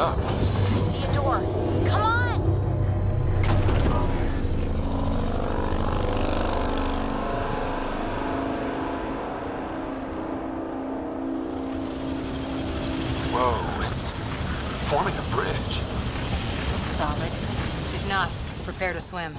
up. I see a door. Come on! Whoa, it's forming a bridge. Looks solid. If not, prepare to swim.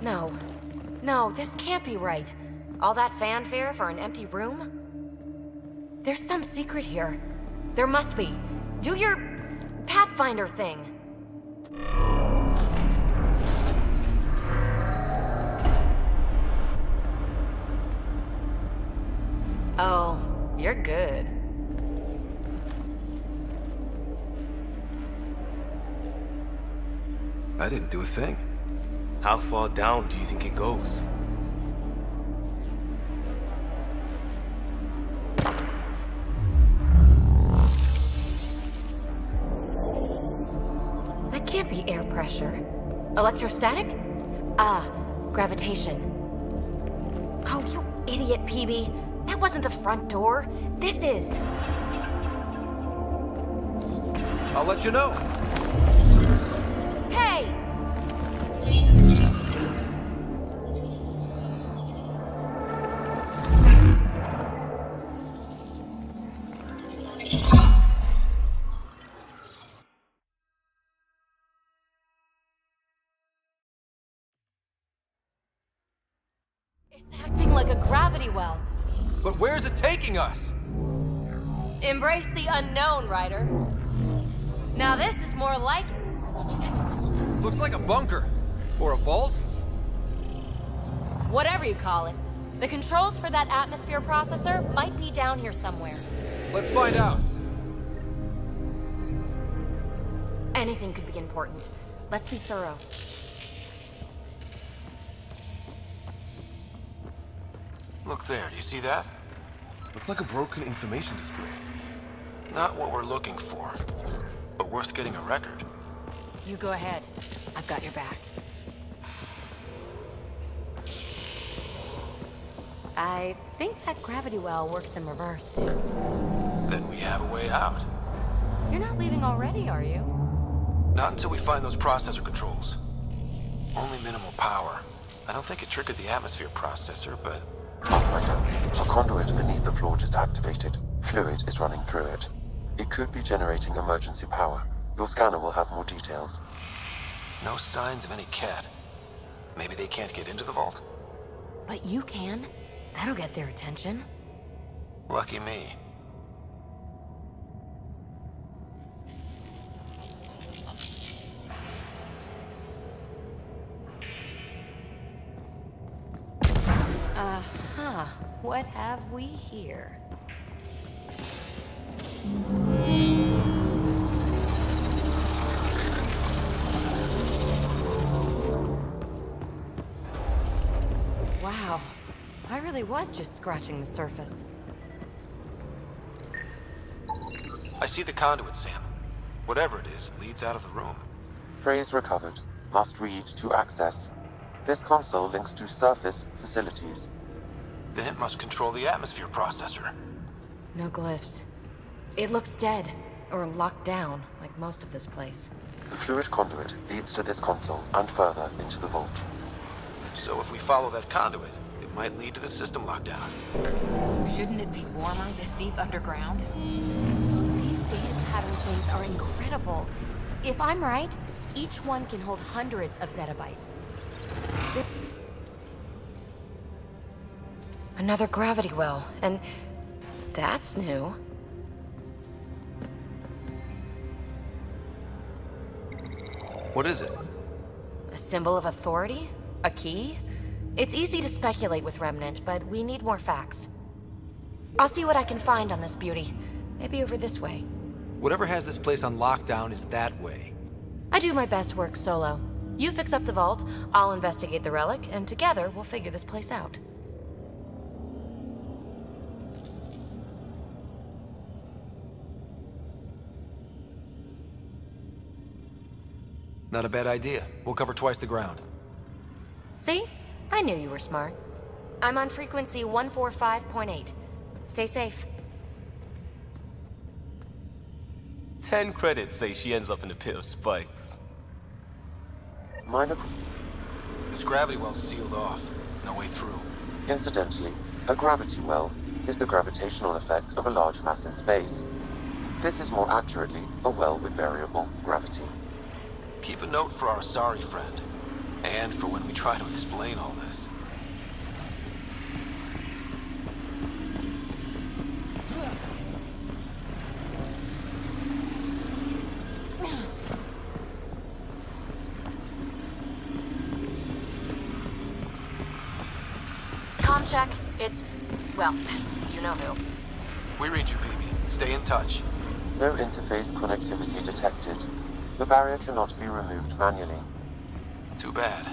No. No, this can't be right. All that fanfare for an empty room? There's some secret here. There must be. Do your Pathfinder thing. Oh, you're good. I didn't do a thing. How far down do you think it goes? That can't be air pressure. Electrostatic? Ah, gravitation. Oh, you idiot, PB. That wasn't the front door. This is. I'll let you know. Hey! It's acting like a gravity well. But where's it taking us? Embrace the unknown, Ryder. Now this is more like it. Looks like a bunker. Or a vault? Whatever you call it. The controls for that atmosphere processor might be down here somewhere. Let's find out. Anything could be important. Let's be thorough. Look there, do you see that? Looks like a broken information display. Not what we're looking for, but worth getting a record. You go ahead. I've got your back. I think that gravity well works in reverse, too. Then we have a way out. You're not leaving already, are you? Not until we find those processor controls. Only minimal power. I don't think it triggered the atmosphere processor, but... Pathfinder, a conduit beneath the floor just activated. Fluid is running through it. It could be generating emergency power. Your scanner will have more details. No signs of any cat. Maybe they can't get into the vault? But you can. That'll get their attention. Lucky me. What have we here? really was just scratching the surface. I see the conduit, Sam. Whatever it is, it leads out of the room. Phrase recovered. Must read to access. This console links to surface facilities. Then it must control the atmosphere processor. No glyphs. It looks dead, or locked down, like most of this place. The fluid conduit leads to this console and further into the vault. So if we follow that conduit, it might lead to the system lockdown. Shouldn't it be warmer this deep underground? These data pattern things are incredible. If I'm right, each one can hold hundreds of zettabytes. Another gravity well, and that's new. What is it? A symbol of authority? A key? It's easy to speculate with Remnant, but we need more facts. I'll see what I can find on this beauty. Maybe over this way. Whatever has this place on lockdown is that way. I do my best work solo. You fix up the vault, I'll investigate the relic, and together we'll figure this place out. Not a bad idea. We'll cover twice the ground. See? I knew you were smart. I'm on frequency 145.8. Stay safe. 10 credits say she ends up in a pit of spikes. Minor. This gravity well's sealed off. No way through. Incidentally, a gravity well is the gravitational effect of a large mass in space. This is more accurately a well with variable gravity. Keep a note for our sorry friend. And for when we try to explain all this. Comm check. It's... well, you know who. We read you, baby. Stay in touch. No interface connectivity detected. The barrier cannot be removed manually. Too bad.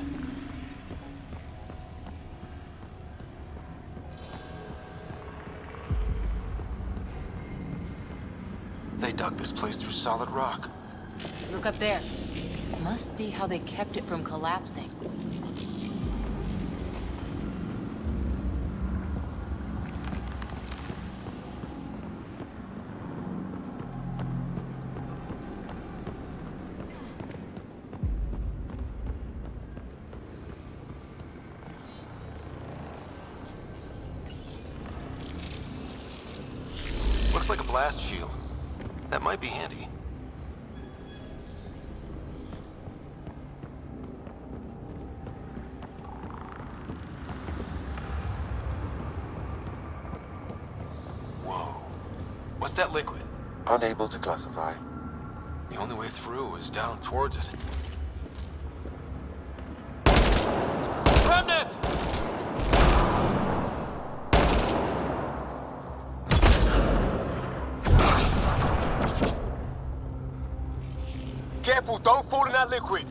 They dug this place through solid rock. Look up there. Must be how they kept it from collapsing. Looks like a blast shield. That might be handy. Whoa. What's that liquid? Unable to classify. The only way through is down towards it. Remnant! Careful, don't fall in that liquid.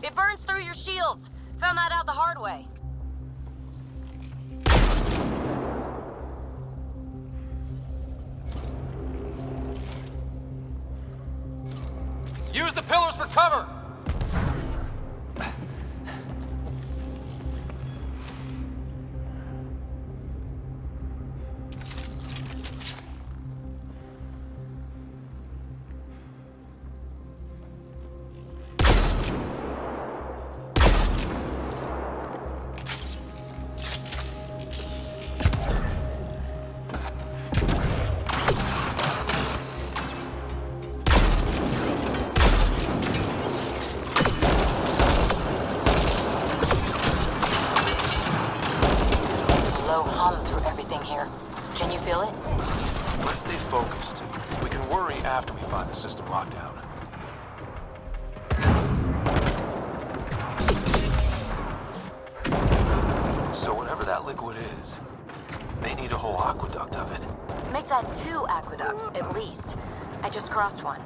It burns through your shields. Found that out the hard way. Use the pillars for cover! Low hum through everything here. Can you feel it? Let's stay focused. We can worry after we find the system lockdown. So whatever that liquid is, they need a whole aqueduct of it. Make that 2 aqueducts, at least. I just crossed one.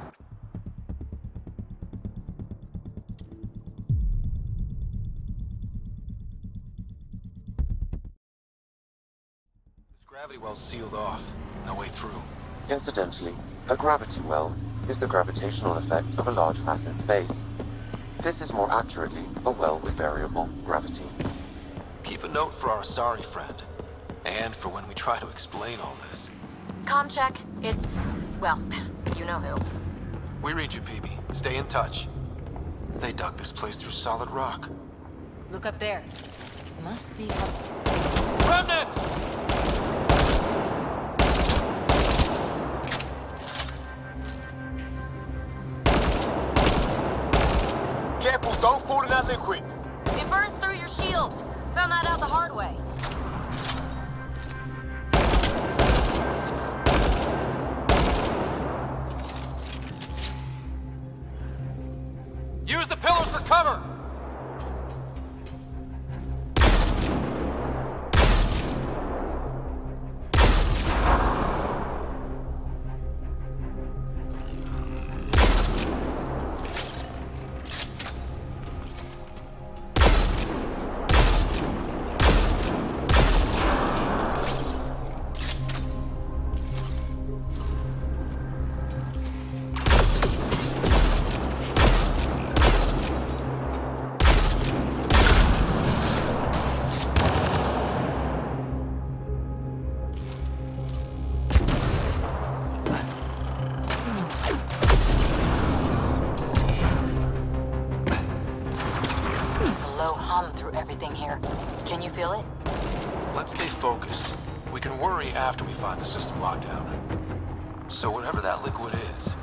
Gravity well's sealed off. No way through. Incidentally, a gravity well is the gravitational effect of a large mass in space. This is more accurately a well with variable gravity. Keep a note for our sorry friend. And for when we try to explain all this. Comm check. It's... well, you know who. We read you, PB. Stay in touch. They dug this place through solid rock. Look up there. Must be how... Remnant! Careful, don't fall in that liquid. It burns through your shield. Found that out the hard way. Use the pillars for cover! Everything here. Can you feel it? Let's stay focused. We can worry after we find the system lockdown. So whatever that liquid is,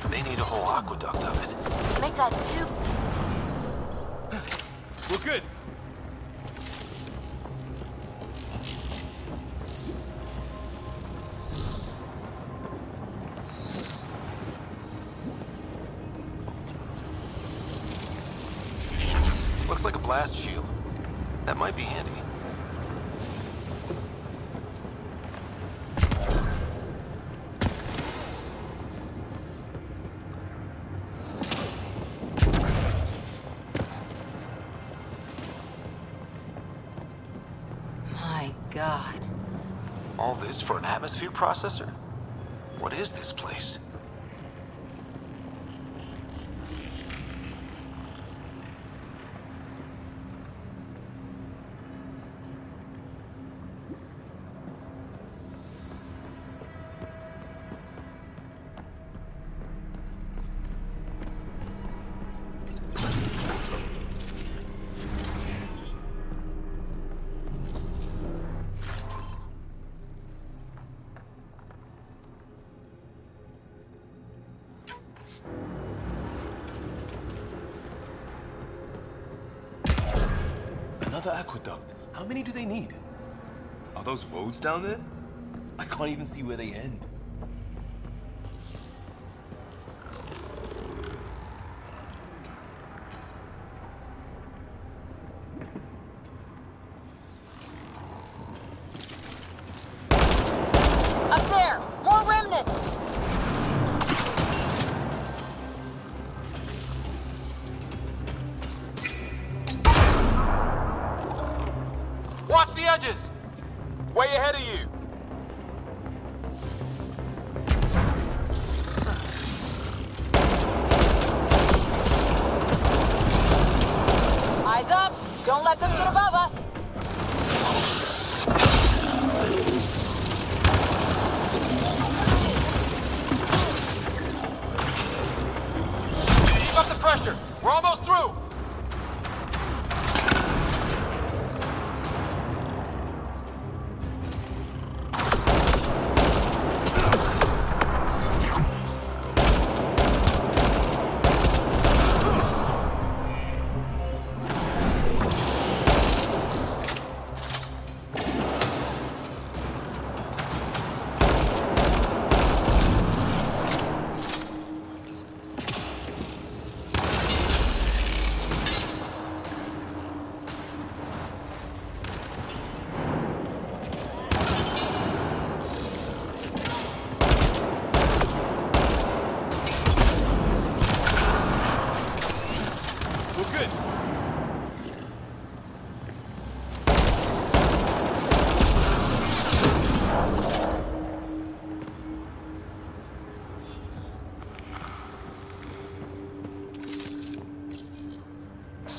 they need a whole aqueduct of it. Make that tube. We're good. Looks like a blast shield. That might be handy. My God. All this for an atmosphere processor? What is this place? Another aqueduct. How many do they need? Are those roads down there? I can't even see where they end. Up there! More remnants! Watch the edges! Way ahead of you!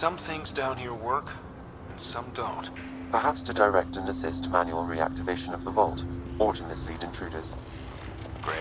Some things down here work, and some don't. Perhaps to direct and assist manual reactivation of the vault, or to mislead intruders. Great.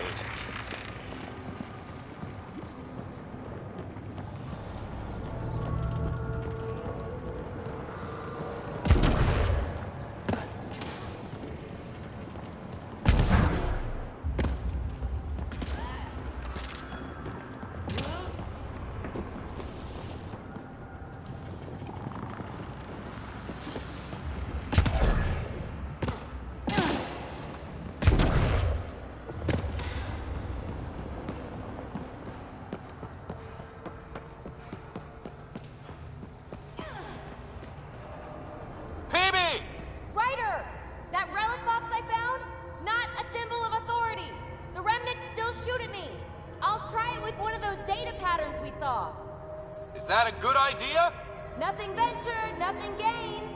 Is that a good idea? Nothing ventured, nothing gained.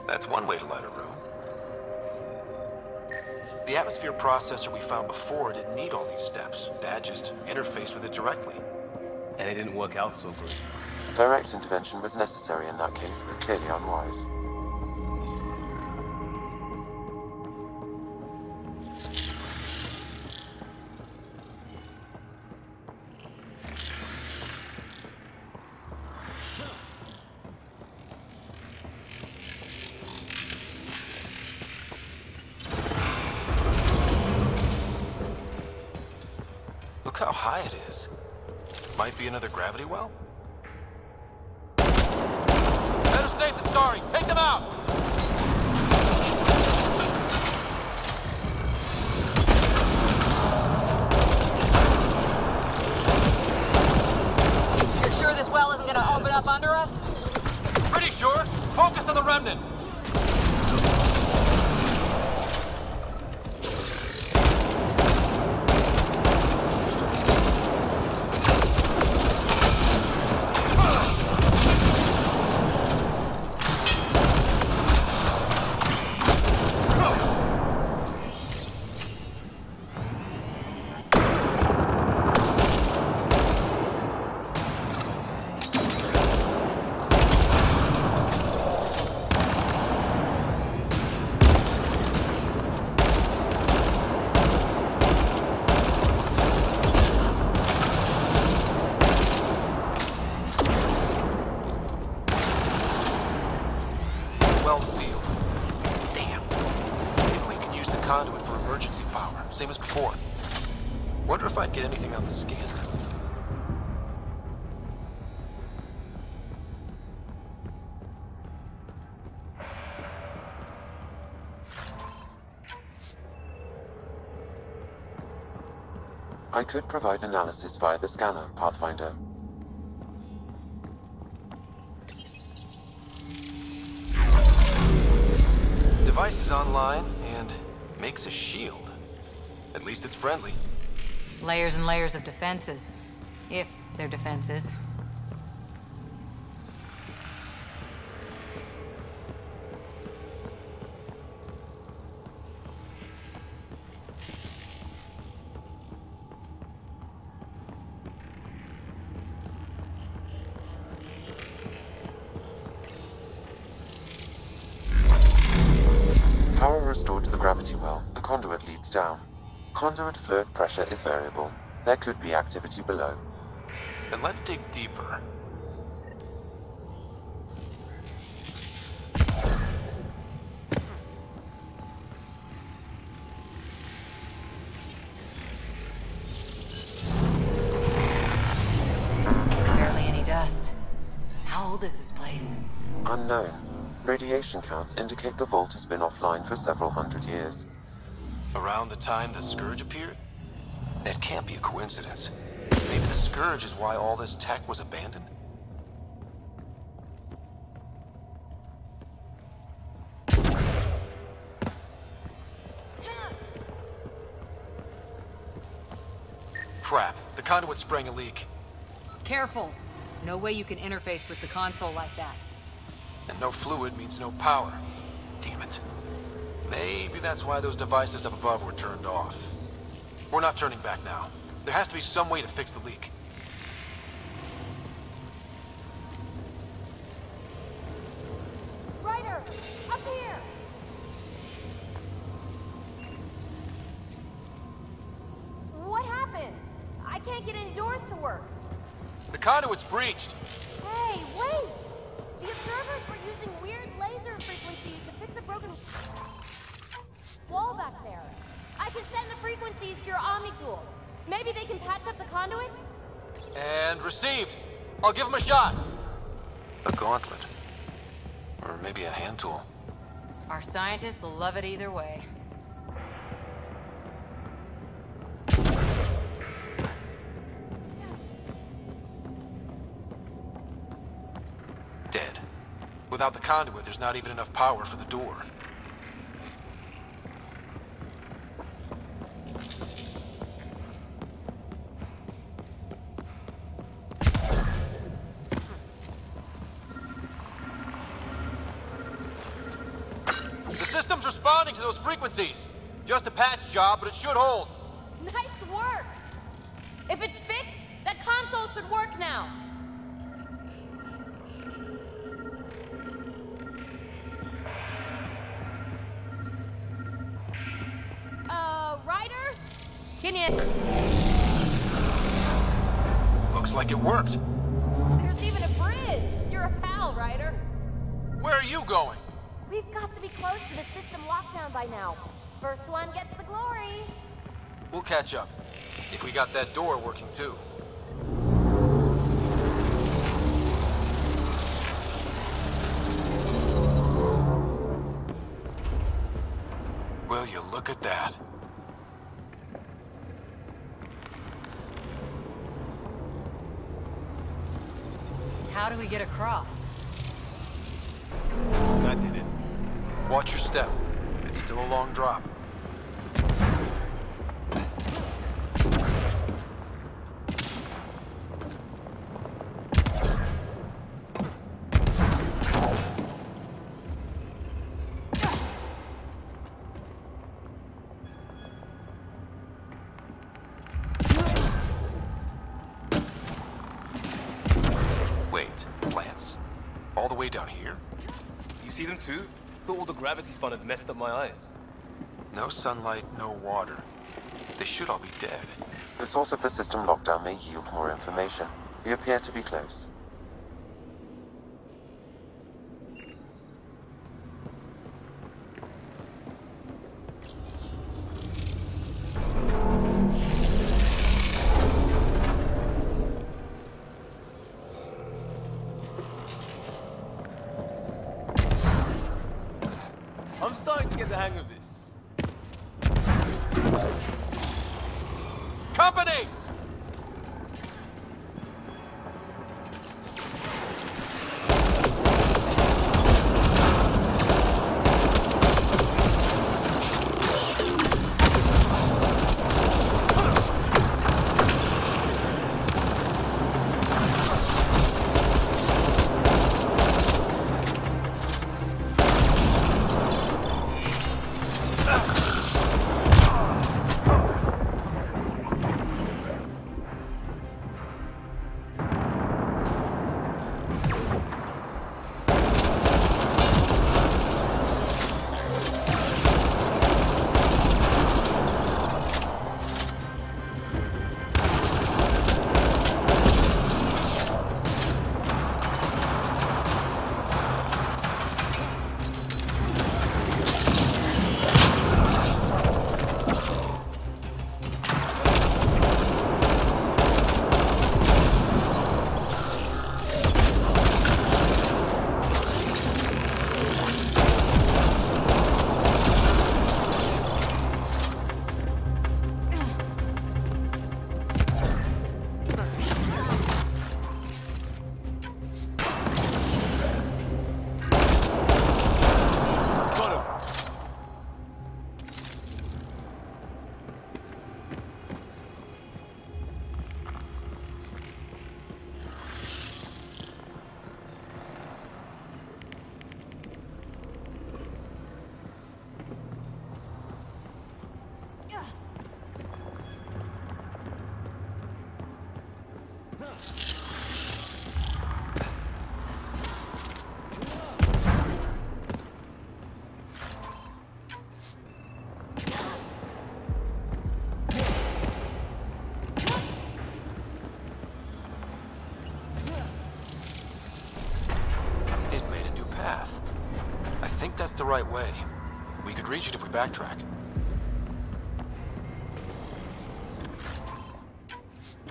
That's one way to light a room. The atmosphere processor we found before didn't need all these steps. Dad just interfaced with it directly. And it didn't work out so good. Direct intervention was necessary in that case, but clearly unwise. Look how high it is. Might be another gravity well? Better safe than sorry. Take them out! You're sure this well isn't gonna open up under us? Pretty sure. Focus on the remnant. Well sealed. Damn. Maybe we can use the conduit for emergency power, same as before. Wonder if I'd get anything on the scanner. I could provide analysis via the scanner, Pathfinder. Device is online and makes a shield. At least it's friendly. Layers and layers of defenses. If they're defenses. Power restored to the gravity well. The conduit leads down. Conduit fluid pressure is variable. There could be activity below. Then let's dig deeper. Barely any dust. How old is this place? Unknown. Radiation counts indicate the vault has been offline for several hundred years. Around the time the Scourge appeared? That can't be a coincidence. Maybe the Scourge is why all this tech was abandoned? Crap. The conduit's spraying a leak. Careful. No way you can interface with the console like that. And no fluid means no power. Damn it. Maybe that's why those devices up above were turned off. We're not turning back now. There has to be some way to fix the leak. Ryder! Up here! What happened? I can't get any doors to work. The conduit's breached. Hey, wait! The observers were using weird laser frequencies to fix a broken wall back there. I can send the frequencies to your Omni tool. Maybe they can patch up the conduit? And received. I'll give him a shot. A gauntlet. Or maybe a hand tool. Our scientists will love it either way. Dead. Without the conduit, there's not even enough power for the door. The system's responding to those frequencies. Just a patch job, but it should hold. Nice work! If it's fixed, that console should work now. Ryder? Can you... Looks like it worked. There's even a bridge. You're a pal, Ryder. Where are you going? We've got to be close to the system lockdown by now. First one gets the glory. We'll catch up. If we got that door working too. Will you look at that? How do we get across? That did it. Watch your step. It's still a long drop. Wait, plants? All the way down here? You see them too? Thought all the gravity fun had messed up my eyes. No sunlight, no water. They should all be dead. The source of the system lockdown may yield more information. We appear to be close. I'm starting to get the hang of this. Company! That's the right way. We could reach it if we backtrack.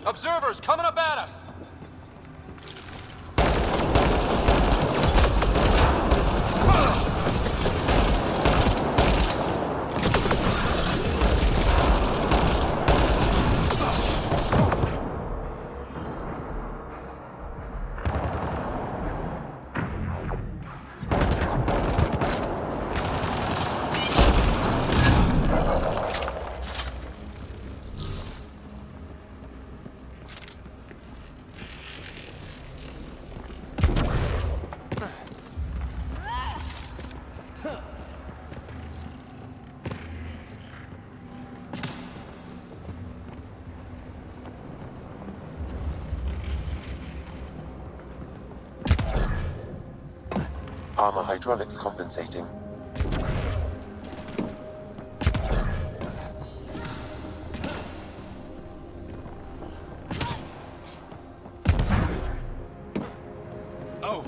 Observers coming up at us! Armor hydraulics compensating. Oh,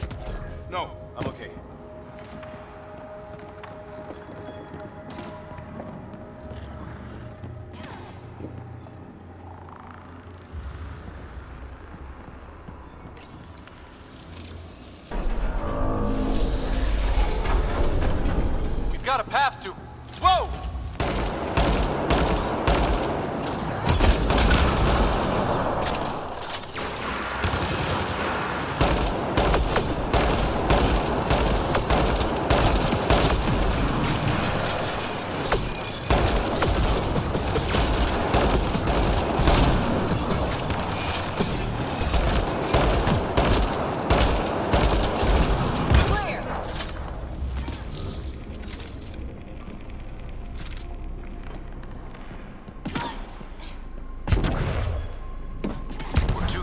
no, I'm okay. Got a path to... Whoa!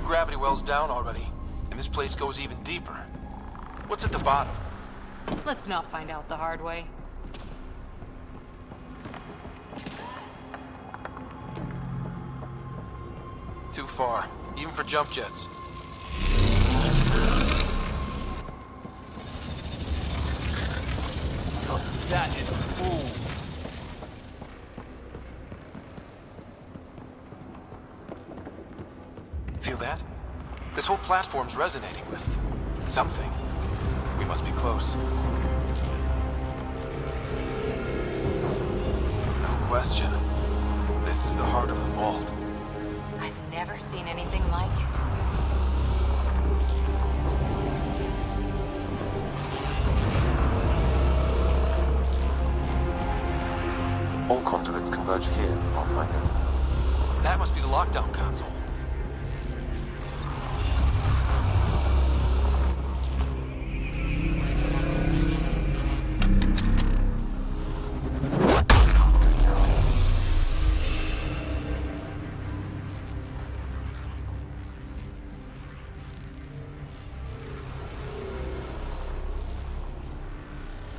Gravity well's down already, and this place goes even deeper. What's at the bottom? Let's not find out the hard way. Too far, even for jump jets. That is cool. Feel that? This whole platform's resonating with something. We must be close. No question. This is the heart of the vault. I've never seen anything like it. All conduits converge here, Pathfinder. That must be the lockdown console.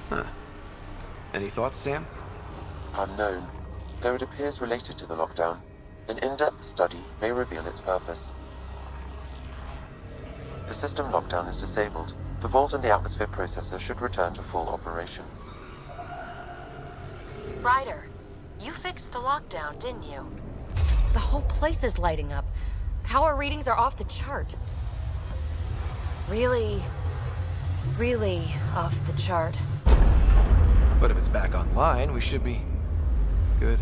Huh. Any thoughts, Sam? Unknown. Though it appears related to the lockdown, an in-depth study may reveal its purpose. The system lockdown is disabled. The vault and the atmosphere processor should return to full operation. Ryder, you fixed the lockdown, didn't you? The whole place is lighting up. Power readings are off the chart. Really off the chart. But if it's back online, we should be good.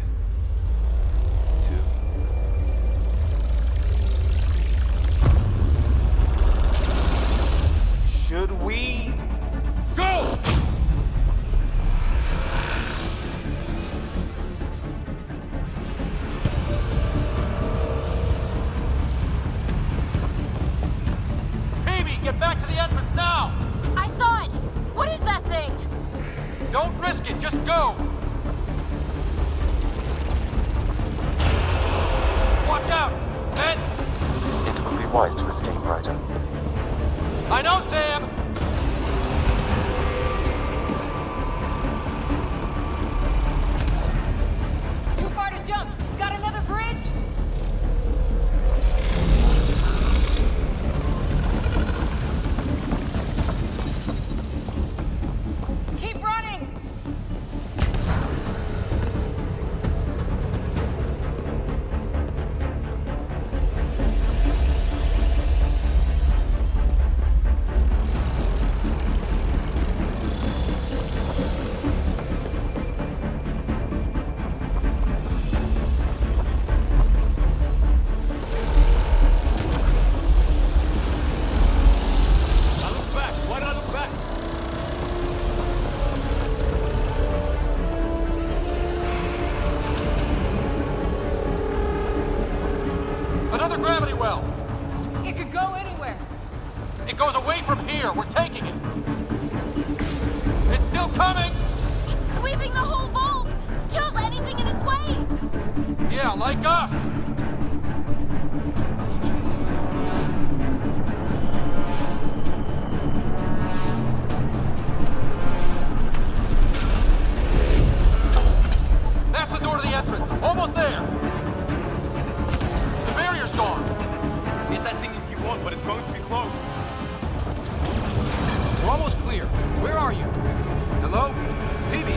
Should we go? Phoebe, get back to the entrance now! I saw it! What is that thing? Don't risk it, just go! wise to escape, Ryder. I know, Sam! Too far to jump! Got another bridge? Keep running! Another gravity well! It could go anywhere. It goes away from here. We're taking it. It's still coming! Sweeping the whole vault! Kills anything in its way! Yeah, like us! That's the door to the entrance. Almost there. The barrier's gone. Get that thing if you want, but it's going to be close. We're almost clear. Where are you? Hello? Phoebe?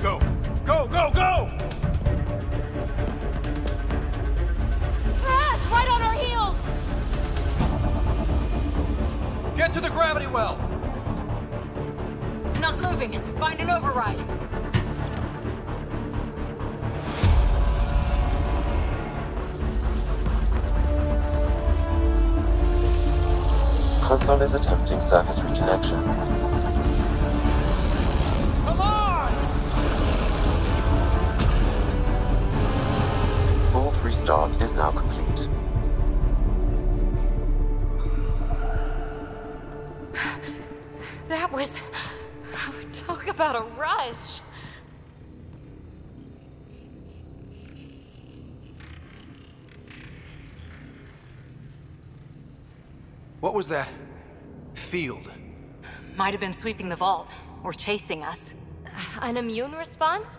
Go! Go, go, go! Ah, it's right on our heels! Get to the gravity well! Not moving. Find an override. Console is attempting surface reconnection. Come on! Vault restart is now complete. That was... Talk about a rush. What was that? Field. Might have been sweeping the vault, or chasing us. An immune response?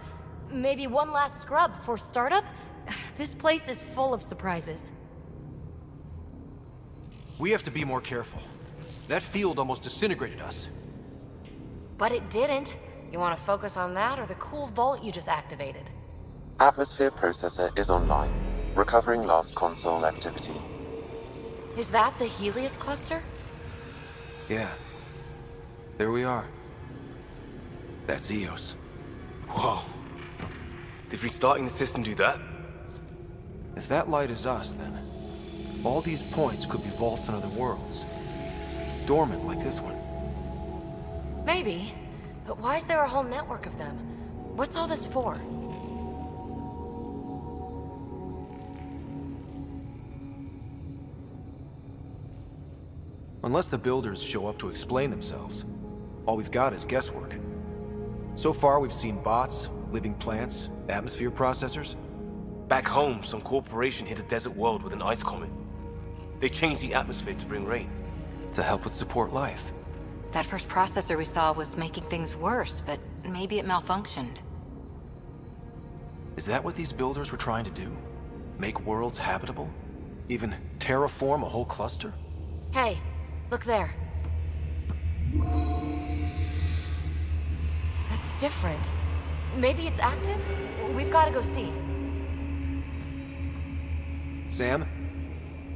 Maybe one last scrub for startup? This place is full of surprises. We have to be more careful. That field almost disintegrated us. But it didn't. You want to focus on that or the cool vault you just activated? Atmosphere processor is online, recovering last console activity. Is that the Helios cluster? Yeah. There we are. That's Eos. Whoa. Did restarting the system do that? If that light is us, then all these points could be vaults on other worlds. Dormant like this one. Maybe. But why is there a whole network of them? What's all this for? Unless the builders show up to explain themselves, all we've got is guesswork. So far, we've seen bots, living plants, atmosphere processors. Back home, some corporation hit a desert world with an ice comet. They changed the atmosphere to bring rain. To help with support life. That first processor we saw was making things worse, but maybe it malfunctioned. Is that what these builders were trying to do? Make worlds habitable? Even terraform a whole cluster? Hey, look there. That's different. Maybe it's active? We've got to go see. Sam?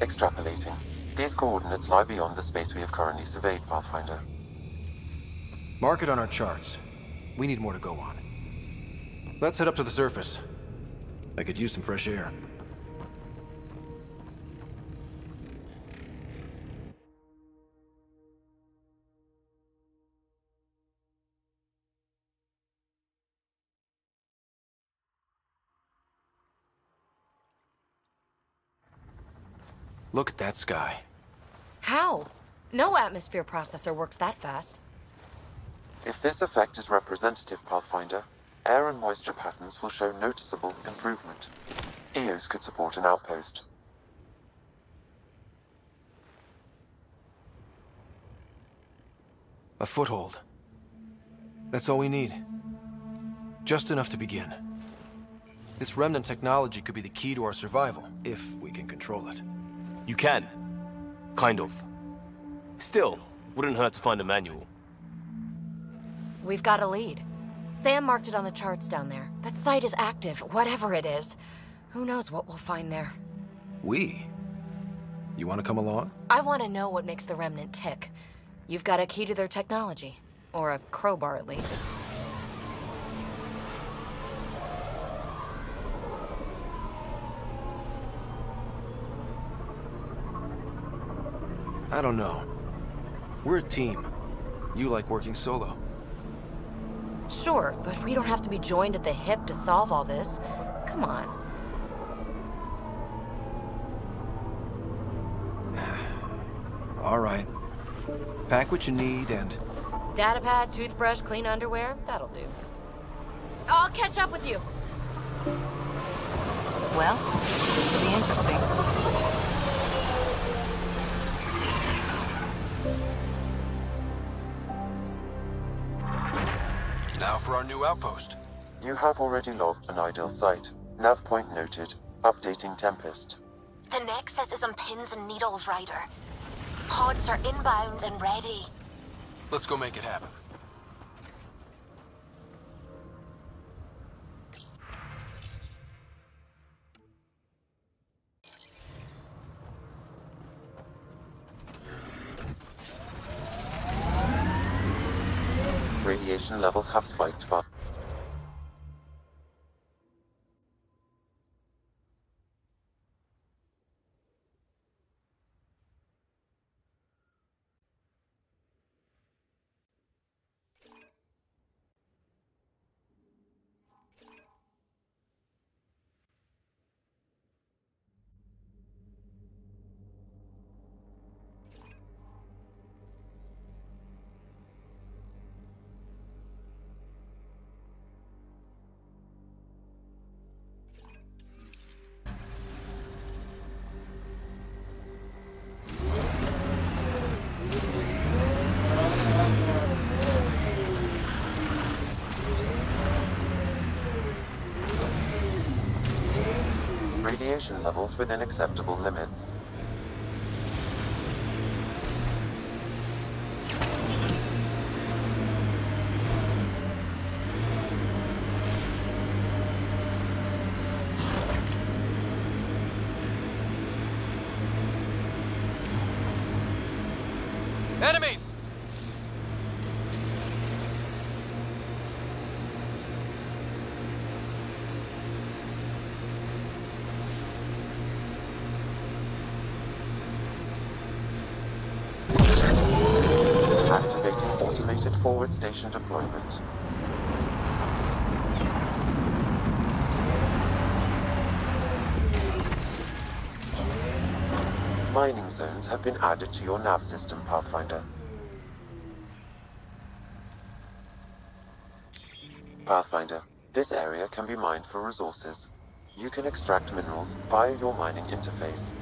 Extrapolating. These coordinates lie beyond the space we have currently surveyed, Pathfinder. Mark it on our charts. We need more to go on. Let's head up to the surface. I could use some fresh air. Look at that sky. How? No atmosphere processor works that fast. If this effect is representative, Pathfinder, air and moisture patterns will show noticeable improvement. Eos could support an outpost. A foothold. That's all we need. Just enough to begin. This remnant technology could be the key to our survival, if we can control it. You can. Kind of. Still, wouldn't hurt to find a manual. We've got a lead. Sam marked it on the charts down there. That site is active, whatever it is. Who knows what we'll find there. We? You want to come along? I want to know what makes the Remnant tick. You've got a key to their technology. Or a crowbar, at least. I don't know. We're a team. You like working solo. Sure, but we don't have to be joined at the hip to solve all this. Come on. All right. Pack what you need and... Datapad, toothbrush, clean underwear, that'll do. I'll catch up with you. Well, this will be interesting. Now for our new outpost. You have already logged an ideal site. Nav point noted. Updating Tempest. The Nexus is on pins and needles, Ryder. Pods are inbound and ready. Let's go make it happen. Radiation levels have spiked, but... Radiation levels within acceptable limits. Enemies! Activating automated forward station deployment. Mining zones have been added to your nav system, Pathfinder. Pathfinder, this area can be mined for resources. You can extract minerals via your mining interface.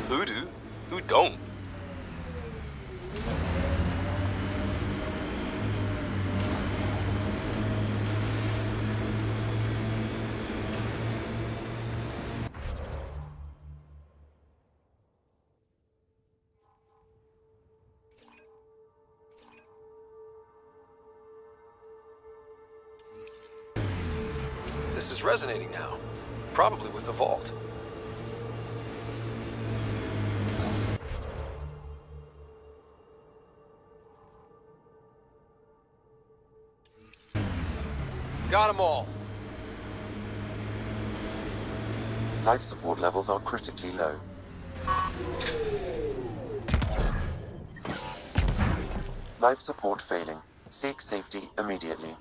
Who do? Who don't? This is resonating now. Probably with the vault. Got them all. Life support levels are critically low. Life support failing. Seek safety immediately.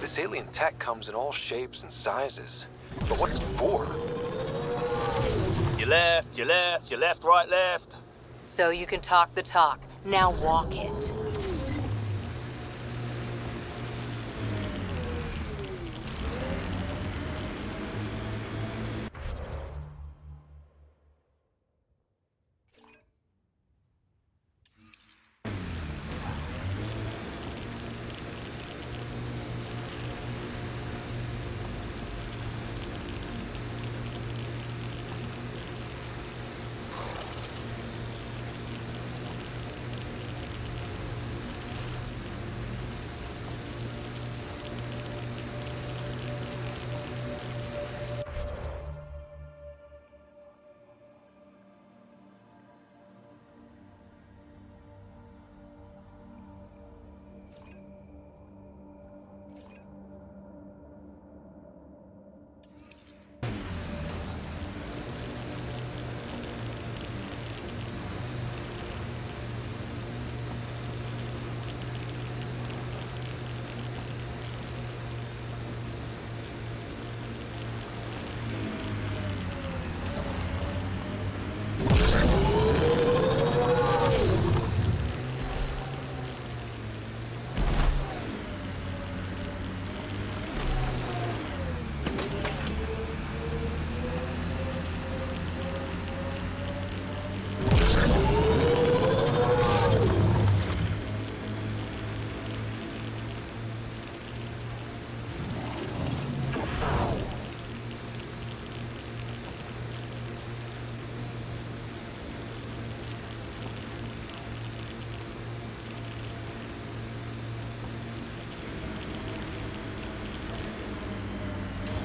This alien tech comes in all shapes and sizes. But what's it for? You left, right, left. So you can talk the talk. Now walk it.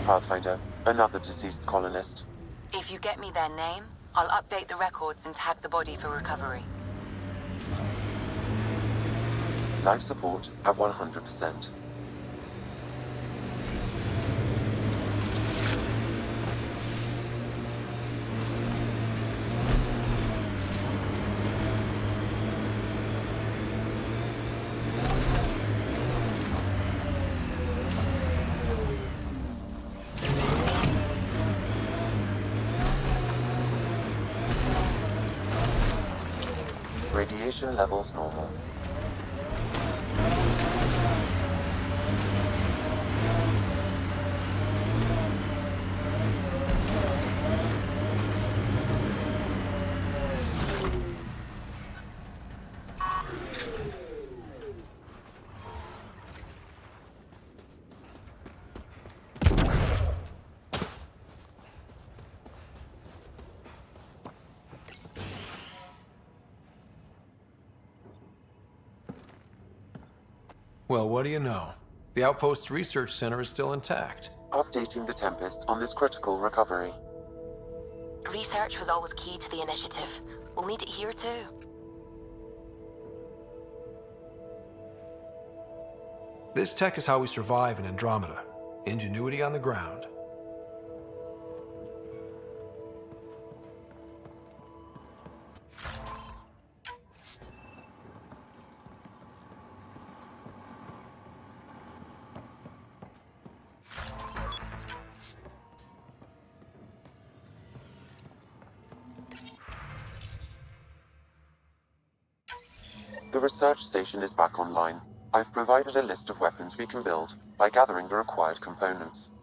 Pathfinder, another deceased colonist. If you get me their name, I'll update the records and tag the body for recovery. Life support at 100%. Radiation levels normal. Well, what do you know? The Outpost Research Center is still intact. Updating the Tempest on this critical recovery. Research was always key to the initiative. We'll need it here too. This tech is how we survive in Andromeda. Ingenuity on the ground. The research station is back online. I've provided a list of weapons we can build by gathering the required components.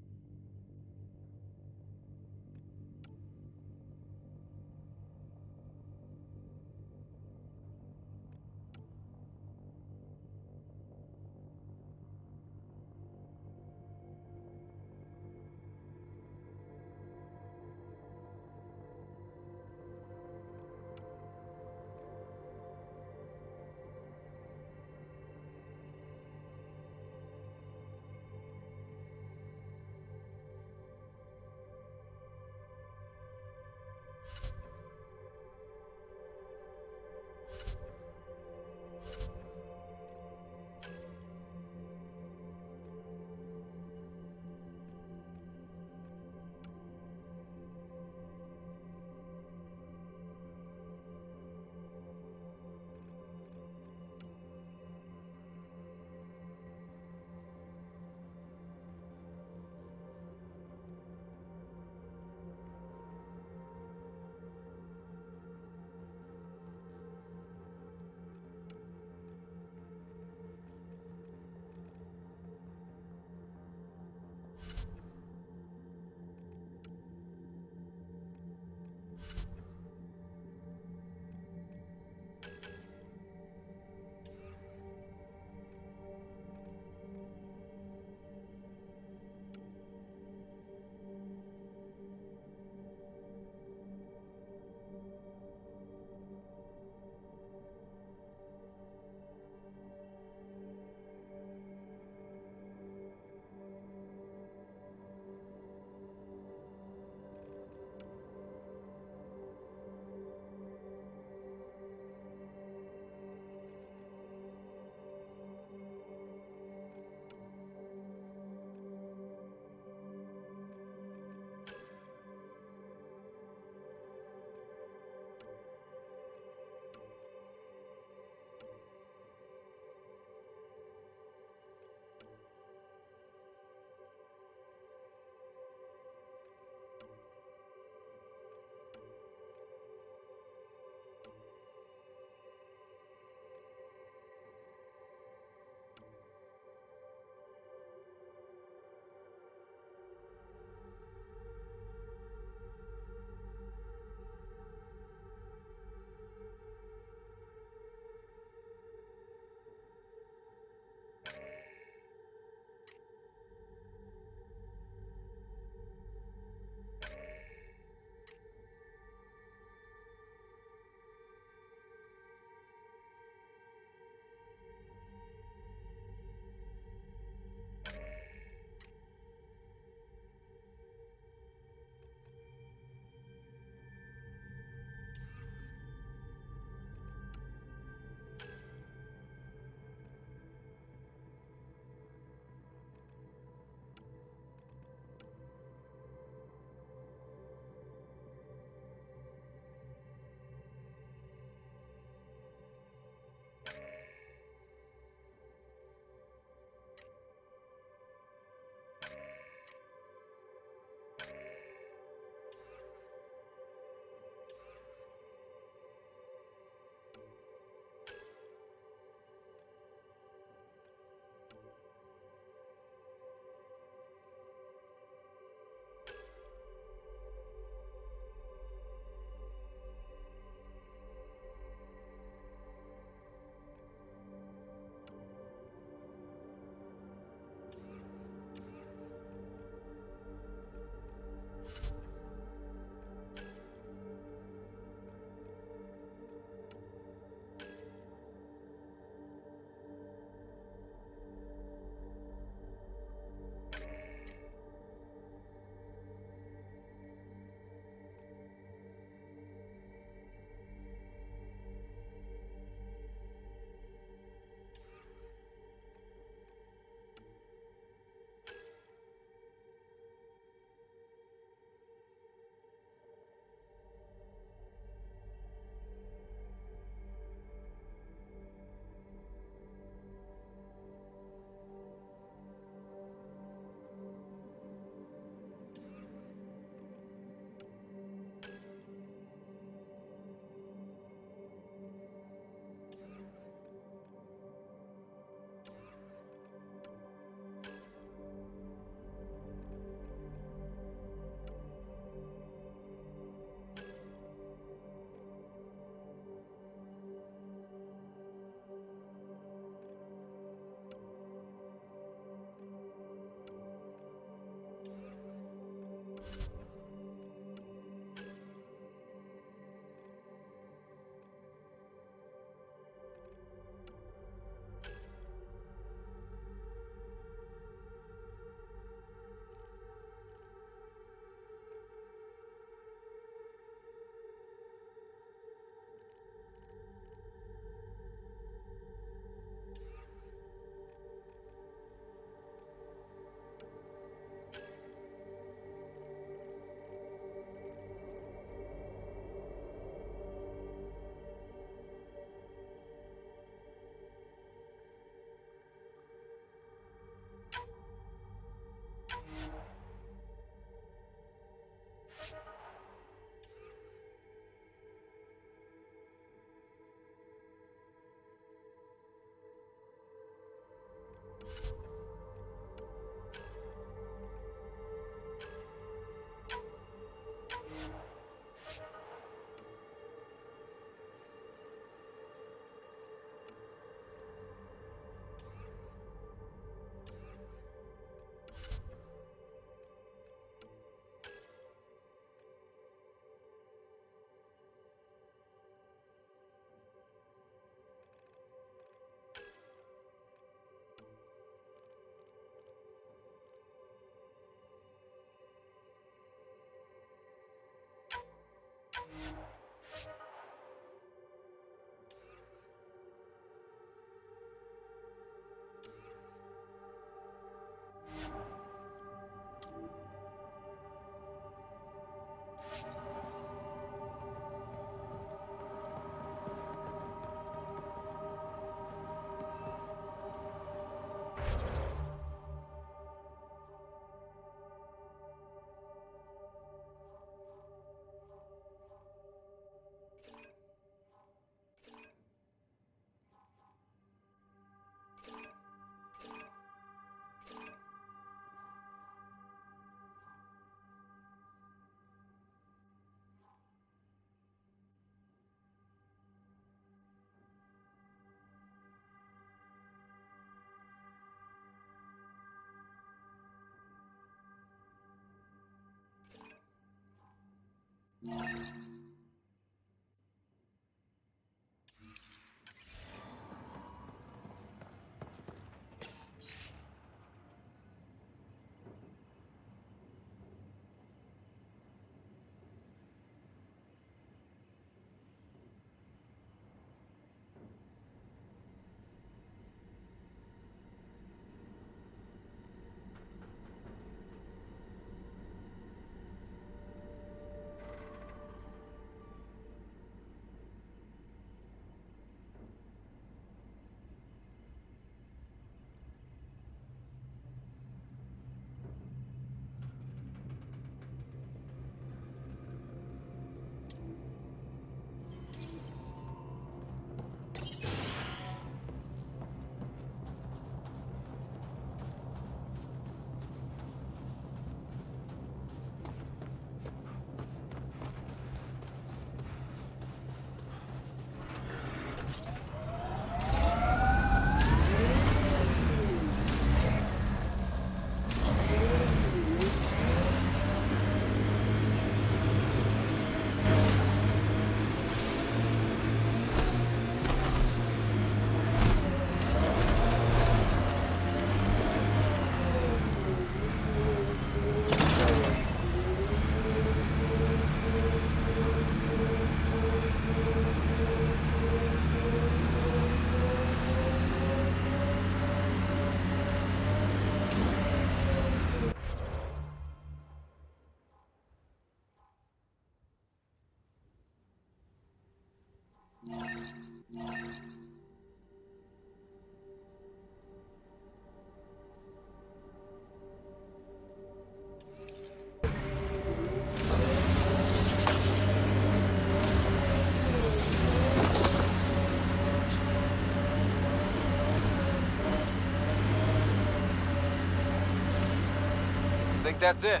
Think that's it?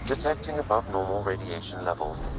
Detecting above normal radiation levels.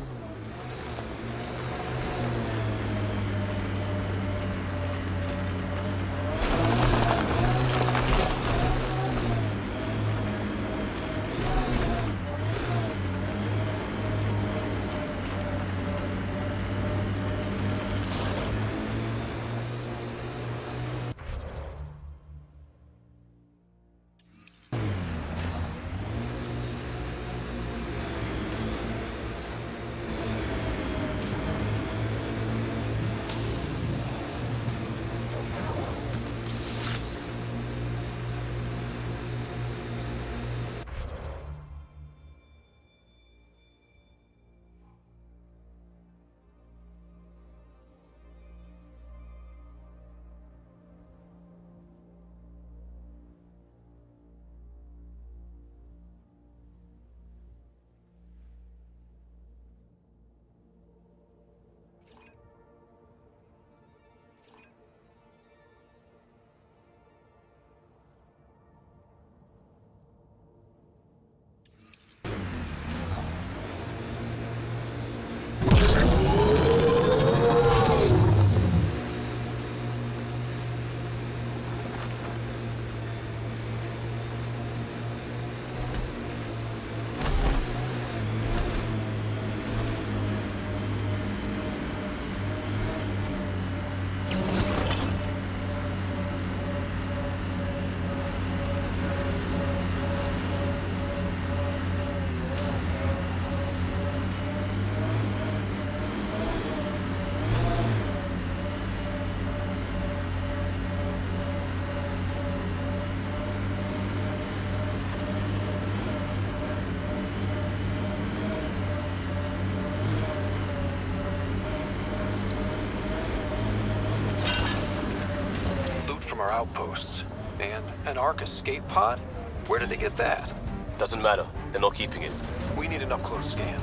From our outposts. And an Ark escape pod? Where did they get that? Doesn't matter. They're not keeping it. We need an up-close scan.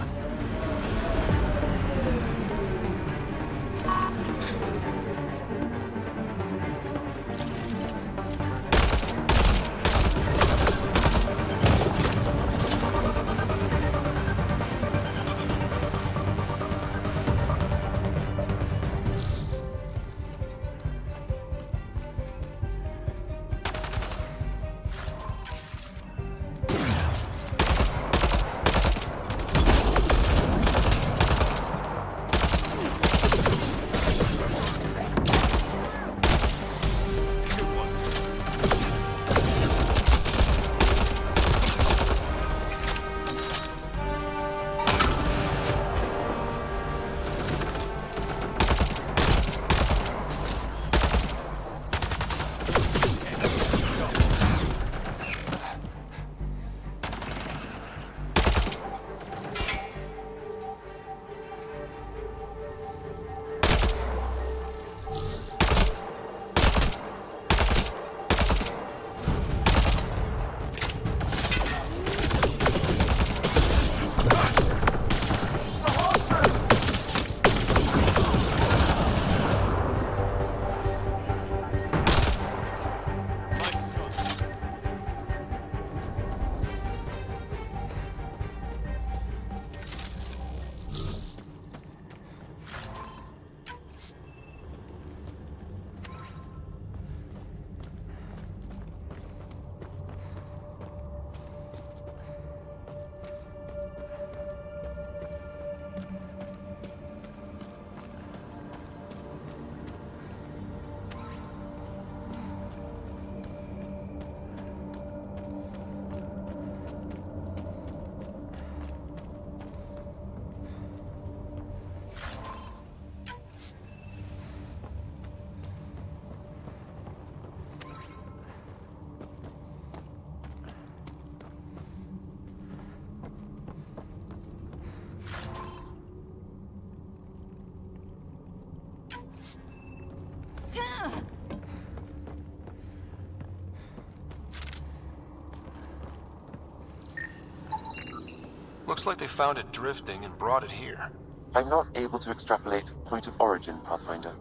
Looks like they found it drifting and brought it here. I'm not able to extrapolate point of origin, Pathfinder.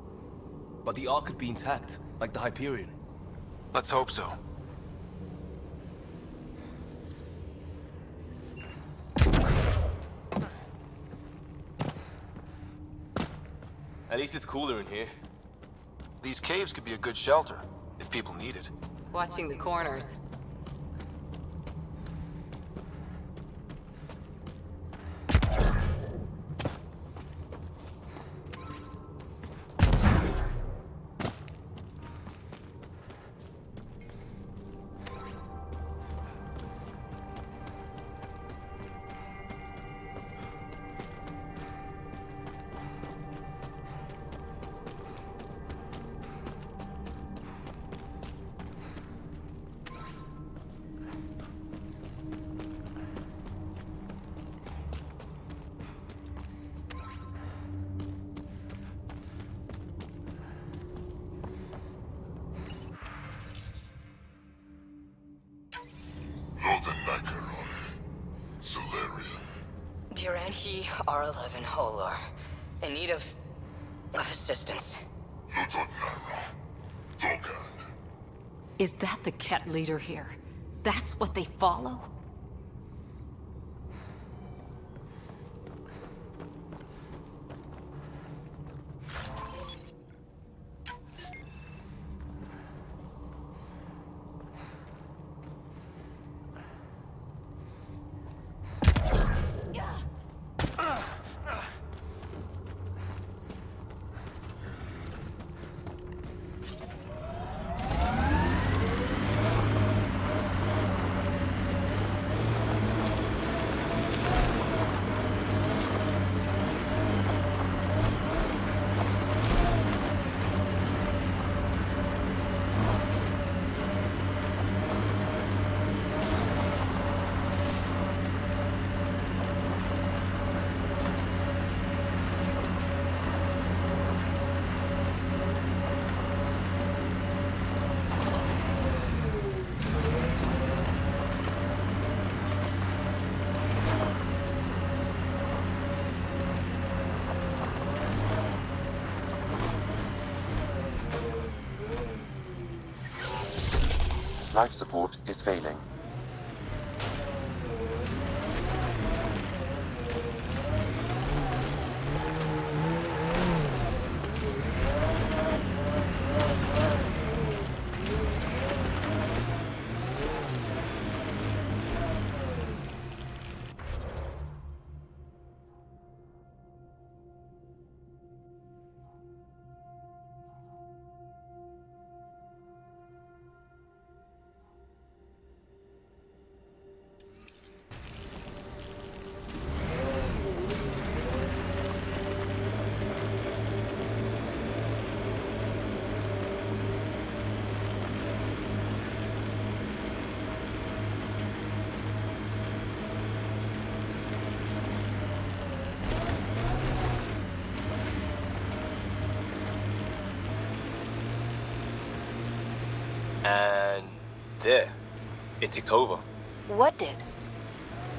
But the Ark could be intact, like the Hyperion. Let's hope so. At least it's cooler in here. These caves could be a good shelter, if people need it. Watching the corners. Dear and he are alive in Holor. In need of assistance. Is that the cat leader here? That's what they follow? Life support is failing. And there, it ticked over. What did?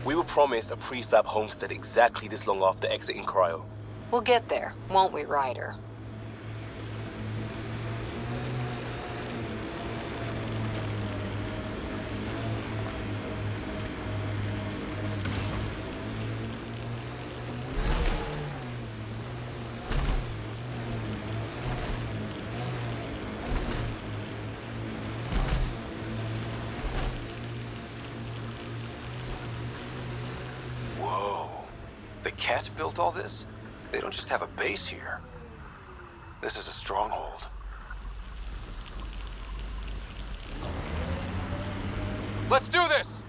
We were promised a prefab homestead exactly this long after exiting Cryo. We'll get there, won't we, Ryder? The Cat built all this? They don't just have a base here. This is a stronghold. Let's do this!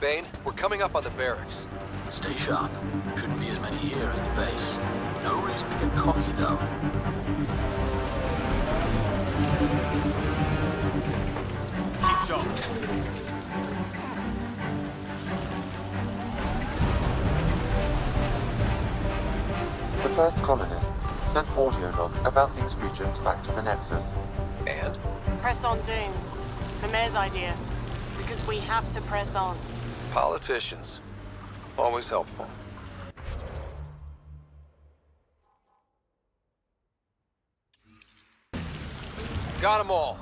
Bane, we're coming up on the barracks. Stay sharp. Shouldn't be as many here as the base. No reason to get cocky, though. Keep sharp. The first colonists sent audio logs about these regions back to the Nexus. And? Press on dunes. The mayor's idea. Because we have to press on. Politicians. Always helpful. Got them all.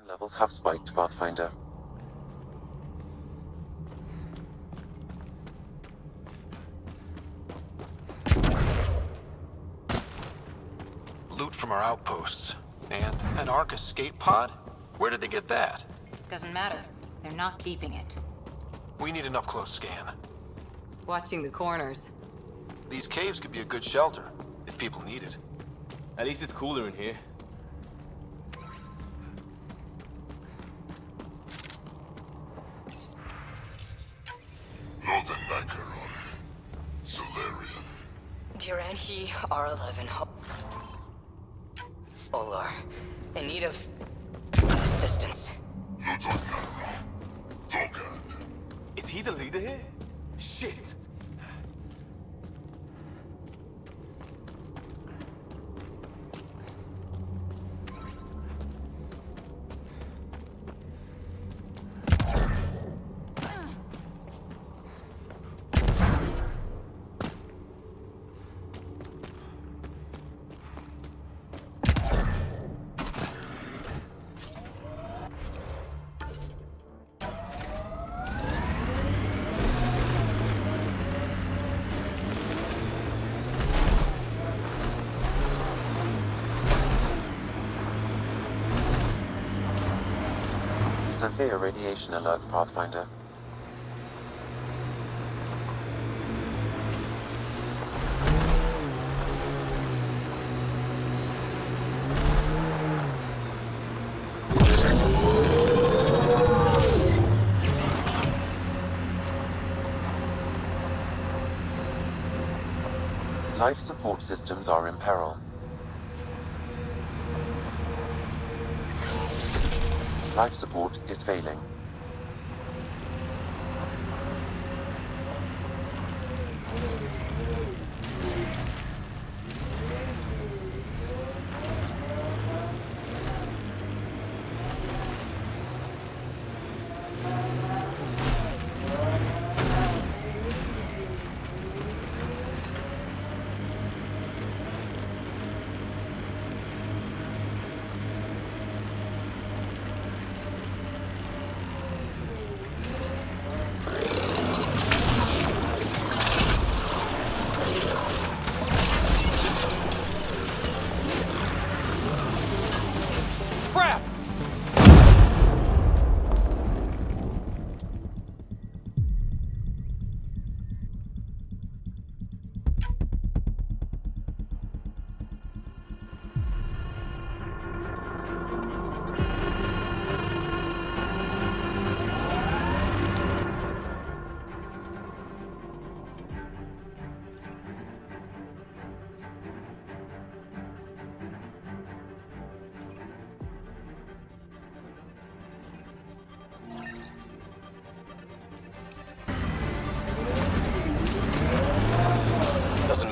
Levels have spiked, Pathfinder. Loot from our outposts. And an Ark escape pod? Where did they get that? Doesn't matter. They're not keeping it. We need an up-close scan. Watching the corners. These caves could be a good shelter, if people need it. At least it's cooler in here. Northern Nicaron. Solarian. Duranhi R11. Olar. In need of assistance. Is he the leader here? Shit! Severe radiation alert, Pathfinder. Life support systems are in peril. Life support is failing.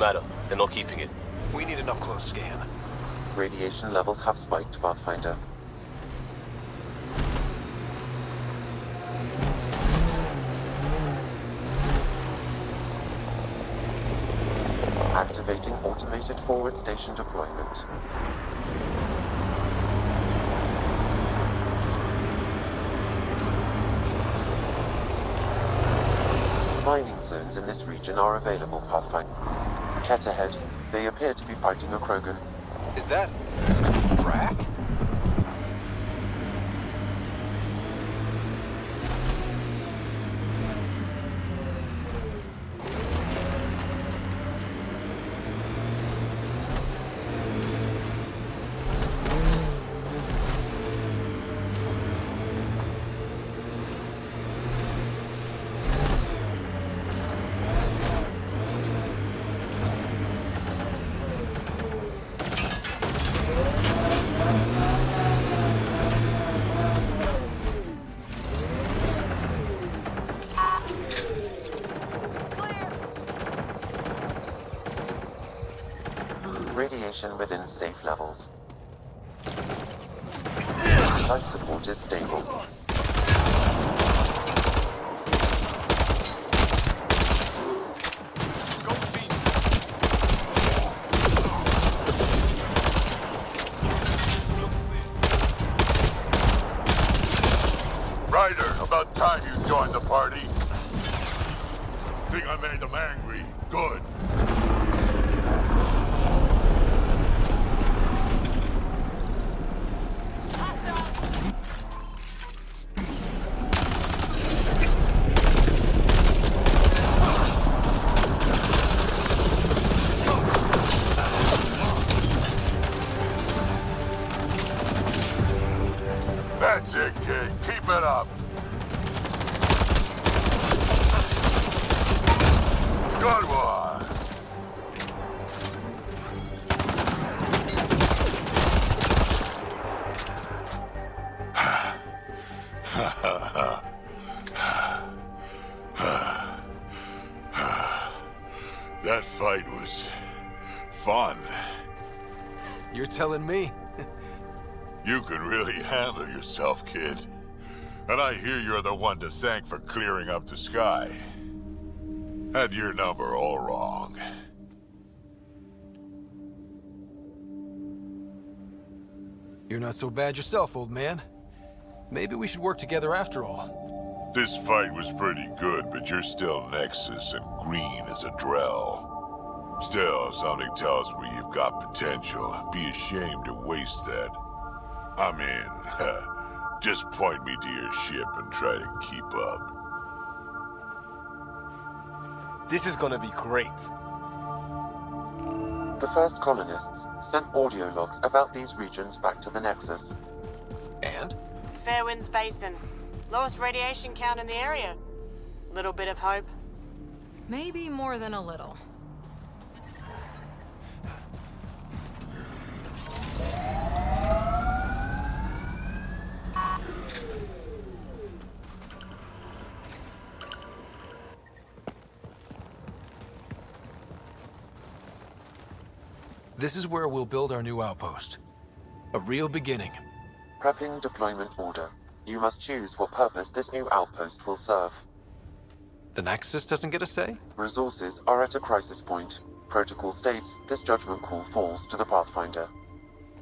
matter. They're not keeping it. We need an up-close scan. Radiation levels have spiked, Pathfinder. Activating automated forward station deployment. Mining zones in this region are available, Pathfinder. Ket ahead. They appear to be fighting a Krogan. Is that... Drac? Radiation within safe levels. Life support is stable. Ryder, about time you joined the party. Think I made them angry? Good. That's it, kid. Keep it up. Good one. That fight was fun. You're telling me? You can really handle yourself, kid. And I hear you're the one to thank for clearing up the sky. Had your number all wrong. You're not so bad yourself, old man. Maybe we should work together after all. This fight was pretty good, but you're still Nexus and green as a Drell. Still, something tells me you've got potential. Be ashamed to waste that. I'm in. Just point me to your ship and try to keep up. This is gonna be great. The first colonists sent audio logs about these regions back to the Nexus. And? Fairwinds Basin. Lowest radiation count in the area. Little bit of hope. Maybe more than a little. This is where we'll build our new outpost. A real beginning. Prepping deployment order. You must choose what purpose this new outpost will serve. The Nexus doesn't get a say? Resources are at a crisis point. Protocol states this judgment call falls to the Pathfinder.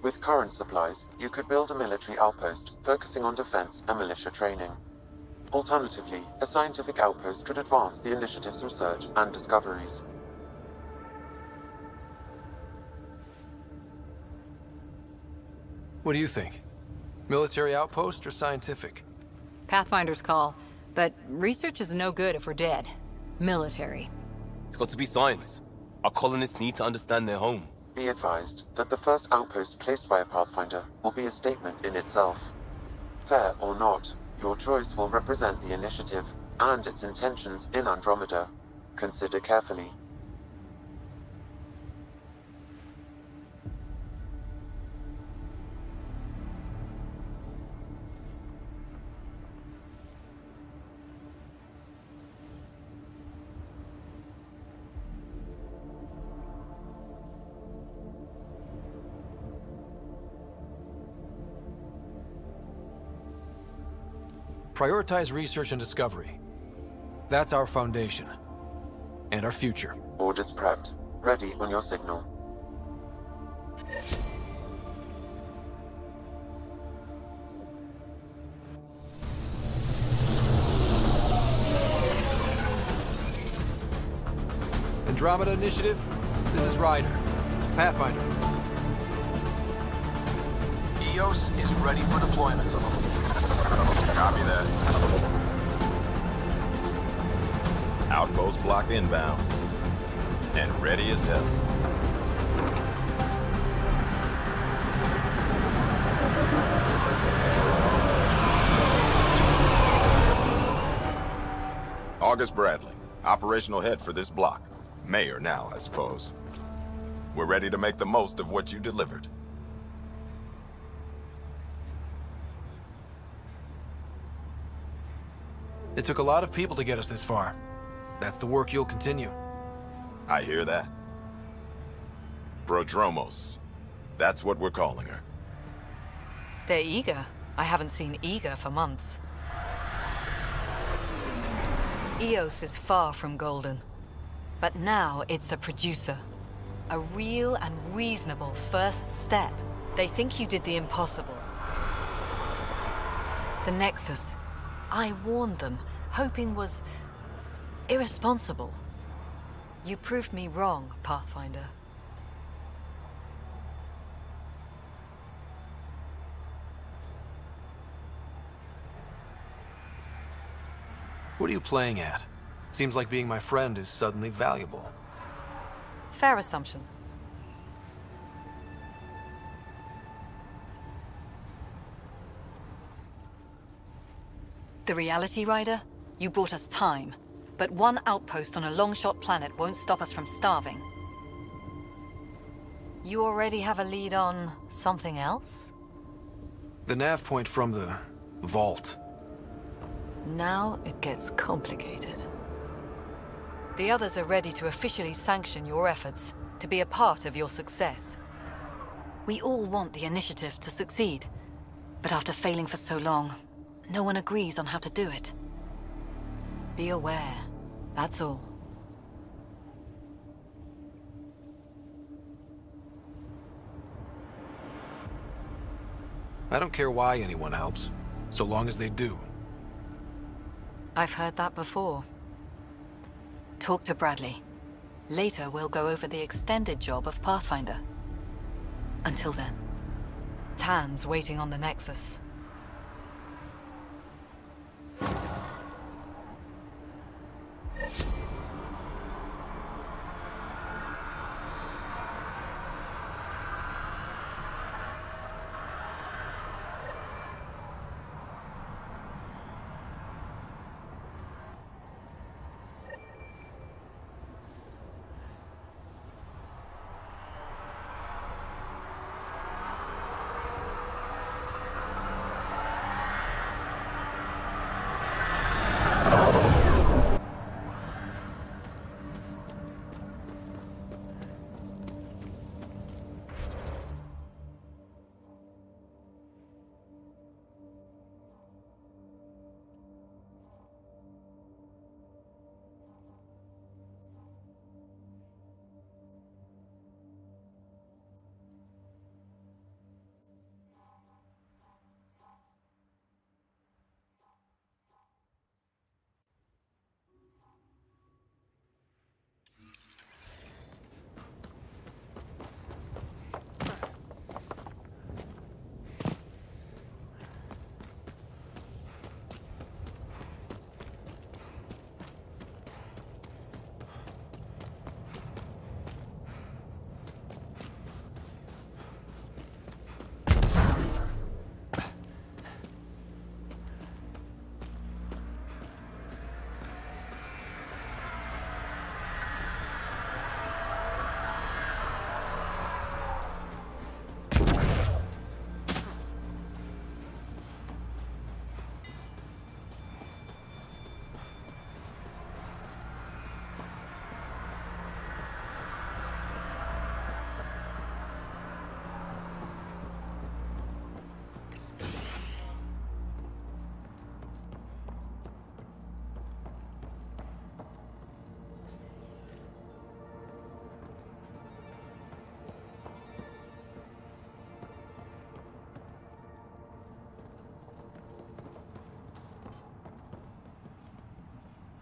With current supplies, you could build a military outpost focusing on defense and militia training. Alternatively, a scientific outpost could advance the initiative's research and discoveries. What do you think? Military outpost or scientific? Pathfinder's call, but research is no good if we're dead. Military. It's got to be science. Our colonists need to understand their home. Be advised that the first outpost placed by a Pathfinder will be a statement in itself. Fair or not, your choice will represent the initiative and its intentions in Andromeda. Consider carefully. prioritize research and discovery. That's our foundation. And our future. Orders prepped. Ready on your signal. Andromeda Initiative, this is Ryder. Pathfinder. EOS is ready for deployment. Copy that. Outpost block inbound. And ready as hell. August Bradley, operational head for this block. Mayor now, I suppose. We're ready to make the most of what you delivered. It took a lot of people to get us this far. That's the work you'll continue. I hear that. Prodromos. That's what we're calling her. They're eager. I haven't seen eager for months. EOS is far from golden. But now it's a producer. A real and reasonable first step. They think you did the impossible. The Nexus. I warned them, hoping was irresponsible. You proved me wrong, Pathfinder. What are you playing at? Seems like being my friend is suddenly valuable. Fair assumption. The reality, Rider? You brought us time. But one outpost on a long-shot planet won't stop us from starving. You already have a lead on something else? The nav point from the vault. Now it gets complicated. The others are ready to officially sanction your efforts, to be a part of your success. We all want the initiative to succeed, but after failing for so long, no one agrees on how to do it. Be aware, that's all. I don't care why anyone helps, so long as they do. I've heard that before. Talk to Bradley. Later, we'll go over the extended job of Pathfinder. Until then, Tan's waiting on the Nexus.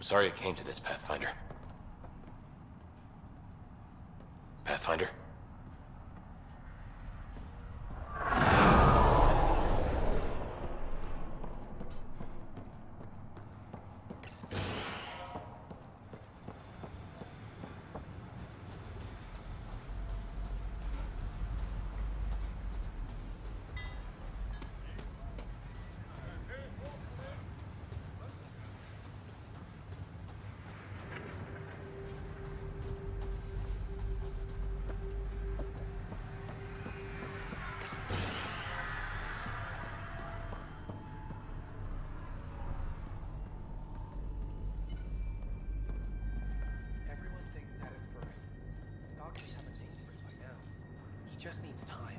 sorry it came to this, Pathfinder. Pathfinder? Just needs time.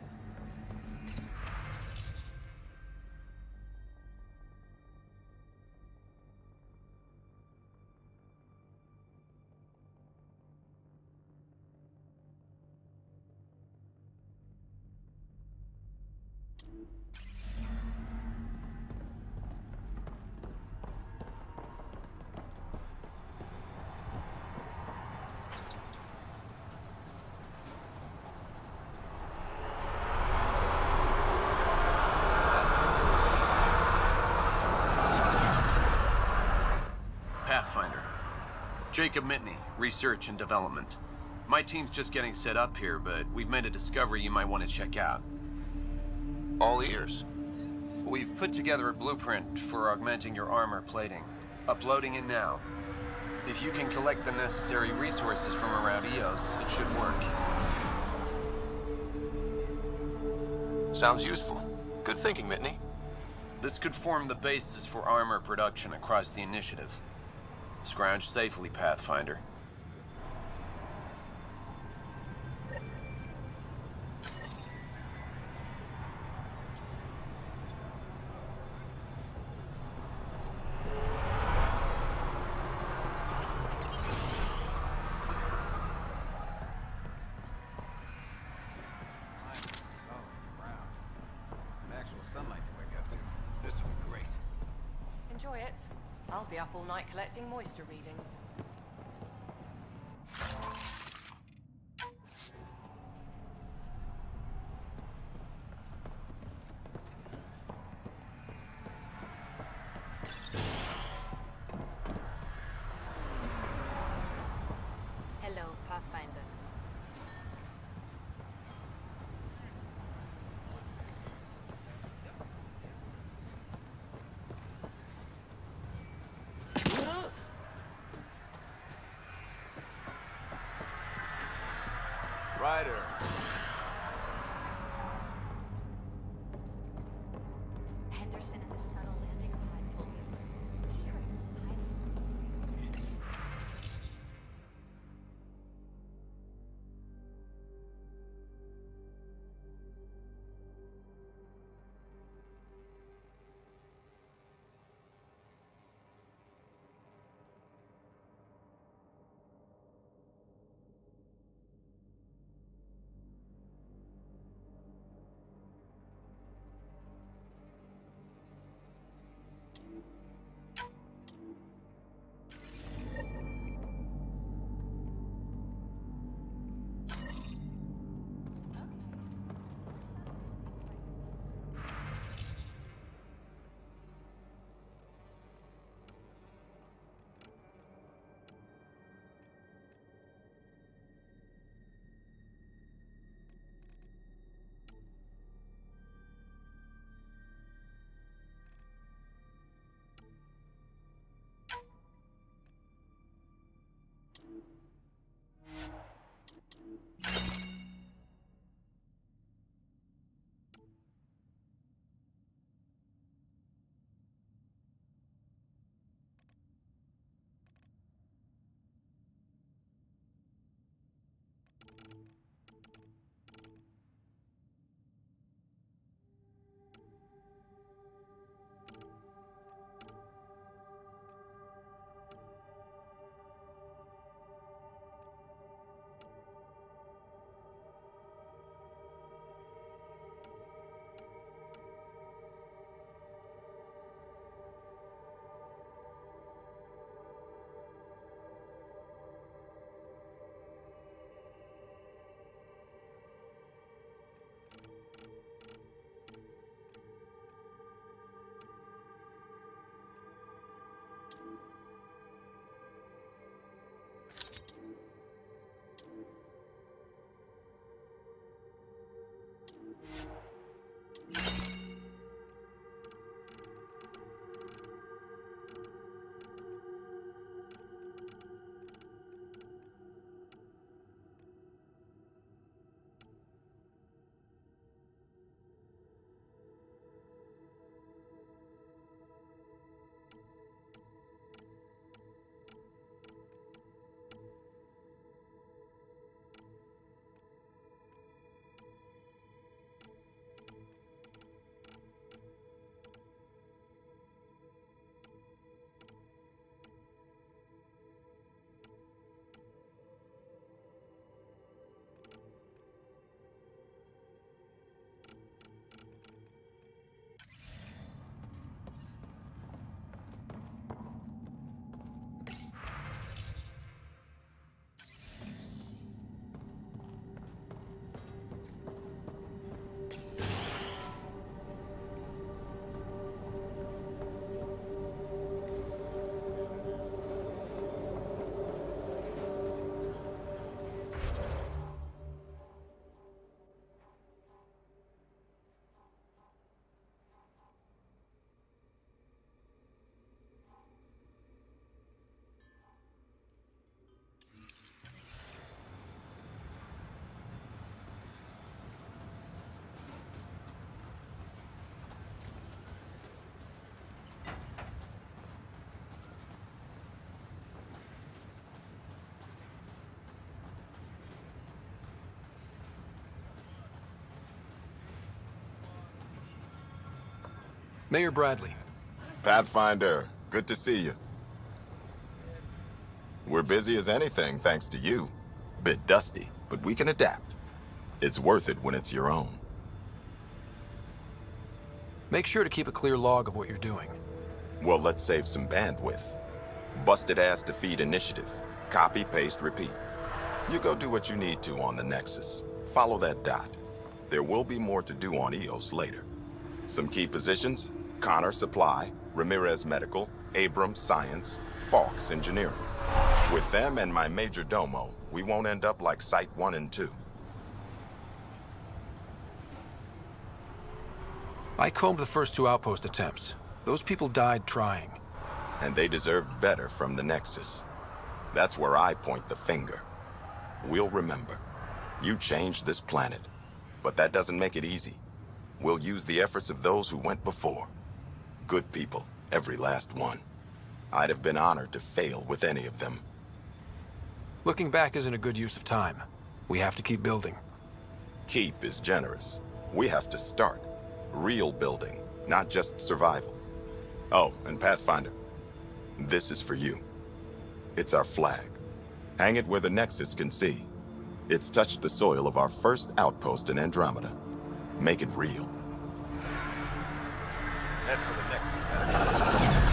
Pathfinder. Jacob Mitney, Research and Development. My team's just getting set up here, but we've made a discovery you might want to check out. All ears. We've put together a blueprint for augmenting your armor plating. Uploading it now. If you can collect the necessary resources from around EOS, it should work. Sounds useful. Good thinking, Mitney. This could form the basis for armor production across the initiative. Scrounge safely, Pathfinder. Enjoy it. I'll be up all night collecting moisture readings. Hello, Pathfinder. Mayor Bradley. Pathfinder, good to see you. We're busy as anything, thanks to you. Bit dusty, but we can adapt. It's worth it when it's your own. Make sure to keep a clear log of what you're doing. Well, let's save some bandwidth. Busted ass defeat initiative. Copy, paste, repeat. You go do what you need to on the Nexus. Follow that dot. There will be more to do on EOS later. Some key positions: Connor Supply, Ramirez Medical, Abrams Science, Falks Engineering. With them and my major domo, we won't end up like Site 1 and 2. I combed the first 2 outpost attempts. Those people died trying. And they deserved better from the Nexus. That's where I point the finger. We'll remember. You changed this planet. But that doesn't make it easy. We'll use the efforts of those who went before. Good people, every last one. I'd have been honored to fail with any of them. Looking back isn't a good use of time. We have to keep building. Keep is generous. We have to start. Real building, not just survival. Oh, and Pathfinder, this is for you. It's our flag. Hang it where the Nexus can see. It's touched the soil of our first outpost in Andromeda. Make it real. Head for the Nexus, Pathfinder.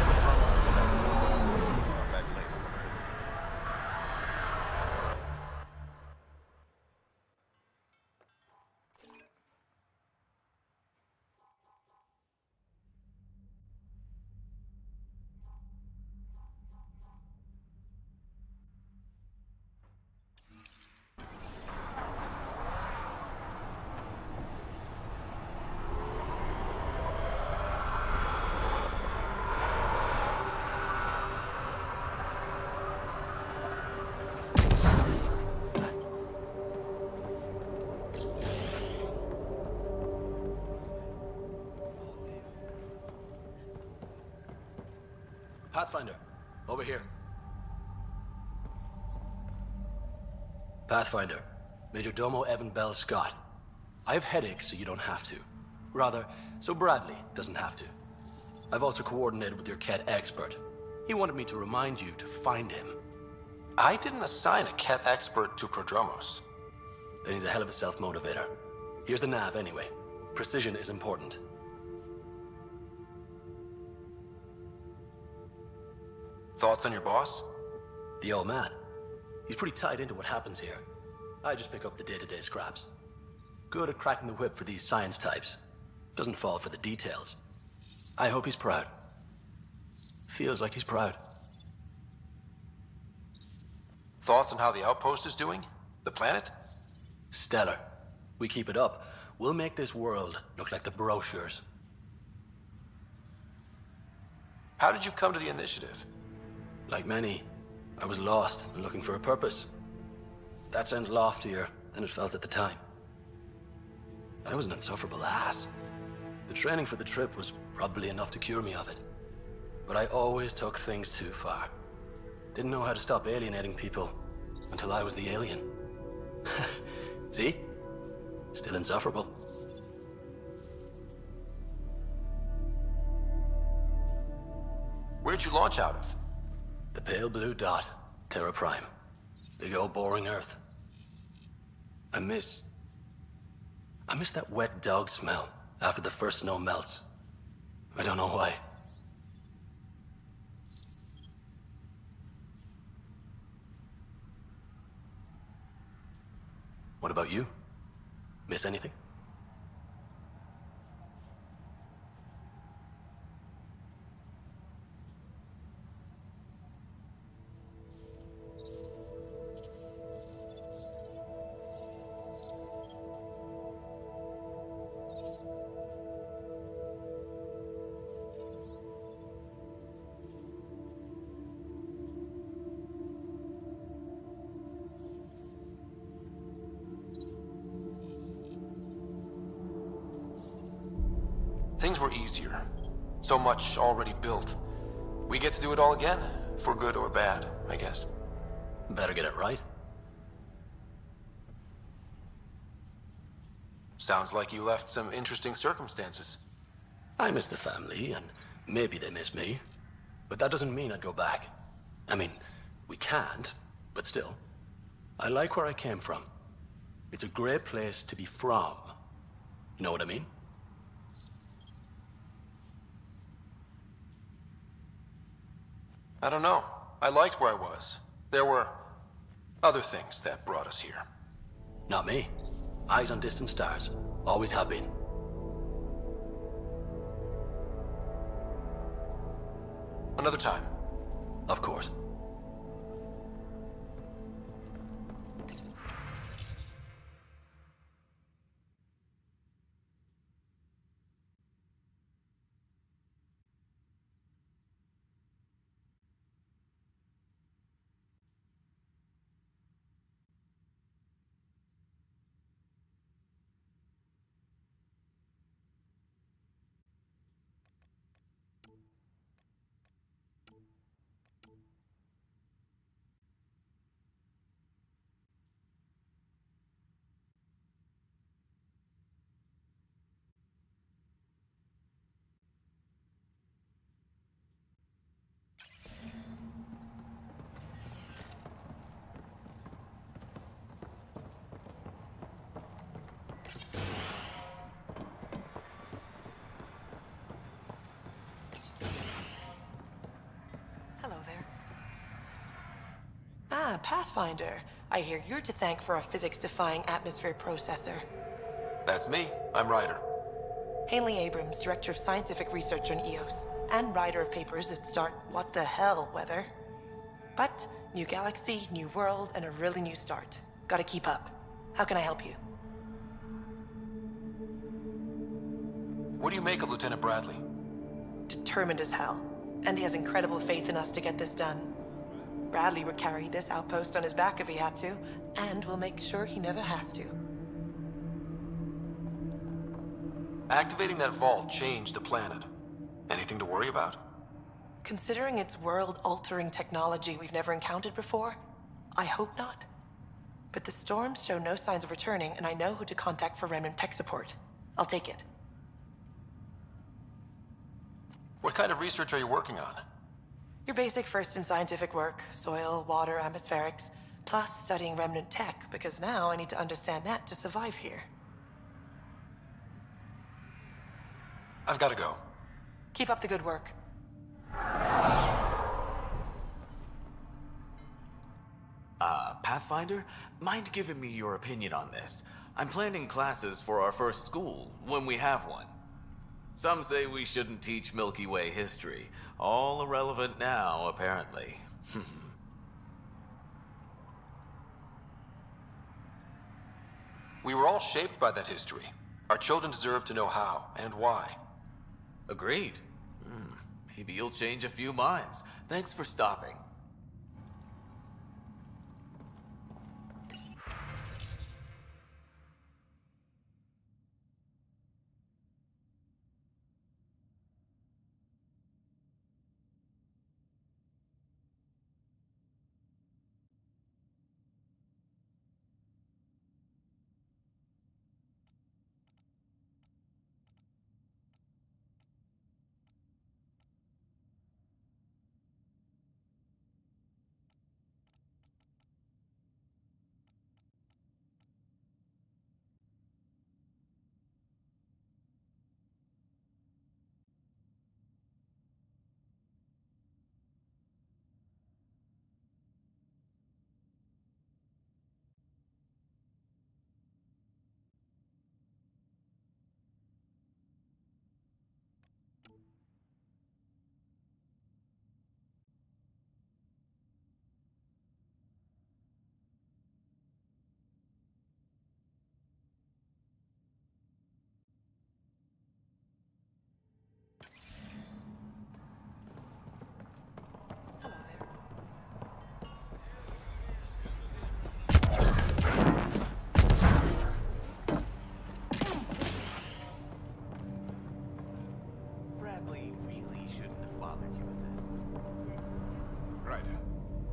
Pathfinder, over here. Pathfinder, Major Domo Evan Bell Scott. I have headaches, so you don't have to. Rather, so Bradley doesn't have to. I've also coordinated with your Ket expert. He wanted me to remind you to find him. I didn't assign a Ket expert to Prodromos. Then he's a hell of a self-motivator. Here's the nav anyway. Precision is important. Thoughts on your boss? The old man. He's pretty tied into what happens here. I just pick up the day-to-day scraps. Good at cracking the whip for these science types. Doesn't fall for the details. I hope he's proud. Feels like he's proud. Thoughts on how the outpost is doing? The planet? Stellar. We keep it up, we'll make this world look like the brochures. How did you come to the initiative? Like many, I was lost and looking for a purpose. That sounds loftier than it felt at the time. I was an insufferable ass. The training for the trip was probably enough to cure me of it. But I always took things too far. Didn't know how to stop alienating people until I was the alien. See? Still insufferable. Where'd you launch out of? The pale blue dot, Terra Prime. Big old boring Earth. I miss that wet dog smell after the first snow melts. I don't know why. What about you? Miss anything? Things were easier. So much already built. We get to do it all again, for good or bad, I guess. Better get it right. Sounds like you left some interesting circumstances. I miss the family, and maybe they miss me. But that doesn't mean I'd go back. I mean, we can't, but still. I like where I came from. It's a great place to be from. You know what I mean? I don't know. I liked where I was. There were other things that brought us here. Not me. Eyes on distant stars. Always have been. Another time. Of course. Ah, Pathfinder. I hear you're to thank for a physics-defying atmosphere processor. That's me. I'm Ryder. Hanley Abrams, Director of Scientific Research on EOS, and writer of papers that start what the hell weather. But, new galaxy, new world, and a really new start. Gotta keep up. How can I help you? What do you make of Lieutenant Bradley? Determined as hell. And he has incredible faith in us to get this done. Bradley would carry this outpost on his back if he had to, and we'll make sure he never has to. Activating that vault changed the planet. Anything to worry about? Considering it's world-altering technology we've never encountered before, I hope not. But the storms show no signs of returning, and I know who to contact for Remnant tech support. I'll take it. What kind of research are you working on? Your basic first in scientific work, soil, water, atmospherics, plus studying Remnant tech, because now I need to understand that to survive here. I've got to go. Keep up the good work. Pathfinder? Mind giving me your opinion on this? I'm planning classes for our first school, when we have one. Some say we shouldn't teach Milky Way history. All irrelevant now, apparently. We were all shaped by that history. Our children deserve to know how and why. Agreed. Maybe you'll change a few minds. Thanks for stopping.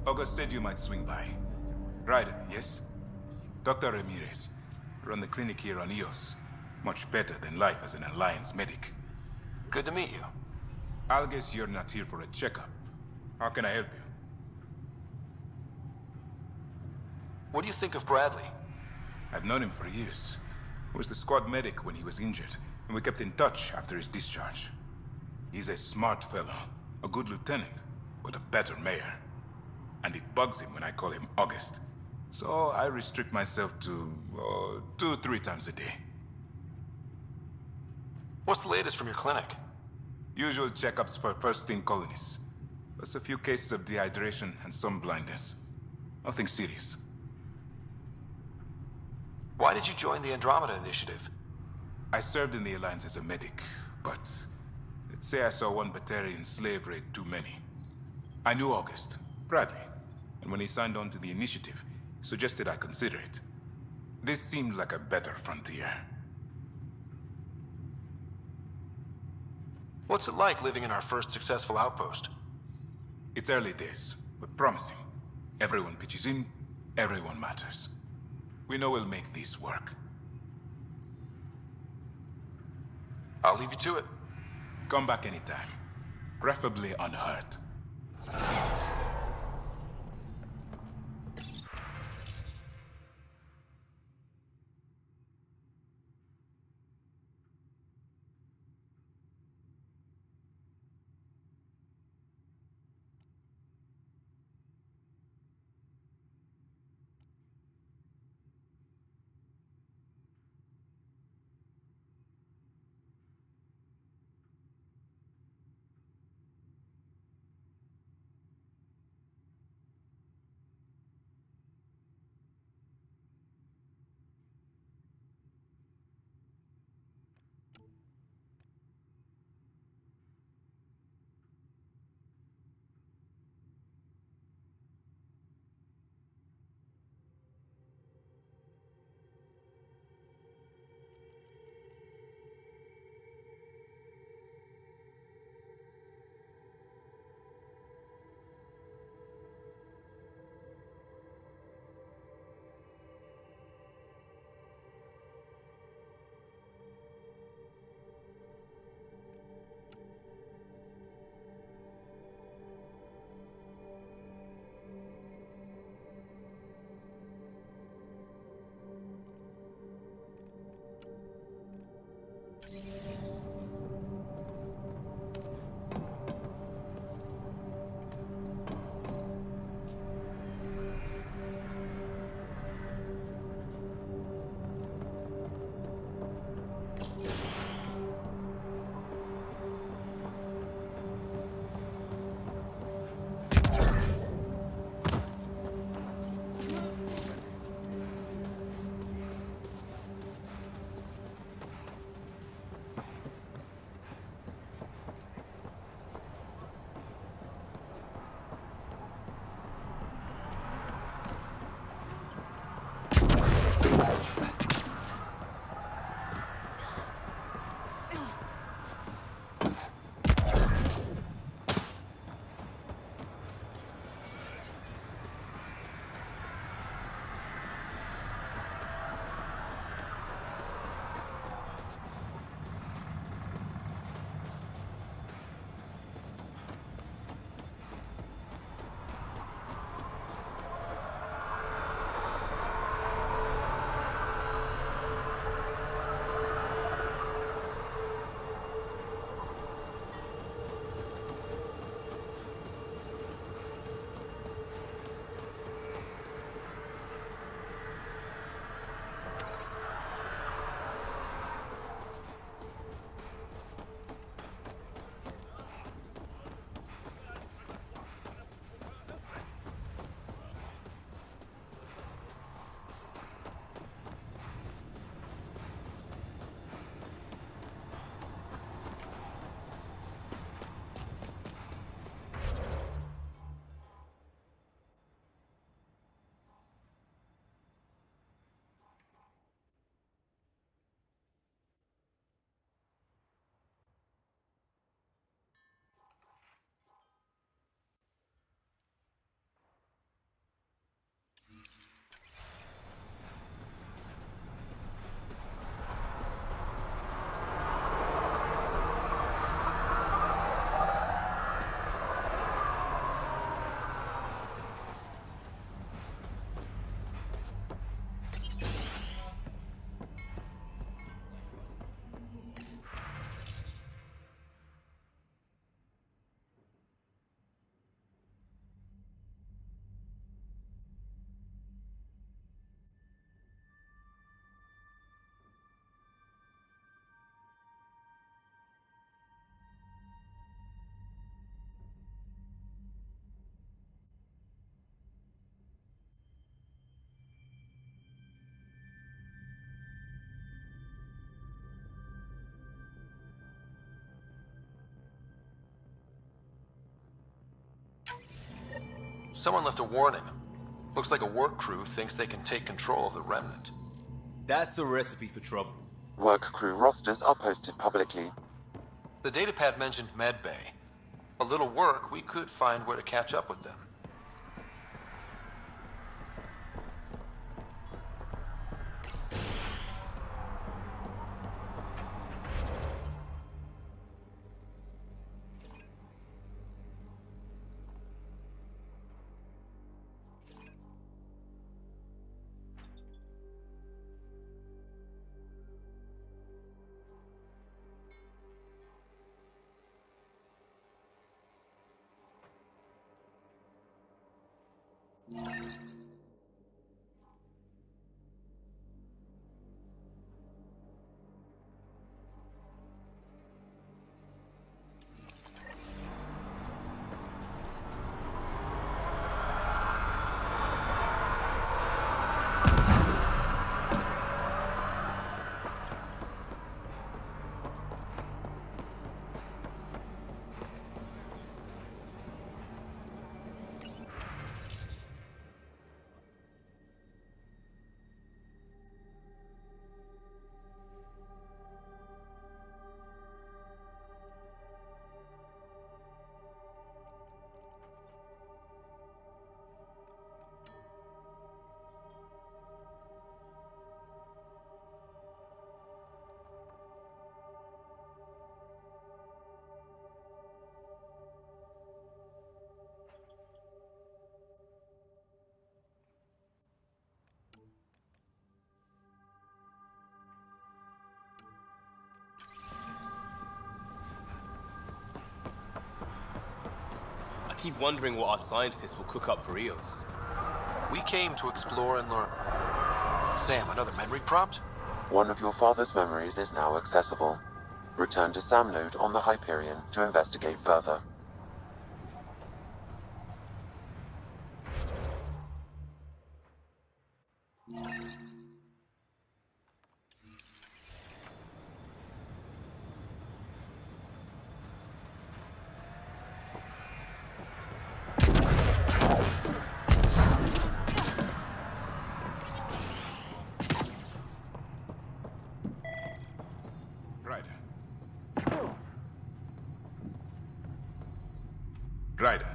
August said you might swing by. Ryder, yes? Dr. Ramirez. Run the clinic here on EOS. Much better than life as an Alliance medic. Good to meet you. I'll guess you're not here for a checkup. How can I help you? What do you think of Bradley? I've known him for years. He was the squad medic when he was injured, and we kept in touch after his discharge. He's a smart fellow, a good lieutenant, but a better mayor. And it bugs him when I call him August. So I restrict myself to 2-3 times a day. What's the latest from your clinic? Usual checkups for first-in colonies. Plus a few cases of dehydration and some blindness. Nothing serious. Why did you join the Andromeda initiative? I served in the Alliance as a medic, but let's say I saw one Batarian slave raid too many. I knew August, Bradley, and when he signed on to the initiative, he suggested I consider it. This seemed like a better frontier. What's it like living in our first successful outpost? It's early days, but promising. Everyone pitches in, everyone matters. We know we'll make this work. I'll leave you to it. Come back anytime. Preferably unhurt. Someone left a warning. Looks like a work crew thinks they can take control of the remnant. That's a recipe for trouble. Work crew rosters are posted publicly. The datapad mentioned medbay. A little work, we could find where to catch up with them. I keep wondering what our scientists will cook up for Eos. We came to explore and learn. Sam, another memory prompt? One of your father's memories is now accessible. Return to Sam node on the Hyperion to investigate further. Ryder.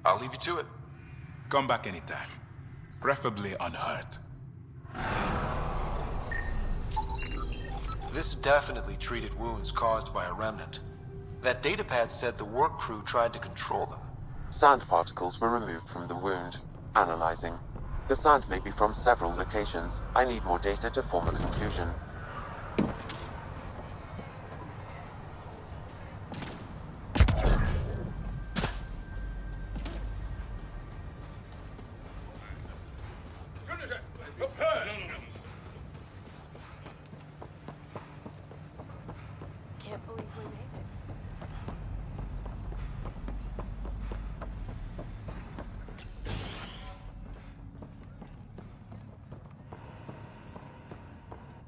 I'll leave you to it. Come back anytime. Preferably unhurt. This definitely treated wounds caused by a remnant. That datapad said the work crew tried to control them. Sand particles were removed from the wound. Analyzing. The sand may be from several locations. I need more data to form a conclusion. Can't believe we made it.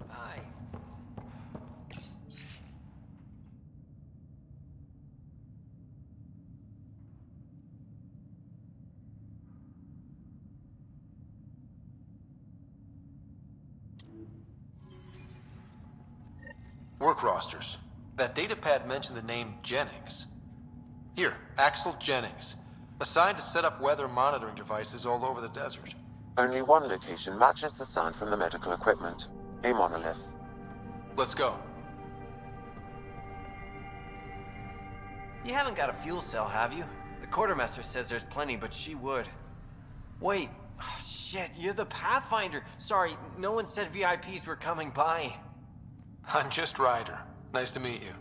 Hi. Work rosters. That datapad mentioned the name Jennings. Here, Axel Jennings. Assigned to set up weather monitoring devices all over the desert. Only one location matches the sound from the medical equipment. A monolith. Let's go. You haven't got a fuel cell, have you? The quartermaster says there's plenty, but she would. Wait. Oh, shit, you're the Pathfinder. Sorry, no one said VIPs were coming by. I'm just Ryder. Nice to meet you.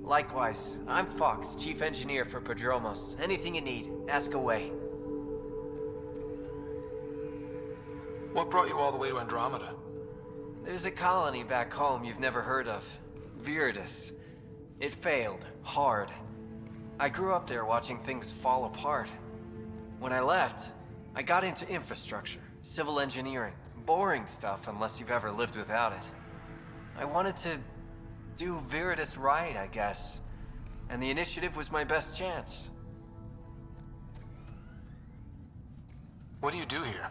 Likewise. I'm Fox, Chief Engineer for Prodromos. Anything you need, ask away. What brought you all the way to Andromeda? There's a colony back home you've never heard of. Viridis. It failed. Hard. I grew up there watching things fall apart. When I left, I got into infrastructure, civil engineering. Boring stuff unless you've ever lived without it. I wanted to do Viridis right, I guess. and the initiative was my best chance. What do you do here?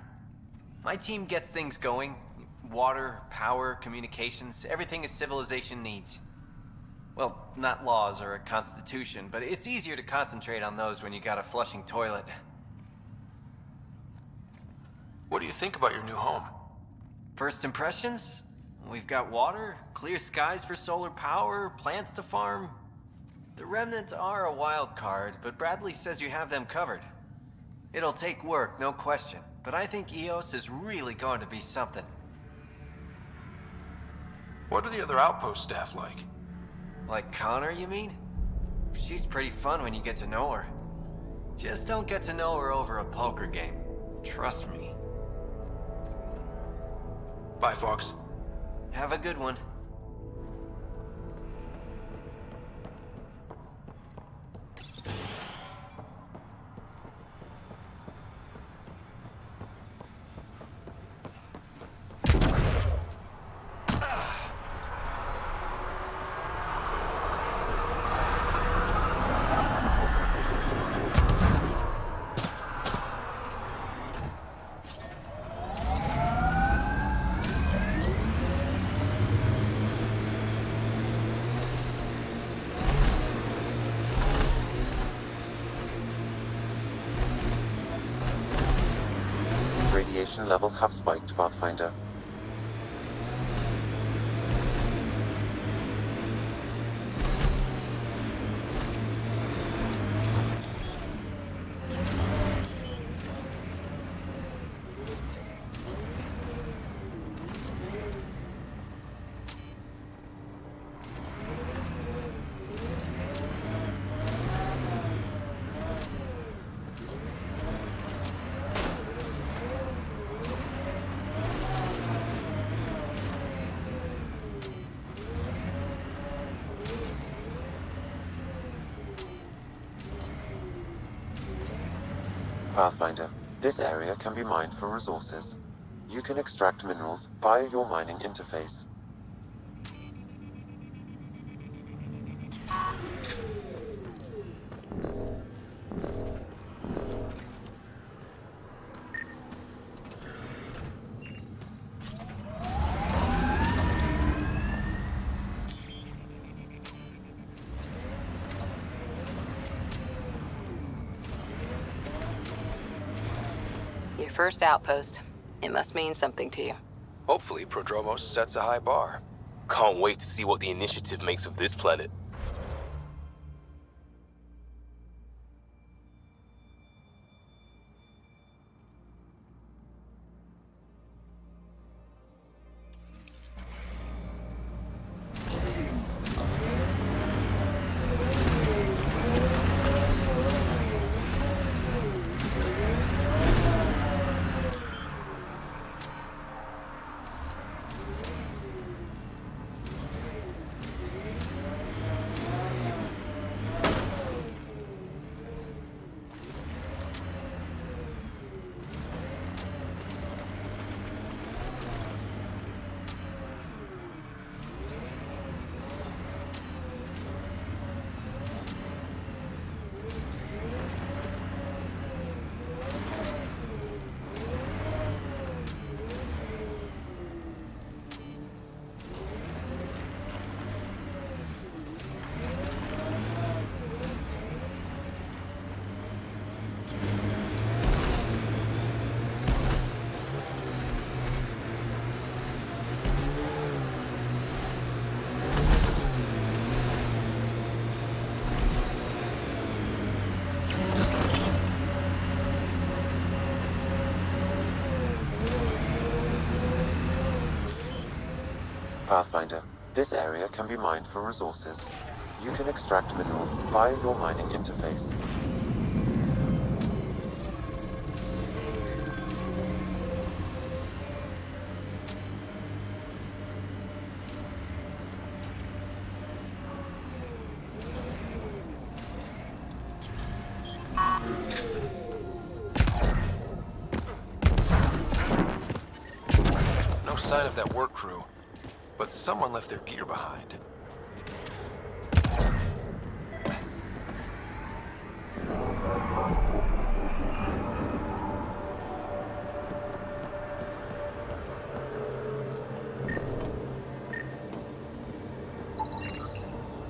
My team gets things going. Water, power, communications, everything a civilization needs. Well, not laws or a constitution, but it's easier to concentrate on those when you got a flushing toilet. What do you think about your new home? First impressions? We've got water, clear skies for solar power, plants to farm. The remnants are a wild card, but Bradley says you have them covered. It'll take work, no question, but I think EOS is really going to be something. What are the other outpost staff like? Like Connor, you mean? She's pretty fun when you get to know her. Just don't get to know her over a poker game. Trust me. Bye, Fox. Have a good one. Radiation levels have spiked, Pathfinder. Pathfinder, this area can be mined for resources. You can extract minerals via your mining interface. Your first outpost. It must mean something to you. Hopefully, Prodromos sets a high bar. Can't wait to see what the initiative makes of this planet. Pathfinder, this area can be mined for resources. You can extract minerals via your mining interface. No sign of that work crew, but someone left their gear behind.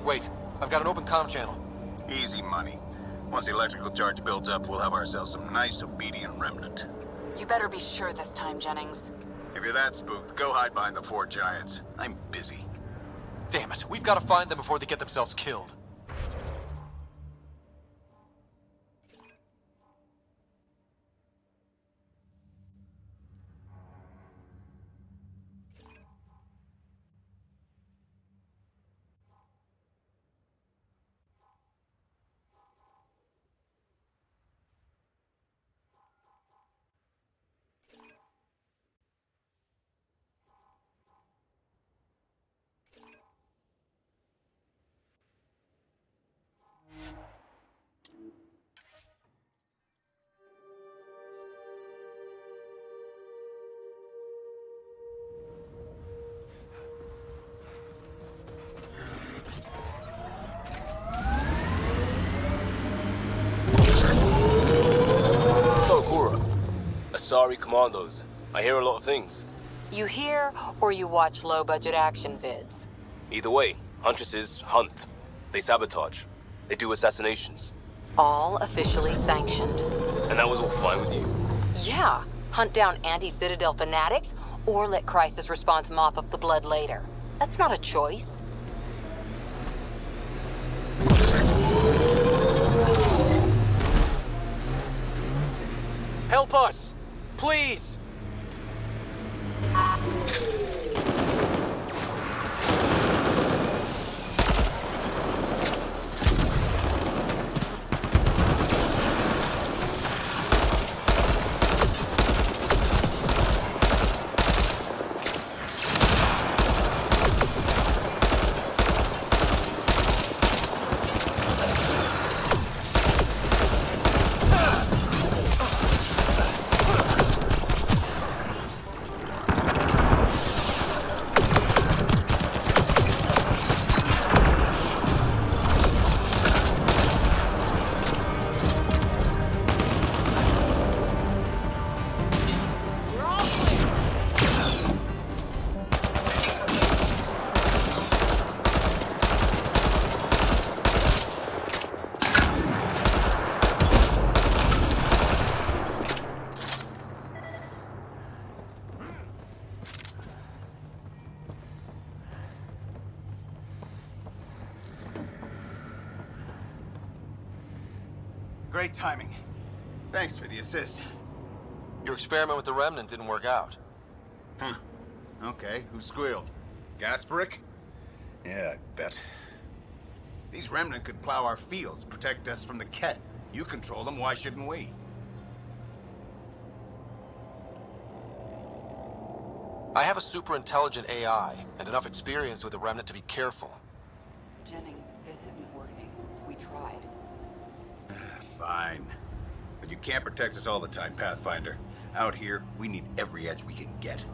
Wait, I've got an open comm channel. Easy money. Once the electrical charge builds up, we'll have ourselves some nice, obedient remnant. You better be sure this time, Jennings. If you're that spooked, go hide behind the 4 giants. I'm busy. Damn it, we've got to find them before they get themselves killed. Asari commandos. I hear a lot of things. You hear or you watch low-budget action vids? Either way, Huntresses hunt. They sabotage. They do assassinations. All officially sanctioned. And that was all fine with you? Yeah. Hunt down anti-Citadel fanatics, or let Crisis Response mop up the blood later. That's not a choice. Help us! Please! Great timing. Thanks for the assist. Your experiment with the Remnant didn't work out. Huh. Okay, who squealed? Gasparic? Yeah, I bet. These Remnant could plow our fields, protect us from the Ket. You control them, why shouldn't we? I have a super intelligent AI, and enough experience with the Remnant to be careful. Jennings, this isn't working. We tried. Fine. But you can't protect us all the time, Pathfinder. Out here, we need every edge we can get.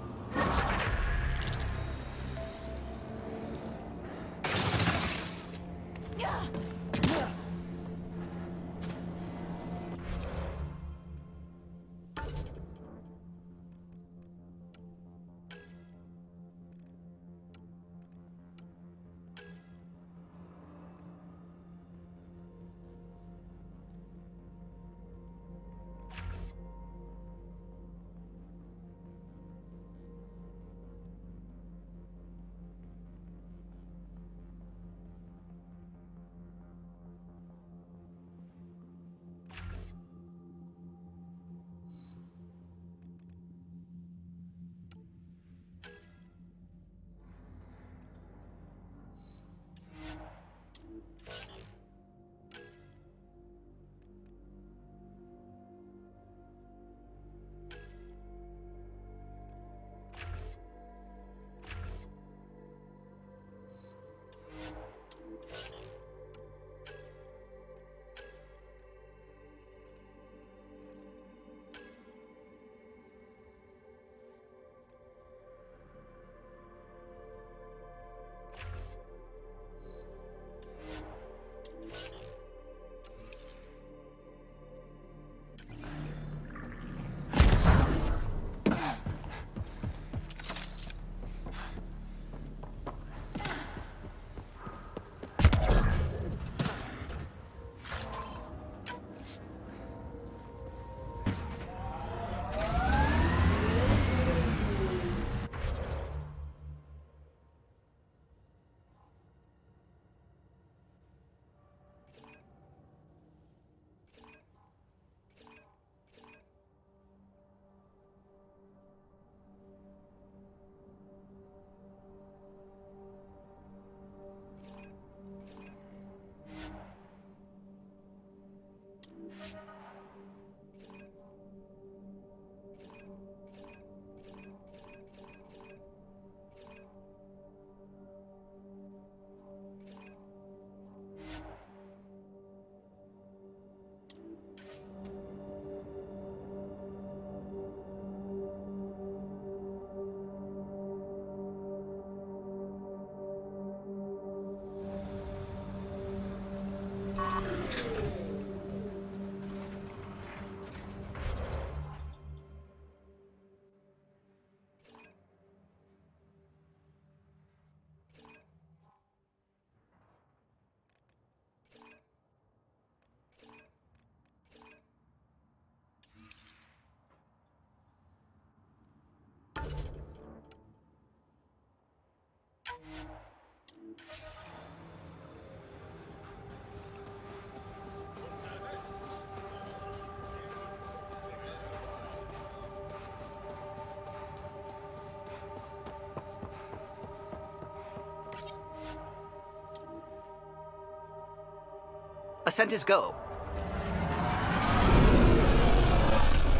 Ascent is go.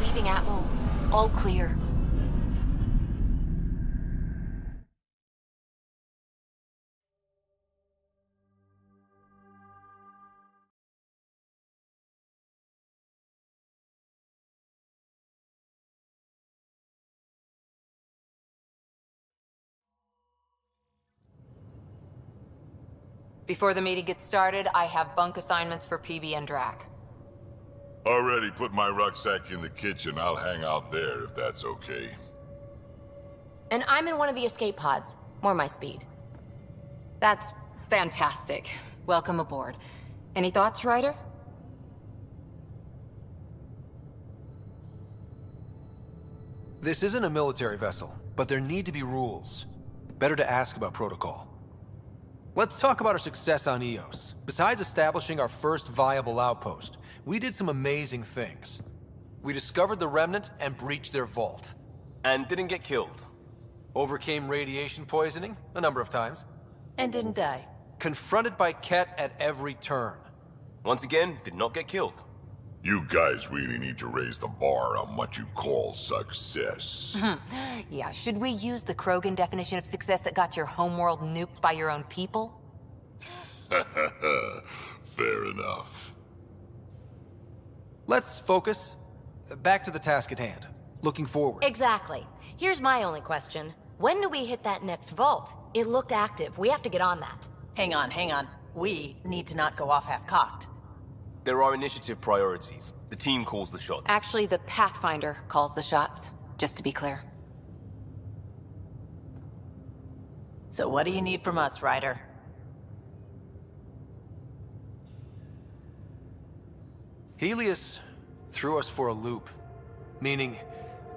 Leaving Atmo. All clear. Before the meeting gets started, I have bunk assignments for PB and Drac. Already put my rucksack in the kitchen. I'll hang out there if that's okay. And I'm in one of the escape pods. More my speed. That's fantastic. Welcome aboard. Any thoughts, Ryder? This isn't a military vessel, but there need to be rules. Better to ask about protocol. Let's talk about our success on Eos. Besides establishing our first viable outpost, we did some amazing things. We discovered the Remnant and breached their vault. And didn't get killed. Overcame radiation poisoning a number of times. And didn't die. Confronted by Ket at every turn. Once again, did not get killed. You guys really need to raise the bar on what you call success. Yeah, should we use the Krogan definition of success that got your homeworld nuked by your own people? Fair enough. Let's focus. Back to the task at hand. Looking forward. Exactly. Here's my only question. When do we hit that next vault? It looked active. We have to get on that. Hang on. We need to not go off half-cocked. There are initiative priorities. The team calls the shots. Actually, the Pathfinder calls the shots, just to be clear. So what do you need from us, Ryder? Helios threw us for a loop. Meaning,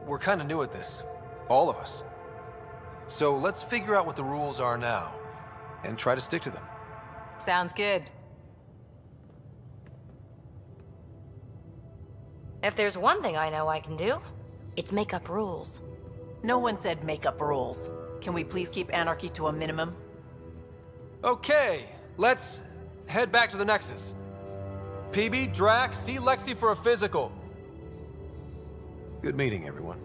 we're kind of new at this. All of us. So let's figure out what the rules are now, and try to stick to them. Sounds good. If there's one thing I know I can do, it's make up rules. No one said make up rules. Can we please keep anarchy to a minimum? Okay, let's head back to the Nexus. PB, Drac, see Lexi for a physical. Good meeting, everyone.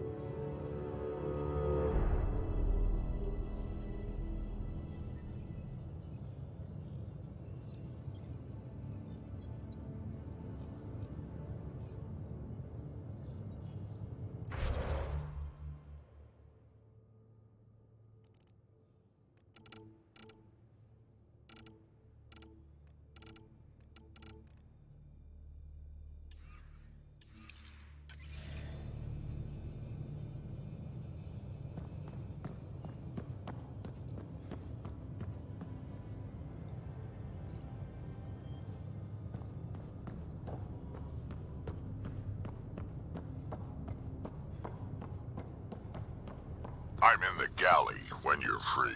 I'm in the galley when you're free.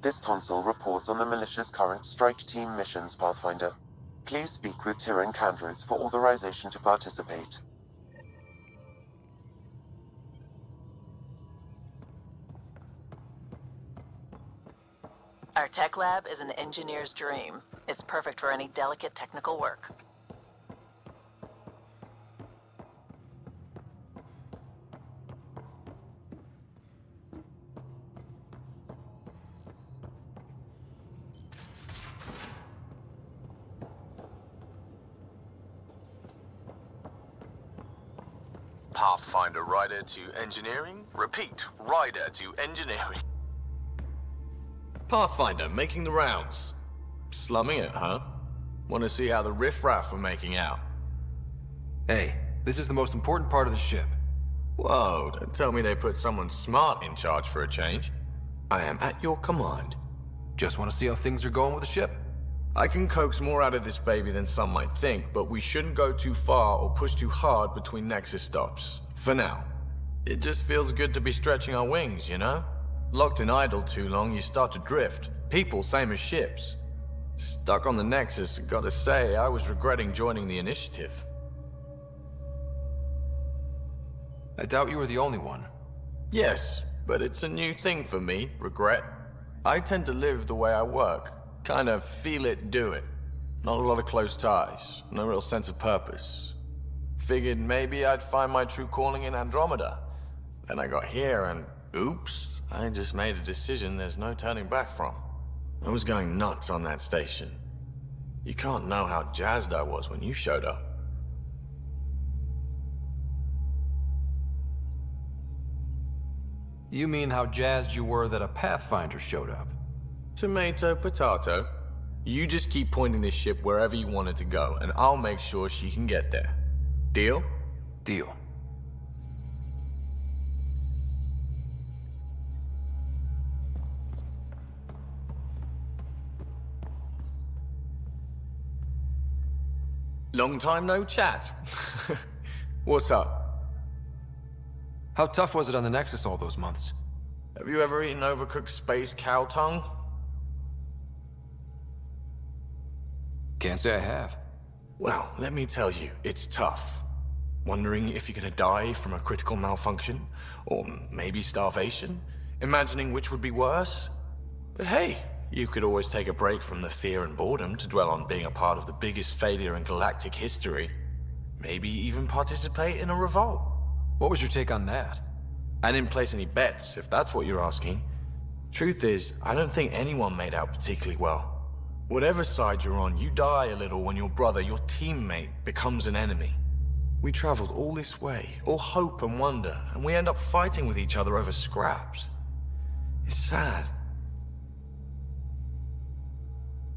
This console reports on the militia's current strike team missions, Pathfinder. Please speak with Tyrion Candros for authorization to participate. Our tech lab is an engineer's dream. It's perfect for any delicate technical work. Pathfinder rider to engineering. Repeat, rider to engineering. Pathfinder, making the rounds. Slumming it, huh? Want to see how the riffraff are making out? Hey, this is the most important part of the ship. Whoa, don't tell me they put someone smart in charge for a change. I am at your command. Just want to see how things are going with the ship? I can coax more out of this baby than some might think, but we shouldn't go too far or push too hard between Nexus stops. For now. It just feels good to be stretching our wings, you know? Locked in idle too long, you start to drift. People, same as ships. Stuck on the Nexus, gotta say, I was regretting joining the Initiative. I doubt you were the only one. Yes, but it's a new thing for me, regret. I tend to live the way I work. Kind of feel it, do it. Not a lot of close ties, no real sense of purpose. Figured maybe I'd find my true calling in Andromeda. Then I got here and, oops, I just made a decision there's no turning back from. I was going nuts on that station. You can't know how jazzed I was when you showed up. You mean how jazzed you were that a Pathfinder showed up? Tomato, potato. You just keep pointing this ship wherever you want it to go, and I'll make sure she can get there. Deal? Deal. Long time no chat. What's up? How tough was it on the Nexus all those months? Have you ever eaten overcooked space cow tongue? Can't say I have. Well, let me tell you, it's tough. Wondering if you're gonna die from a critical malfunction, or maybe starvation, imagining which would be worse. But hey, you could always take a break from the fear and boredom to dwell on being a part of the biggest failure in galactic history. Maybe even participate in a revolt. What was your take on that? I didn't place any bets, if that's what you're asking. Truth is, I don't think anyone made out particularly well. Whatever side you're on, you die a little when your brother, your teammate, becomes an enemy. We traveled all this way, all hope and wonder, and we end up fighting with each other over scraps. It's sad.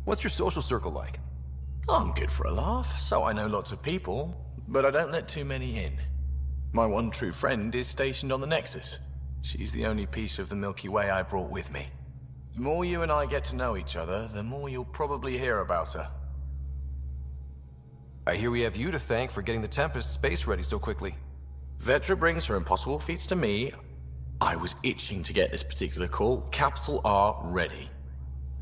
What's your social circle like? I'm good for a laugh, so I know lots of people, but I don't let too many in. My one true friend is stationed on the Nexus. She's the only piece of the Milky Way I brought with me. The more you and I get to know each other, the more you'll probably hear about her. I hear we have you to thank for getting the Tempest space ready so quickly. Vetra brings her impossible feats to me. I was itching to get this particular call, capital R, ready.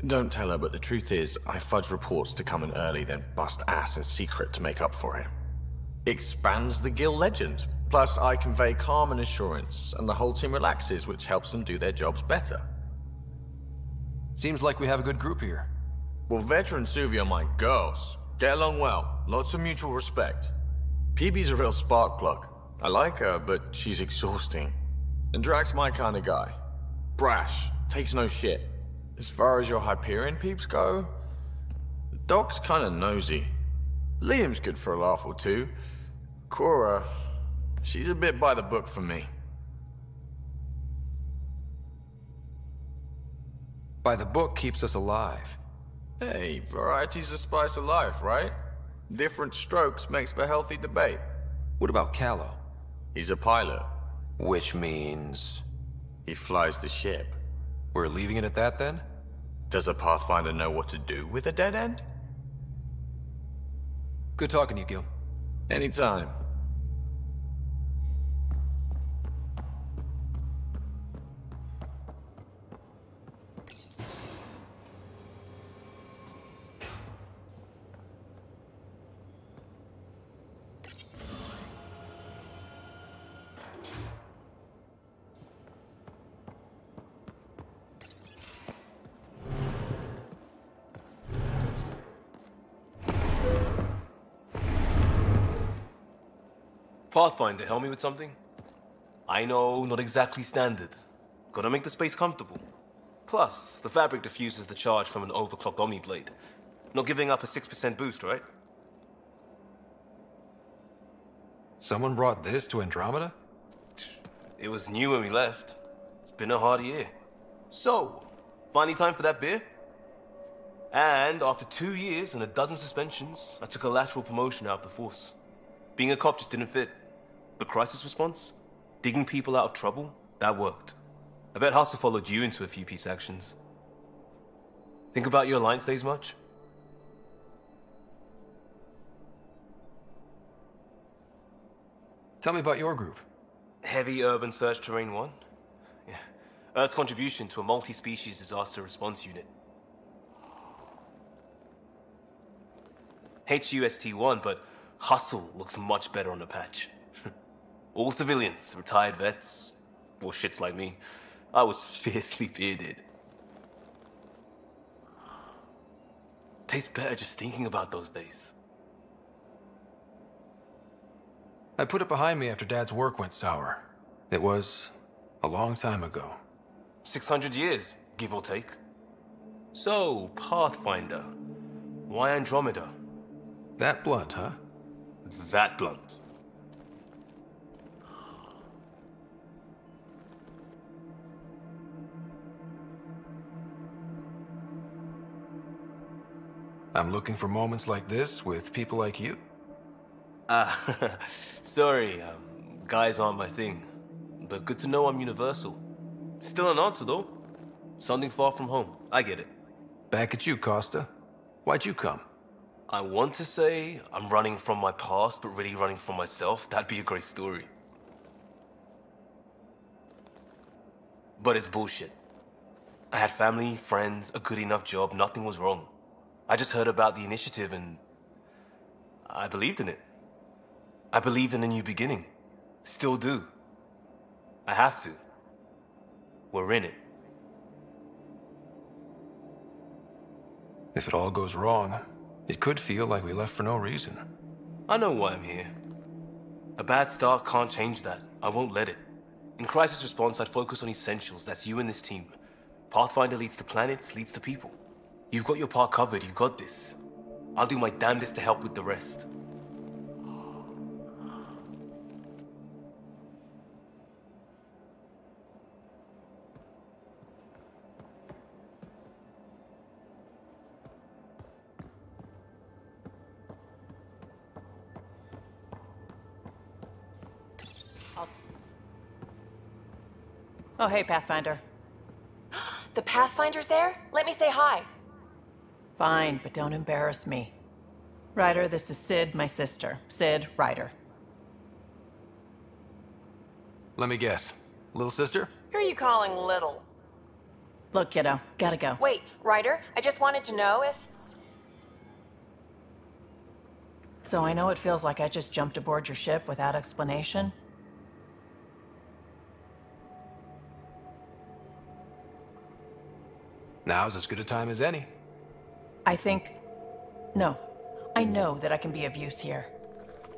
Don't tell her, but the truth is, I fudge reports to come in early, then bust ass in secret to make up for it. Expands the guild legend. Plus, I convey calm and assurance, and the whole team relaxes, which helps them do their jobs better. Seems like we have a good group here. Well, Vetra and Suvi are my girls. Get along well, lots of mutual respect. PB's a real spark plug. I like her, but she's exhausting. And Drax's my kind of guy. Brash, takes no shit. As far as your Hyperion peeps go, the Doc's kinda nosy. Liam's good for a laugh or two. Cora, she's a bit by the book for me. By the book keeps us alive. Hey, variety's the spice of life, right? Different strokes makes for healthy debate. What about Callow? He's a pilot. Which means... he flies the ship. We're leaving it at that then? Does a Pathfinder know what to do with a dead end? Good talking to you, Gil. Anytime. Pathfinder, help me with something? I know, not exactly standard. Gotta make the space comfortable. Plus, the fabric diffuses the charge from an overclocked Omniblade. Not giving up a 6% boost, right? Someone brought this to Andromeda? It was new when we left. It's been a hard year. So, finally time for that beer? And after 2 years and a dozen suspensions, I took a lateral promotion out of the force. Being a cop just didn't fit. But crisis response? Digging people out of trouble? That worked. I bet Hustle followed you into a few peace actions. Think about your Alliance days much? Tell me about your group. Heavy Urban Search Terrain 1? Yeah. Earth's contribution to a multi-species disaster response unit. HUST-1, but Hustle looks much better on the patch. All civilians, retired vets, or shits like me. I was fiercely bearded. Tastes better just thinking about those days. I put it behind me after Dad's work went sour. It was a long time ago. 600 years, give or take. So, Pathfinder. Why Andromeda? That blunt, huh? That blunt. I'm looking for moments like this with people like you. Sorry, guys aren't my thing. But good to know I'm universal. Still an answer, though. Something far from home. I get it. Back at you, Costa. Why'd you come? I want to say I'm running from my past, but really running from myself. That'd be a great story. But it's bullshit. I had family, friends, a good enough job, nothing was wrong. I just heard about the initiative and I believed in it. I believed in a new beginning. Still do. I have to. We're in it. If it all goes wrong, it could feel like we left for no reason. I know why I'm here. A bad start can't change that. I won't let it. In crisis response, I'd focus on essentials. That's you and this team. Pathfinder leads to planets, leads to people. You've got your part covered, you've got this. I'll do my damnedest to help with the rest. Oh, hey, Pathfinder. The Pathfinder's there? Let me say hi. Fine, but don't embarrass me. Ryder, this is Sid, my sister. Sid, Ryder. Let me guess. Little sister? Who are you calling little? Look, kiddo, gotta go. Wait, Ryder, I just wanted to know if... So I know it feels like I just jumped aboard your ship without explanation. Now's as good a time as any. I think... No. I know that I can be of use here.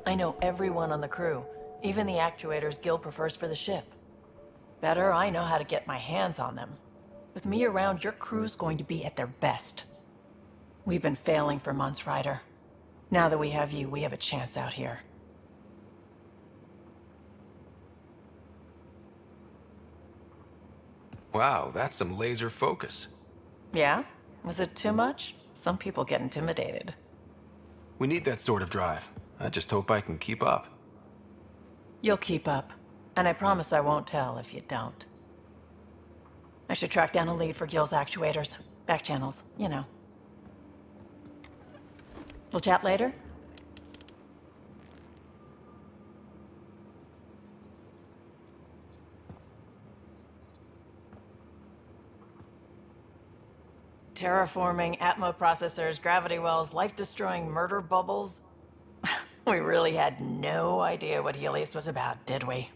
I know everyone on the crew, even the actuators Gil prefers for the ship. Better, I know how to get my hands on them. With me around, your crew's going to be at their best. We've been failing for months, Ryder. Now that we have you, we have a chance out here. Wow, that's some laser focus. Yeah? Was it too much? Some people get intimidated. We need that sort of drive. I just hope I can keep up. You'll keep up. And I promise I won't tell if you don't. I should track down a lead for Gil's actuators. Back channels, you know. We'll chat later? Terraforming, Atmo processors, gravity wells, life-destroying murder bubbles. We really had no idea what Helios was about, did we?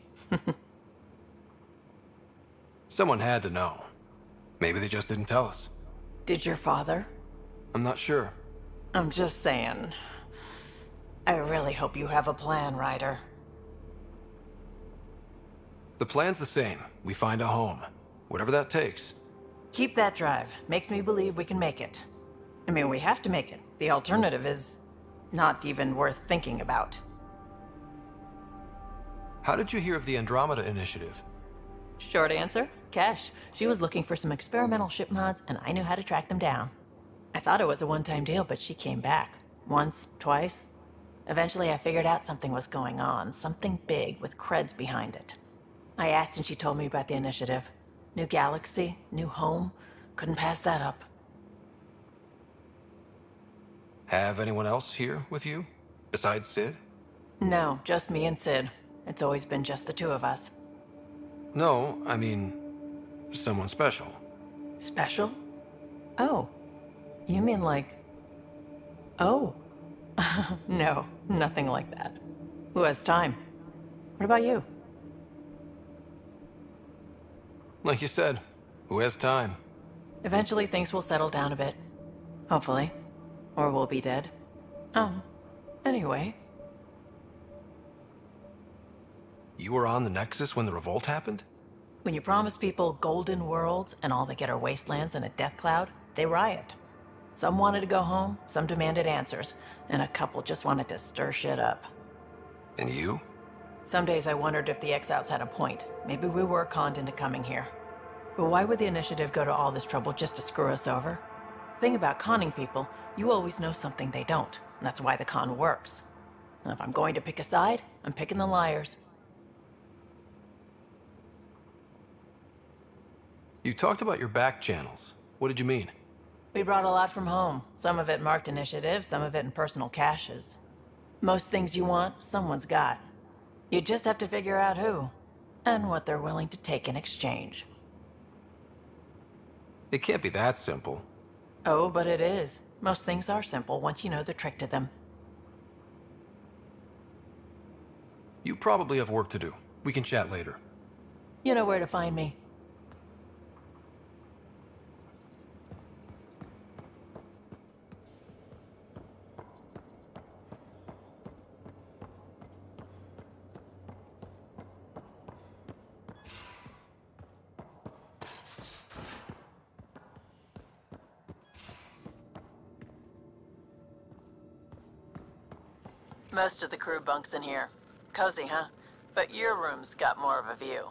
Someone had to know. Maybe they just didn't tell us. Did your father? I'm not sure. I'm just saying. I really hope you have a plan, Ryder. The plan's the same. We find a home. Whatever that takes. Keep that drive. Makes me believe we can make it. I mean, we have to make it. The alternative is not even worth thinking about. How did you hear of the Andromeda initiative? Short answer, Cash. She was looking for some experimental ship mods, and I knew how to track them down. I thought it was a one-time deal, but she came back. Once, twice. Eventually, I figured out something was going on. Something big with creds behind it. I asked and she told me about the initiative. New galaxy, new home. Couldn't pass that up. Have anyone else here with you? Besides Sid? No, just me and Sid. It's always been just the two of us. No, I mean, someone special. Special? Oh. You mean like... Oh. No, nothing like that. Who has time? What about you? Like you said, who has time? Eventually things will settle down a bit. Hopefully. Or we'll be dead. Anyway. You were on the Nexus when the revolt happened? When you promise people golden worlds and all they get are wastelands and a death cloud, they riot. Some wanted to go home, some demanded answers, and a couple just wanted to stir shit up. And you? Some days I wondered if the exiles had a point. Maybe we were conned into coming here. But why would the initiative go to all this trouble just to screw us over? Thing about conning people, you always know something they don't, and that's why the con works. And if I'm going to pick a side, I'm picking the liars. You talked about your back channels. What did you mean? We brought a lot from home. Some of it marked initiative, some of it in personal caches. Most things you want, someone's got. You just have to figure out who, and what they're willing to take in exchange. It can't be that simple. Oh, but it is. Most things are simple once you know the trick to them. You probably have work to do. We can chat later. You know where to find me. Most of the crew bunks in here. Cozy, huh? But your room's got more of a view.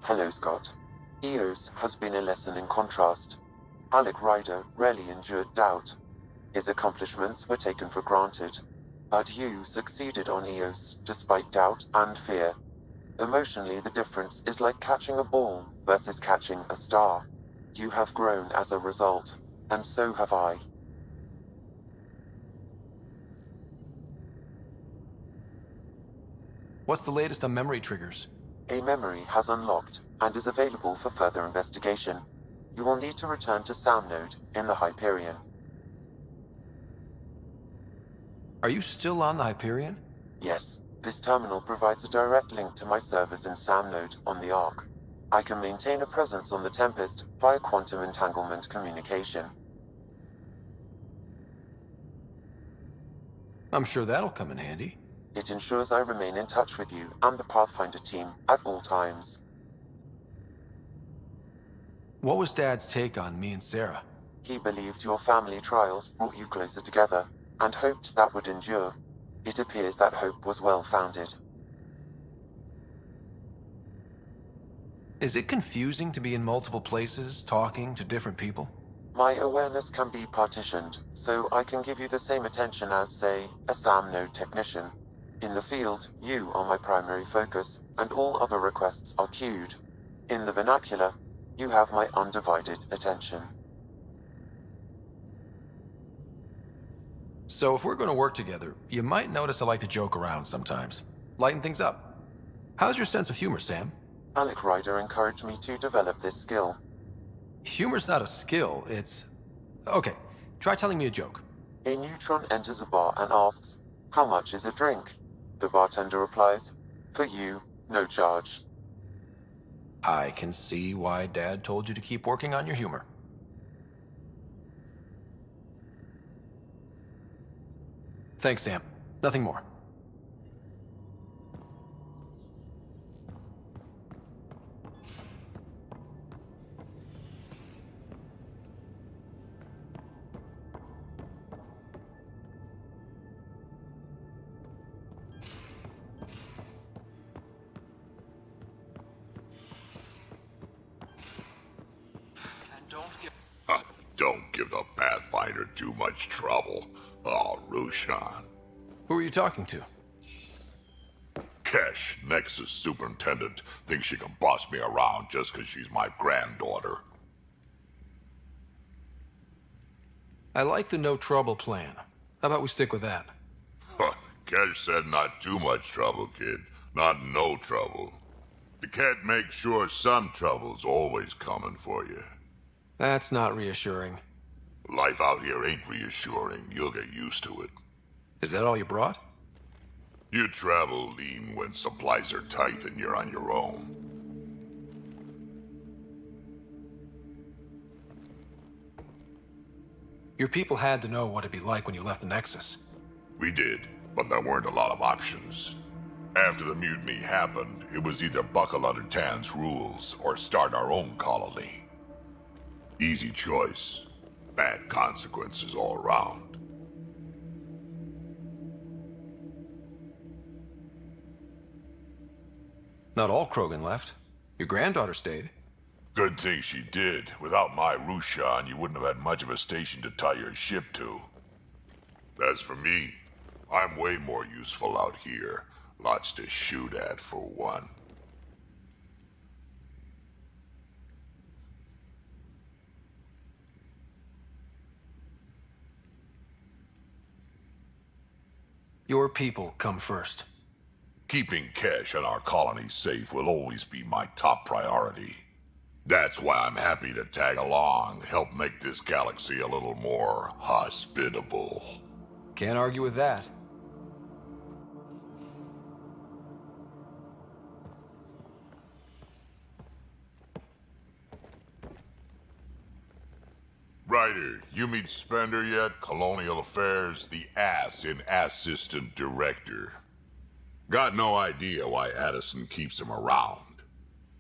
Hello, Scott. EOS has been a lesson in contrast. Alec Ryder rarely endured doubt. His accomplishments were taken for granted. But you succeeded on EOS, despite doubt and fear. Emotionally, the difference is like catching a ball versus catching a star. You have grown as a result, and so have I. What's the latest on memory triggers? A memory has unlocked and is available for further investigation. You will need to return to Sam Node in the Hyperion. Are you still on the Hyperion? Yes, this terminal provides a direct link to my servers in Sam Node on the Ark. I can maintain a presence on the Tempest via quantum entanglement communication. I'm sure that'll come in handy. It ensures I remain in touch with you and the Pathfinder team at all times. What was Dad's take on me and Sarah? He believed your family trials brought you closer together, and hoped that would endure. It appears that hope was well-founded. Is it confusing to be in multiple places, talking to different people? My awareness can be partitioned, so I can give you the same attention as, say, a SAM node technician. In the field, you are my primary focus, and all other requests are queued. In the vernacular, you have my undivided attention. So if we're going to work together, you might notice I like to joke around sometimes. Lighten things up. How's your sense of humor, Sam? Alec Ryder encouraged me to develop this skill. Humor's not a skill, it's... Okay, try telling me a joke. A neutron enters a bar and asks, "How much is a drink?" The bartender replies, "For you, no charge." I can see why Dad told you to keep working on your humor. Thanks, Sam. Nothing more. Don't give the Pathfinder too much trouble. Oh, Rushan. Who are you talking to? Kesh, Nexus Superintendent, thinks she can boss me around just because she's my granddaughter. I like the no trouble plan. How about we stick with that? Kesh said not too much trouble, kid. Not no trouble. The cat makes sure some trouble's always coming for you. That's not reassuring. Life out here ain't reassuring. You'll get used to it. Is that all you brought? You travel lean when supplies are tight and you're on your own. Your people had to know what it'd be like when you left the Nexus. We did, but there weren't a lot of options. After the mutiny happened, it was either buckle under Tan's rules or start our own colony. Easy choice. Bad consequences all around. Not all Krogan left. Your granddaughter stayed. Good thing she did. Without my Rushan, you wouldn't have had much of a station to tie your ship to. As for me, I'm way more useful out here. Lots to shoot at, for one. Your people come first. Keeping Kesh and our colony safe will always be my top priority. That's why I'm happy to tag along, help make this galaxy a little more hospitable. Can't argue with that. Ryder, you meet Spender yet? Colonial Affairs, the ass in Assistant Director. Got no idea why Addison keeps him around.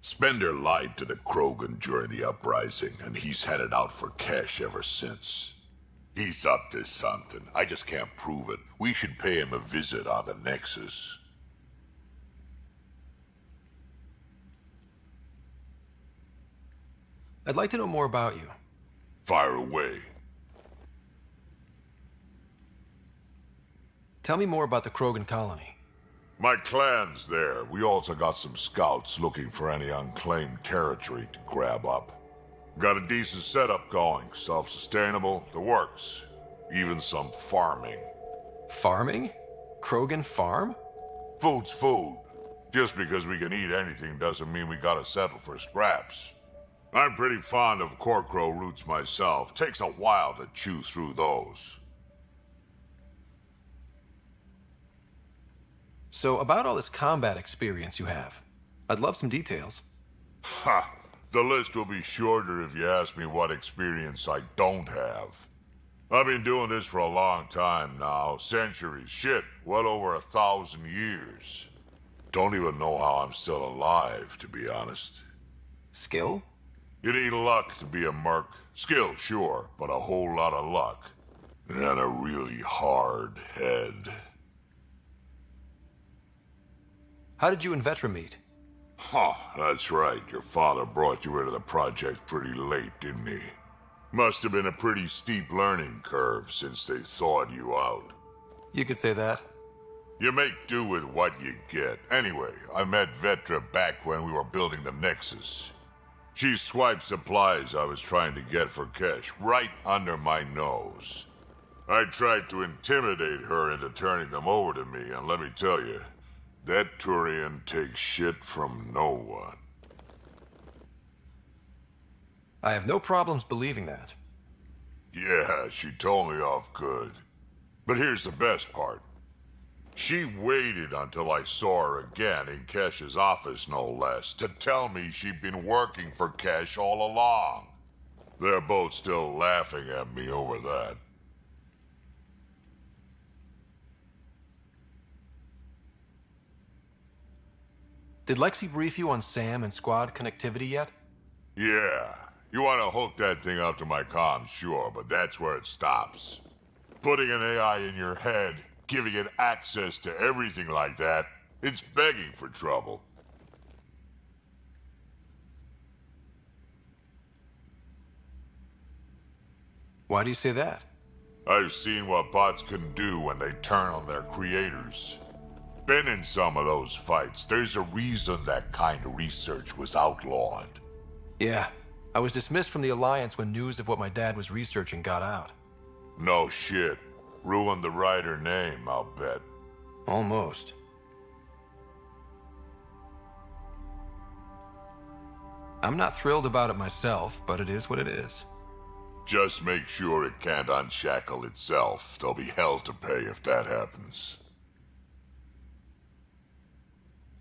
Spender lied to the Krogan during the uprising, and he's headed out for Kesh ever since. He's up to something. I just can't prove it. We should pay him a visit on the Nexus. I'd like to know more about you. Fire away. Tell me more about the Krogan colony. My clan's there. We also got some scouts looking for any unclaimed territory to grab up. Got a decent setup going. Self-sustainable, the works. Even some farming. Farming? Krogan farm? Food's food. Just because we can eat anything doesn't mean we gotta settle for scraps. I'm pretty fond of Corcrow roots myself. Takes a while to chew through those. So, about all this combat experience you have, I'd love some details. Ha! The list will be shorter if you ask me what experience I don't have. I've been doing this for a long time now. Centuries. Shit, well over 1,000 years. Don't even know how I'm still alive, to be honest. Skill? You need luck to be a merc. Skill, sure, but a whole lot of luck. And a really hard head. How did you and Vetra meet? Huh, that's right. Your father brought you into the project pretty late, didn't he? Must have been a pretty steep learning curve since they thawed you out. You could say that. You make do with what you get. Anyway, I met Vetra back when we were building the Nexus. She swiped supplies I was trying to get for Kesh right under my nose. I tried to intimidate her into turning them over to me, and let me tell you, that Turian takes shit from no one. I have no problems believing that. Yeah, she told me off good. But here's the best part. She waited until I saw her again in Kesh's office, no less, to tell me she'd been working for Kesh all along. They're both still laughing at me over that. Did Lexi brief you on SAM and squad connectivity yet? Yeah. You want to hook that thing up to my comms, sure, but that's where it stops. Putting an AI in your head, giving it access to everything like that, it's begging for trouble. Why do you say that? I've seen what bots can do when they turn on their creators. Been in some of those fights. There's a reason that kind of research was outlawed. Yeah. I was dismissed from the Alliance when news of what my dad was researching got out. No shit. Ruined the writer name, I'll bet. Almost. I'm not thrilled about it myself, but it is what it is. Just make sure it can't unshackle itself. There'll be hell to pay if that happens.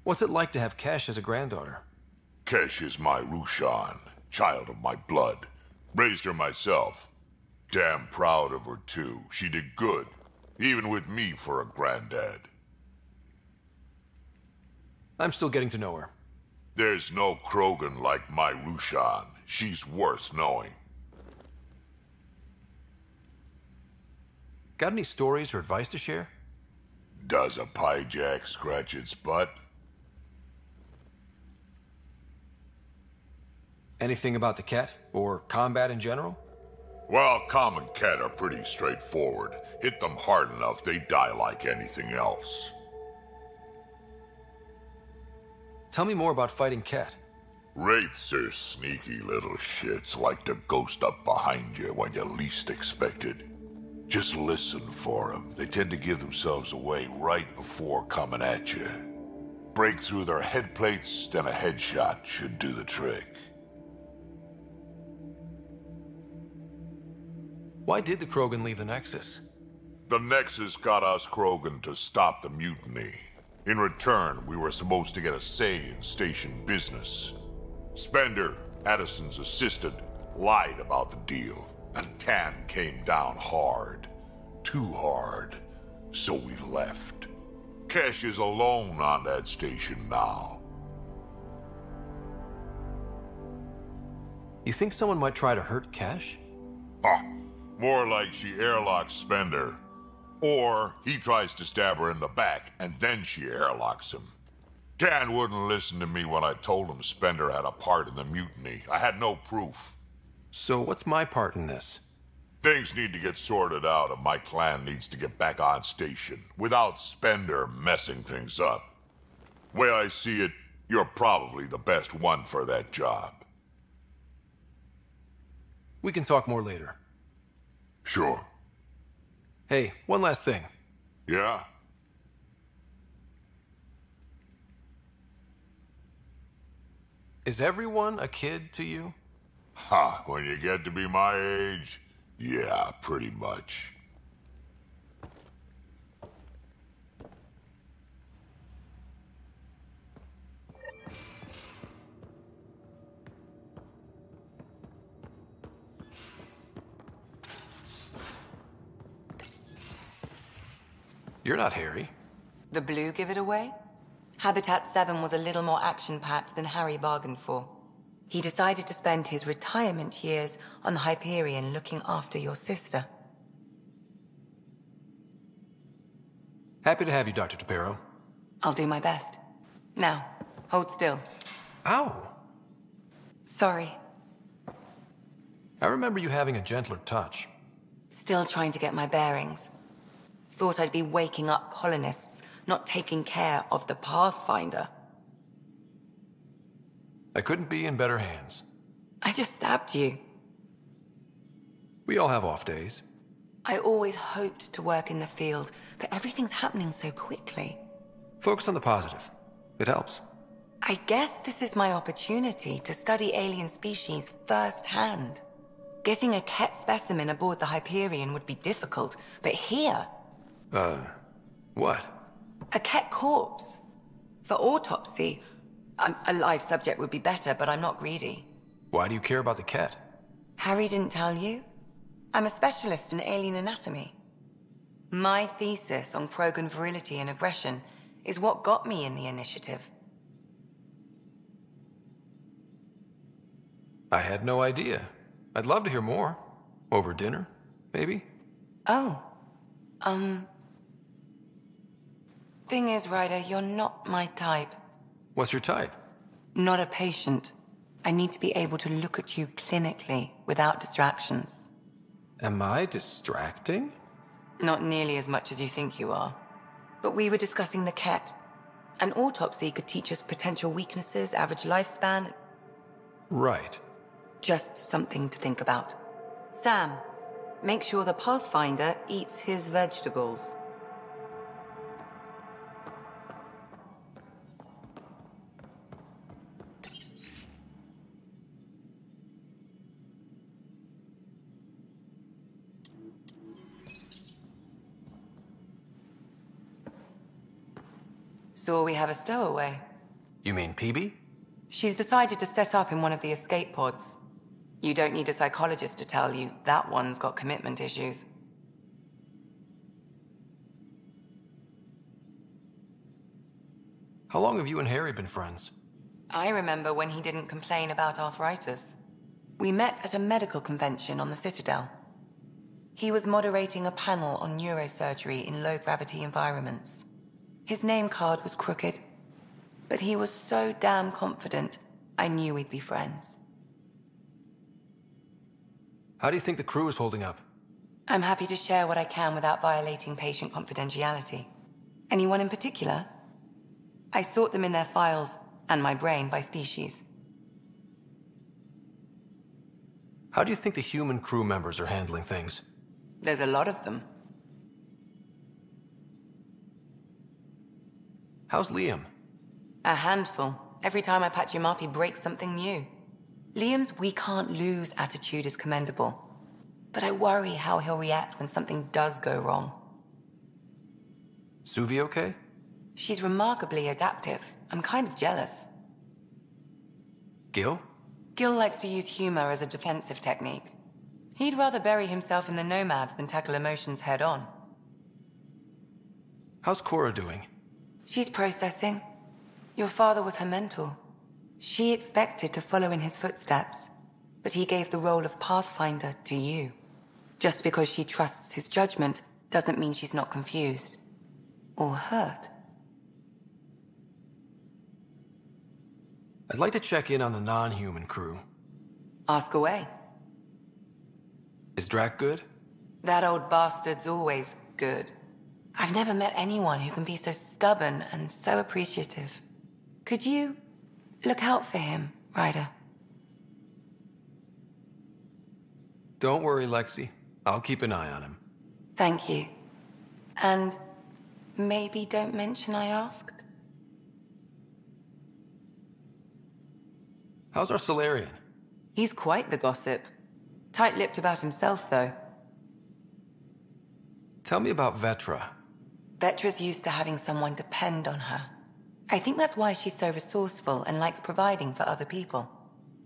What's it like to have Kesh as a granddaughter? Kesh is my Rushan, child of my blood. Raised her myself. Damn proud of her too. She did good, even with me for a granddad. I'm still getting to know her. There's no Krogan like my Rushan. She's worth knowing. Got any stories or advice to share? Does a piejack scratch its butt? Anything about the Ket, or combat in general? Well, common Ket are pretty straightforward. Hit them hard enough, they die like anything else. Tell me more about fighting Ket. Wraiths are sneaky little shits, like to ghost up behind you when you least expect it. Just listen for them. They tend to give themselves away right before coming at you. Break through their head plates, then a headshot should do the trick. Why did the Krogan leave the Nexus? The Nexus got us Krogan to stop the mutiny. In return, we were supposed to get a say in station business. Spender, Addison's assistant, lied about the deal, and Tan came down hard. Too hard. So we left. Kesh is alone on that station now. You think someone might try to hurt Kesh? More like she airlocks Spender. Or he tries to stab her in the back, and then she airlocks him. Dan wouldn't listen to me when I told him Spender had a part in the mutiny. I had no proof. So what's my part in this? Things need to get sorted out, and my clan needs to get back on station without Spender messing things up. Way I see it, you're probably the best one for that job. We can talk more later. Sure. Hey, one last thing. Yeah? Is everyone a kid to you? Ha, when you get to be my age, yeah, pretty much. You're not Harry. The blue give it away? Habitat 7 was a little more action-packed than Harry bargained for. He decided to spend his retirement years on the Hyperion looking after your sister. Happy to have you, Dr. Tapero. I'll do my best. Now, hold still. Ow! Sorry. I remember you having a gentler touch. Still trying to get my bearings. Thought I'd be waking up colonists, not taking care of the Pathfinder. I couldn't be in better hands. I just stabbed you. We all have off days. I always hoped to work in the field, but everything's happening so quickly. Focus on the positive. It helps. I guess this is my opportunity to study alien species firsthand. Getting a Ket specimen aboard the Hyperion would be difficult, but here... what? A Ket corpse. For autopsy, a live subject would be better, but I'm not greedy. Why do you care about the Ket? Harry didn't tell you? I'm a specialist in alien anatomy. My thesis on Krogan virility and aggression is what got me in the initiative. I had no idea. I'd love to hear more. Over dinner, maybe? Oh. Thing is, Ryder, you're not my type. What's your type? Not a patient. I need to be able to look at you clinically without distractions. Am I distracting? Not nearly as much as you think you are. But we were discussing the Ket. An autopsy could teach us potential weaknesses, average lifespan. Right. Just something to think about. Sam, make sure the Pathfinder eats his vegetables. So we have a stowaway. You mean PB? She's decided to set up in one of the escape pods. You don't need a psychologist to tell you that one's got commitment issues. How long have you and Harry been friends? I remember when he didn't complain about arthritis. We met at a medical convention on the Citadel. He was moderating a panel on neurosurgery in low-gravity environments. His name card was crooked, but he was so damn confident, I knew we'd be friends. How do you think the crew is holding up? I'm happy to share what I can without violating patient confidentiality. Anyone in particular? I sort them in their files, and my brain, by species. How do you think the human crew members are handling things? There's a lot of them. How's Liam? A handful. Every time I patch him up, he breaks something new. Liam's we can't lose attitude is commendable. But I worry how he'll react when something does go wrong. Suvi okay? She's remarkably adaptive. I'm kind of jealous. Gil? Gil likes to use humor as a defensive technique. He'd rather bury himself in the Nomad than tackle emotions head-on. How's Cora doing? She's processing. Your father was her mentor. She expected to follow in his footsteps, but he gave the role of Pathfinder to you. Just because she trusts his judgment doesn't mean she's not confused. Or hurt. I'd like to check in on the non-human crew. Ask away. Is Drac good? That old bastard's always good. I've never met anyone who can be so stubborn and so appreciative. Could you look out for him, Ryder? Don't worry, Lexi. I'll keep an eye on him. Thank you. And maybe don't mention I asked? How's our Solarian? He's quite the gossip. Tight-lipped about himself, though. Tell me about Vetra. Vetra's used to having someone depend on her. I think that's why she's so resourceful and likes providing for other people.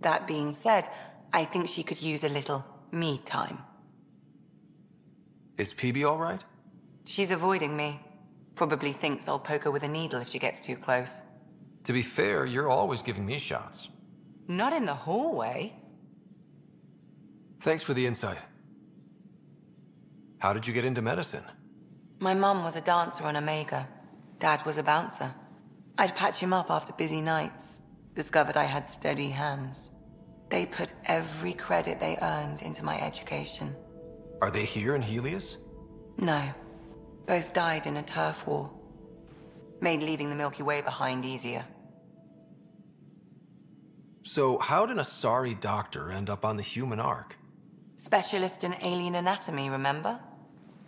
That being said, I think she could use a little me time. Is PB all right? She's avoiding me. Probably thinks I'll poke her with a needle if she gets too close. To be fair, you're always giving me shots. Not in the hallway. Thanks for the insight. How did you get into medicine? My mum was a dancer on Omega. Dad was a bouncer. I'd patch him up after busy nights. Discovered I had steady hands. They put every credit they earned into my education. Are they here in Helios? No. Both died in a turf war. Made leaving the Milky Way behind easier. So how did a Asari doctor end up on the human Ark? Specialist in alien anatomy, remember?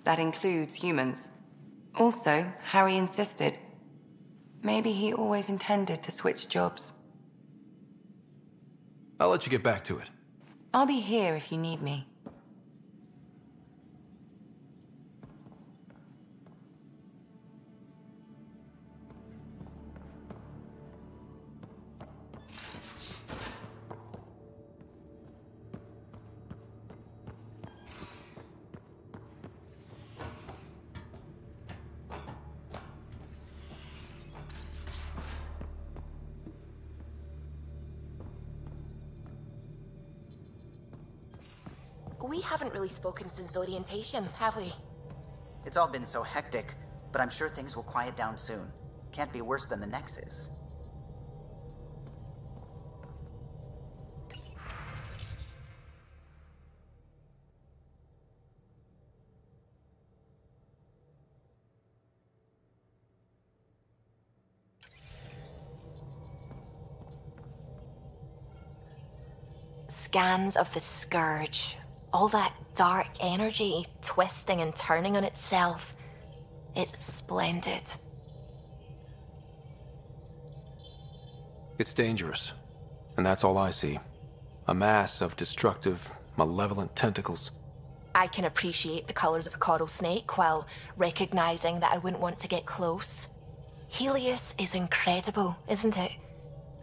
That includes humans. Also, Harry insisted. Maybe he always intended to switch jobs. I'll let you get back to it. I'll be here if you need me. We haven't really spoken since orientation, have we? It's all been so hectic, but I'm sure things will quiet down soon. Can't be worse than the Nexus. Scans of the Scourge. All that dark energy twisting and turning on itself. It's splendid. It's dangerous. And that's all I see. A mass of destructive, malevolent tentacles. I can appreciate the colors of a coral snake while recognizing that I wouldn't want to get close. Helios is incredible, isn't it?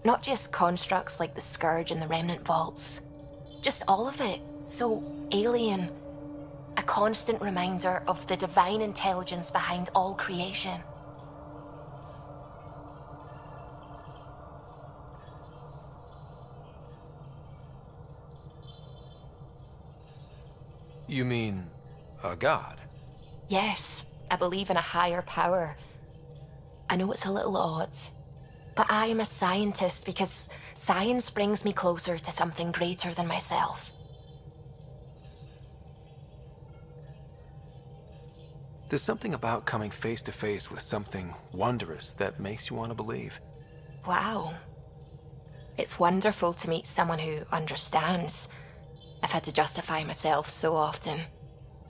Not just constructs like the Scourge and the Remnant Vaults. Just all of it. So alien. A constant reminder of the divine intelligence behind all creation. You mean a god? Yes, I believe in a higher power. I know it's a little odd, but I am a scientist because science brings me closer to something greater than myself. There's something about coming face to face with something wondrous that makes you want to believe. Wow. It's wonderful to meet someone who understands. I've had to justify myself so often.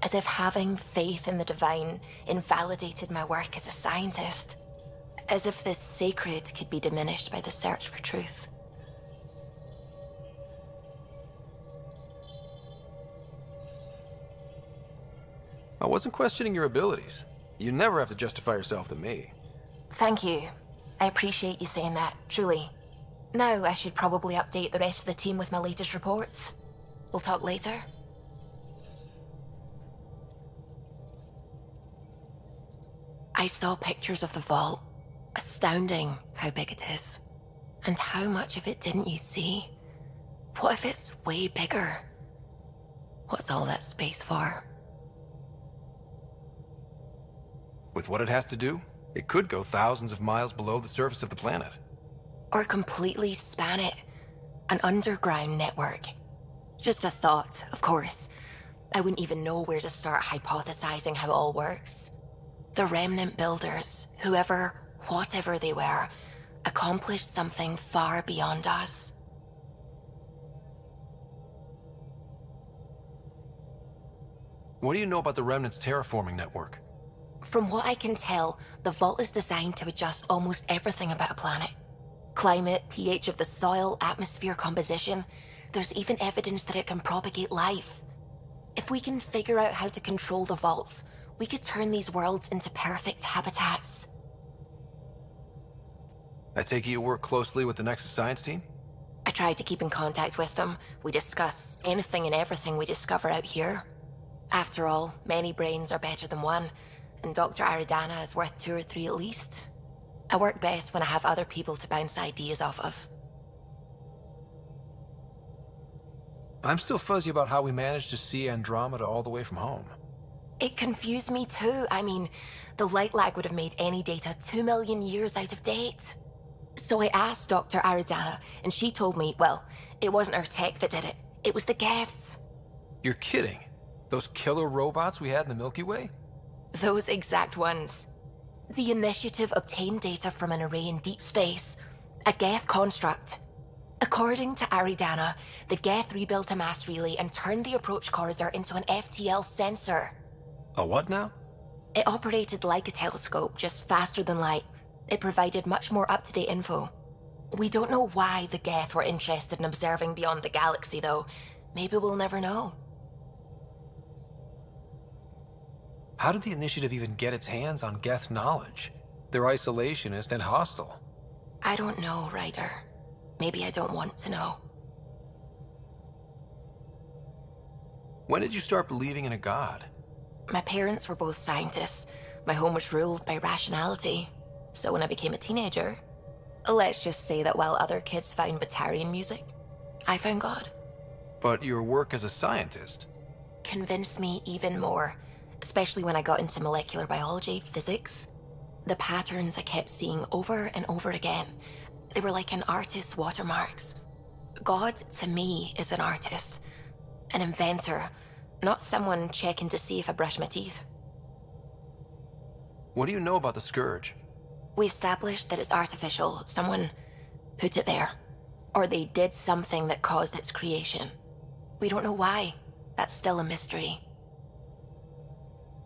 As if having faith in the divine invalidated my work as a scientist. As if this sacred could be diminished by the search for truth. I wasn't questioning your abilities. You never have to justify yourself to me. Thank you. I appreciate you saying that, truly. Now I should probably update the rest of the team with my latest reports. We'll talk later. I saw pictures of the vault. Astounding how big it is. And how much of it didn't you see? What if it's way bigger? What's all that space for? With what it has to do, it could go thousands of miles below the surface of the planet. Or completely span it. An underground network. Just a thought, of course. I wouldn't even know where to start hypothesizing how it all works. The Remnant builders, whoever, whatever they were, accomplished something far beyond us. What do you know about the Remnant's terraforming network? From what I can tell, the vault is designed to adjust almost everything about a planet. Climate, pH of the soil, atmosphere composition. There's even evidence that it can propagate life. If we can figure out how to control the vaults, we could turn these worlds into perfect habitats. I take it you work closely with the Nexus science team? I try to keep in contact with them. We discuss anything and everything we discover out here. After all, many brains are better than one, and Dr. Aridana is worth 2 or 3 at least. I work best when I have other people to bounce ideas off of. I'm still fuzzy about how we managed to see Andromeda all the way from home. It confused me too. I mean, the light lag would have made any data 2 million years out of date. So I asked Dr. Aridana, and she told me, well, it wasn't her tech that did it. It was the Geths. You're kidding? Those killer robots we had in the Milky Way? Those exact ones. The Initiative obtained data from an array in deep space, a Geth construct. According to Aridana, the Geth rebuilt a mass relay and turned the approach corridor into an FTL sensor. A what now? It operated like a telescope, just faster than light. It provided much more up-to-date info. We don't know why the Geth were interested in observing beyond the galaxy, though. Maybe we'll never know. How did the Initiative even get its hands on Geth knowledge? They're isolationist and hostile. I don't know, Ryder. Maybe I don't want to know. When did you start believing in a god? My parents were both scientists. My home was ruled by rationality. So when I became a teenager, let's just say that while other kids found Batarian music, I found God. But your work as a scientist Convinced me even more, especially when I got into molecular biology, physics. The patterns I kept seeing over and over again, they were like an artist's watermarks. God, to me, is an artist, an inventor, not someone checking to see if I brush my teeth. What do you know about the Scourge? We established that it's artificial. Someone put it there. Or they did something that caused its creation. We don't know why. That's still a mystery.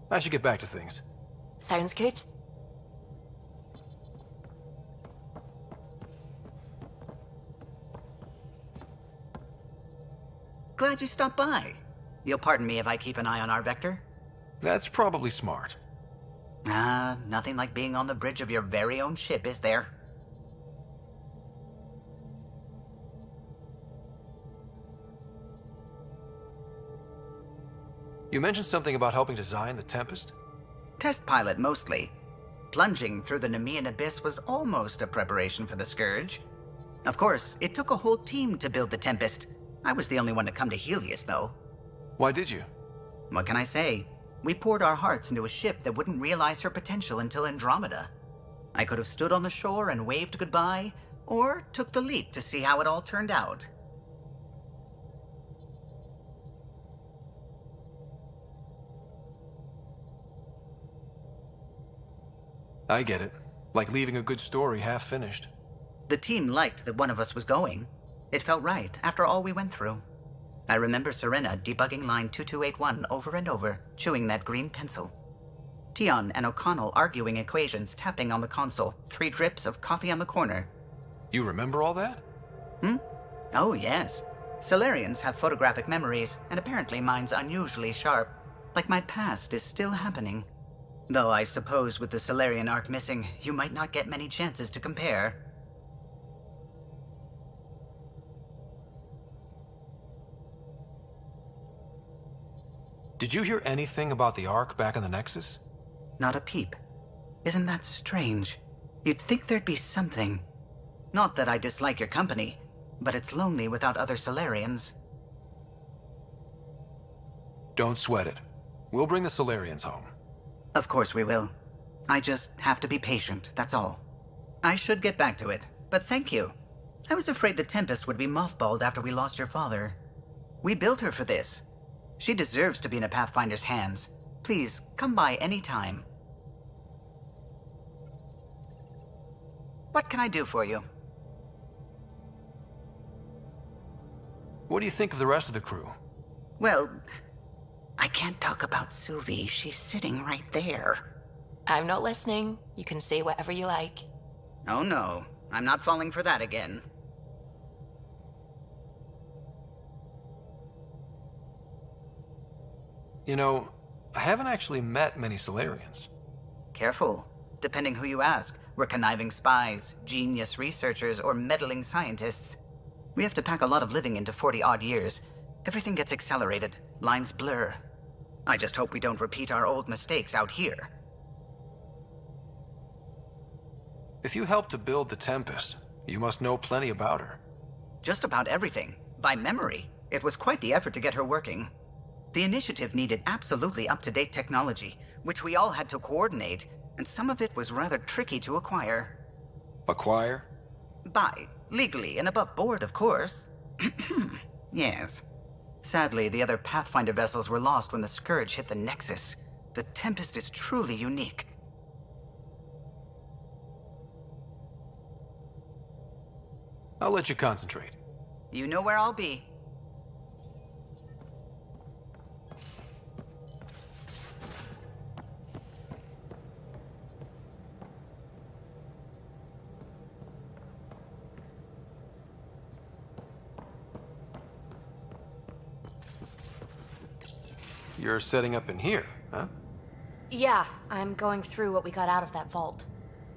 I should get back to things. Sounds good. Glad you stopped by. You'll pardon me if I keep an eye on our vector? That's probably smart. Nothing like being on the bridge of your very own ship, is there? You mentioned something about helping design the Tempest? Test pilot, mostly. Plunging through the Nemean abyss was almost a preparation for the Scourge. Of course, it took a whole team to build the Tempest. I was the only one to come to Helios, though. Why did you? What can I say? We poured our hearts into a ship that wouldn't realize her potential until Andromeda. I could have stood on the shore and waved goodbye, or took the leap to see how it all turned out. I get it. Like leaving a good story half-finished. The team liked that one of us was going. It felt right, after all we went through. I remember Serena debugging line 2281 over and over, chewing that green pencil. Tion and O'Connell arguing equations, tapping on the console, 3 drips of coffee on the corner. You remember all that? Oh, yes. Solarians have photographic memories, and apparently mine's unusually sharp. Like my past is still happening. Though I suppose with the Solarian arc missing, you might not get many chances to compare. Did you hear anything about the Ark back in the Nexus? Not a peep. Isn't that strange? You'd think there'd be something. Not that I dislike your company, but it's lonely without other Solarians. Don't sweat it. We'll bring the Solarians home. Of course we will. I just have to be patient, that's all. I should get back to it. but thank you. I was afraid the Tempest would be mothballed after we lost your father. We built her for this. She deserves to be in a Pathfinder's hands. Please, come by any time. What can I do for you? What do you think of the rest of the crew? Well, I can't talk about Suvi. She's sitting right there. I'm not listening. You can say whatever you like. Oh no, I'm not falling for that again. You know, I haven't actually met many Solarians. Careful. Depending who you ask, we're conniving spies, genius researchers, or meddling scientists. We have to pack a lot of living into 40-odd years. Everything gets accelerated, lines blur. I just hope we don't repeat our old mistakes out here. If you helped to build the Tempest, you must know plenty about her. Just about everything, by memory. It was quite the effort to get her working. The initiative needed absolutely up-to-date technology, which we all had to coordinate, and some of it was rather tricky to acquire. Acquire? Buy. Legally and above board, of course. Yes. Sadly, the other Pathfinder vessels were lost when the Scourge hit the Nexus. The Tempest is truly unique. I'll let you concentrate. You know where I'll be. You're setting up in here, huh? Yeah, I'm going through what we got out of that vault.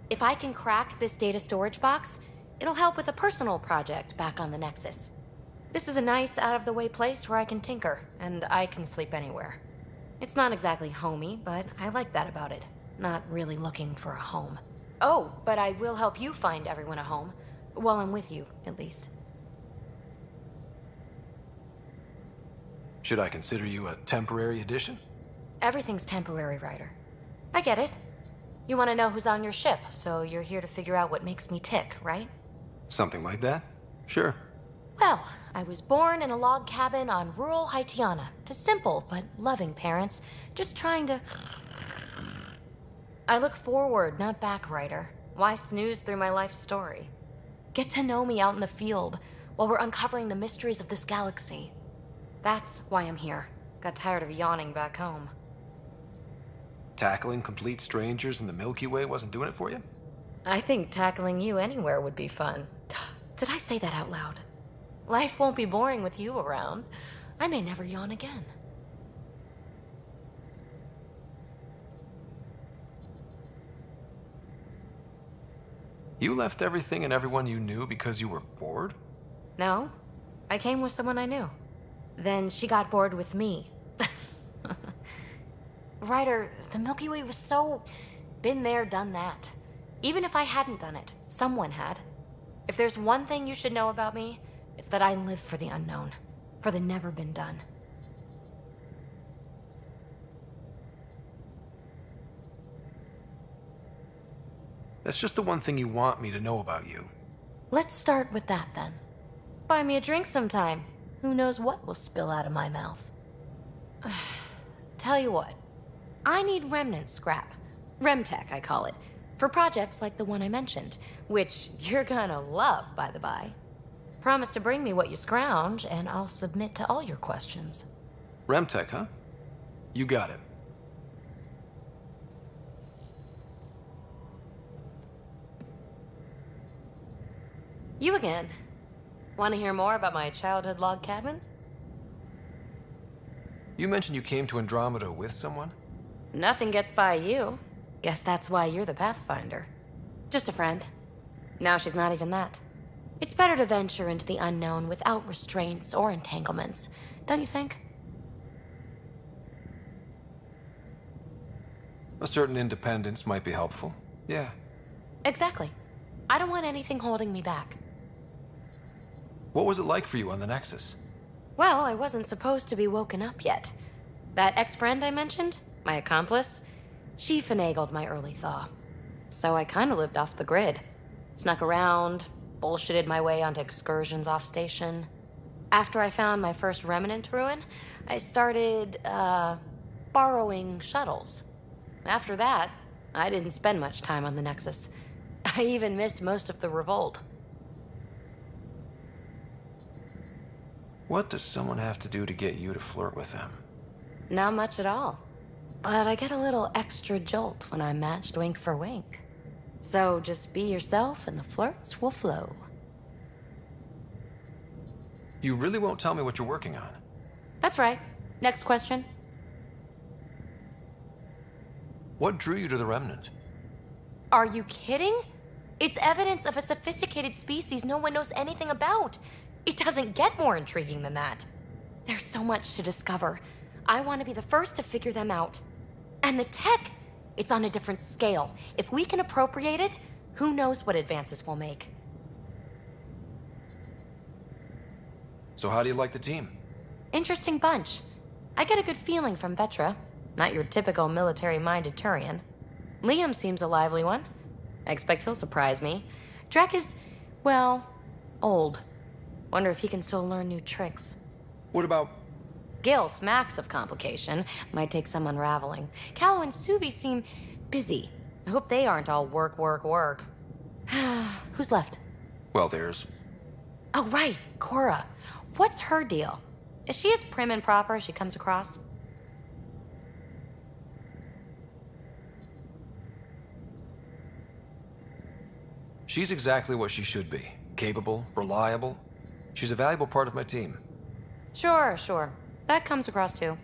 If I can crack this data storage box, it'll help with a personal project back on the Nexus. This is a nice, out-of-the-way place where I can tinker, and I can sleep anywhere. It's not exactly homey, but I like that about it. Not really looking for a home. Oh, but I will help you find everyone a home. While I'm with you, at least. Should I consider you a temporary addition? Everything's temporary, Ryder. I get it. You want to know who's on your ship, so you're here to figure out what makes me tick, right? Something like that? Sure. Well, I was born in a log cabin on rural Haitiana to simple but loving parents, just trying to... I look forward, not back, Ryder. Why snooze through my life story? Get to know me out in the field while we're uncovering the mysteries of this galaxy. That's why I'm here. Got tired of yawning back home. Tackling complete strangers in the Milky Way wasn't doing it for you? I think tackling you anywhere would be fun. Did I say that out loud? Life won't be boring with you around. I may never yawn again. You left everything and everyone you knew because you were bored? No, I came with someone I knew. Then she got bored with me. Ryder, the Milky Way was so... been there, done that. Even if I hadn't done it, someone had. If there's one thing you should know about me, it's that I live for the unknown. For the never been done. That's just the one thing you want me to know about you. Let's start with that, then. Buy me a drink sometime. Who knows what will spill out of my mouth. Tell you what. I need remnant scrap. Remtech, I call it. For projects like the one I mentioned. Which you're gonna love, by the by. Promise to bring me what you scrounge, and I'll submit to all your questions. Remtech, huh? You got it. You again. Want to hear more about my childhood log cabin? You mentioned you came to Andromeda with someone? Nothing gets by you. Guess that's why you're the Pathfinder. Just a friend. Now she's not even that. It's better to venture into the unknown without restraints or entanglements, don't you think? A certain independence might be helpful. Yeah. Exactly. I don't want anything holding me back. What was it like for you on the Nexus? Well, I wasn't supposed to be woken up yet. That ex-friend I mentioned, my accomplice, she finagled my early thaw. So I kind of lived off the grid. Snuck around, bullshitted my way onto excursions off station. After I found my first remnant ruin, I started, borrowing shuttles. After that, I didn't spend much time on the Nexus. I even missed most of the revolt. What does someone have to do to get you to flirt with them? Not much at all. But I get a little extra jolt when I'm matched wink for wink. So just be yourself and the flirts will flow. You really won't tell me what you're working on? That's right. Next question. What drew you to the Remnant? Are you kidding? It's evidence of a sophisticated species no one knows anything about. It doesn't get more intriguing than that. There's so much to discover. I want to be the first to figure them out. And the tech, it's on a different scale. If we can appropriate it, who knows what advances we'll make. So how do you like the team? Interesting bunch. I get a good feeling from Vetra. Not your typical military-minded Turian. Liam seems a lively one. I expect he'll surprise me. Drek is, well, old. Wonder if he can still learn new tricks. What about... Gil smacks of complication. Might take some unraveling. Callow and Suvi seem busy. I hope they aren't all work, work, work. Who's left? Well, there's... Oh, right, Cora. What's her deal? Is she as prim and proper as she comes across? She's exactly what she should be. Capable, reliable. She's a valuable part of my team. Sure, sure. That comes across too.